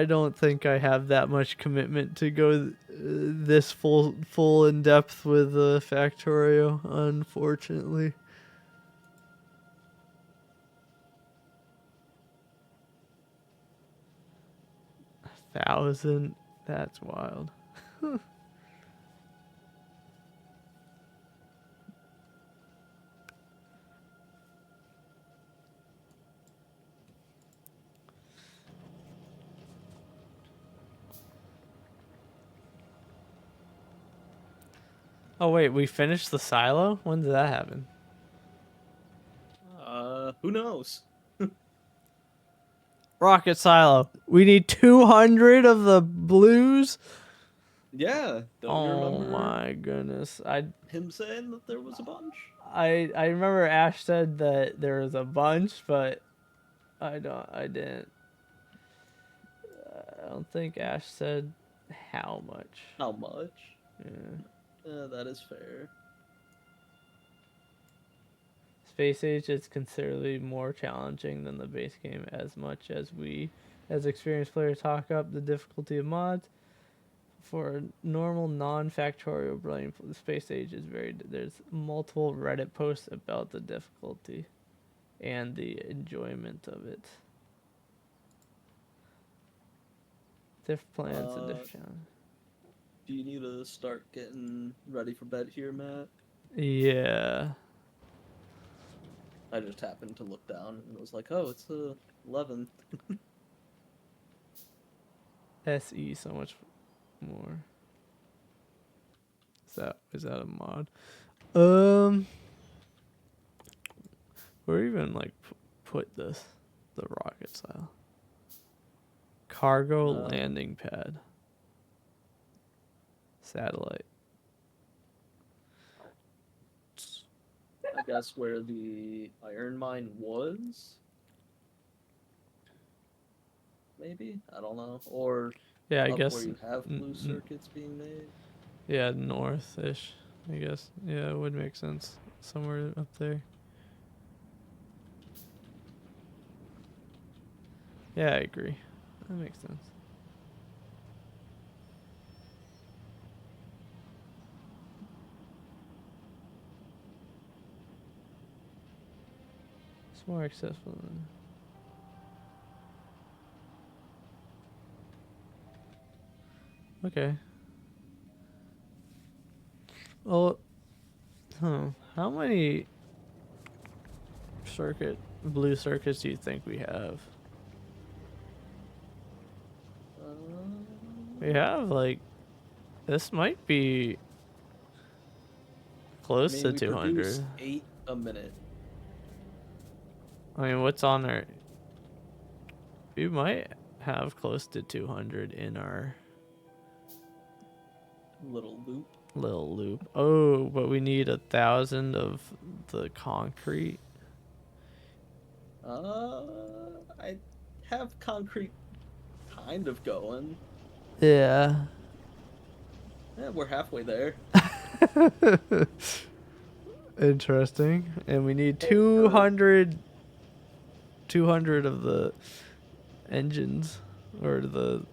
don't think I have that much commitment to go this full in depth with Factorio, unfortunately. 1,000. That's wild. Oh wait, we finished the silo? When did that happen? Who knows? Rocket silo. We need 200 of the blues. Yeah, don't you Oh remember my goodness. him saying that there was a bunch? I remember Ash said that there was a bunch, but I didn't. I don't think Ash said how much. How much? Yeah. That is fair. Space Age is considerably more challenging than the base game, as much as we, as experienced players, talk up the difficulty of mods. For a normal non-factorial brain, Space Age is there's multiple Reddit posts about the difficulty and the enjoyment of it. Diff plans and diff challenge. Do you need to start getting ready for bed here, Matt? Yeah. I just happened to look down and was like, oh, it's 11. SE so much more. Is that a mod? Where even like put this? The rocket style. Cargo landing pad. Satellite. I guess where the iron mine was? Maybe? I don't know. Or Yeah, I up guess where you have blue circuits being made? Yeah, north-ish, I guess. Yeah, it would make sense. Somewhere up there. Yeah, I agree. That makes sense. It's more accessible than... Okay. Well, how many blue circuits do you think we have? We have, like, this might be close I to mean, we 200. produce 8 a minute. I mean, what's on there? We might have close to 200 in our Little loop. little loop. Oh, but we need 1,000 of the concrete. I have concrete kind of going. Yeah. Yeah, we're halfway there. Interesting. And we need 200 of the engines, or the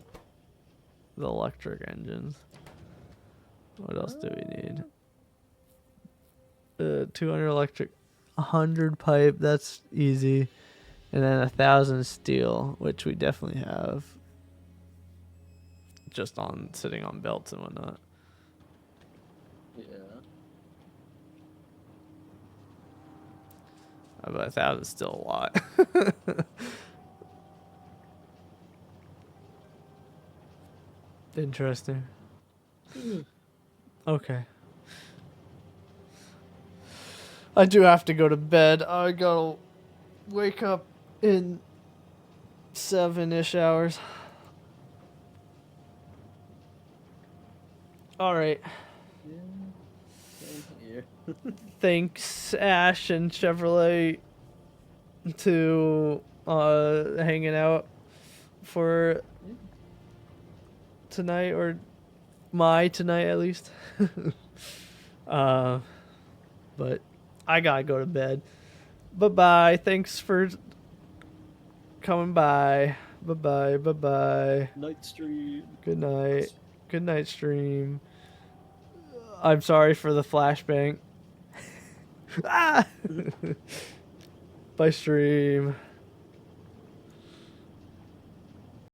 electric engines. What else do we need? 200 electric, 100 pipe, that's easy. And then 1,000 steel, which we definitely have. Just on sitting on belts and whatnot. Yeah. But 1,000 is still a lot. Interesting. Okay. I do have to go to bed. I gotta wake up in 7-ish hours. All right. Yeah. Same here. Thanks, Ash and Chevrolet, to hanging out for tonight, or my tonight at least. But I gotta go to bed. Bye-bye. Thanks for coming by. Bye-bye. Bye-bye. Night stream. Good night. Good night, stream. I'm sorry for the flashbang. Ah! Bye, stream.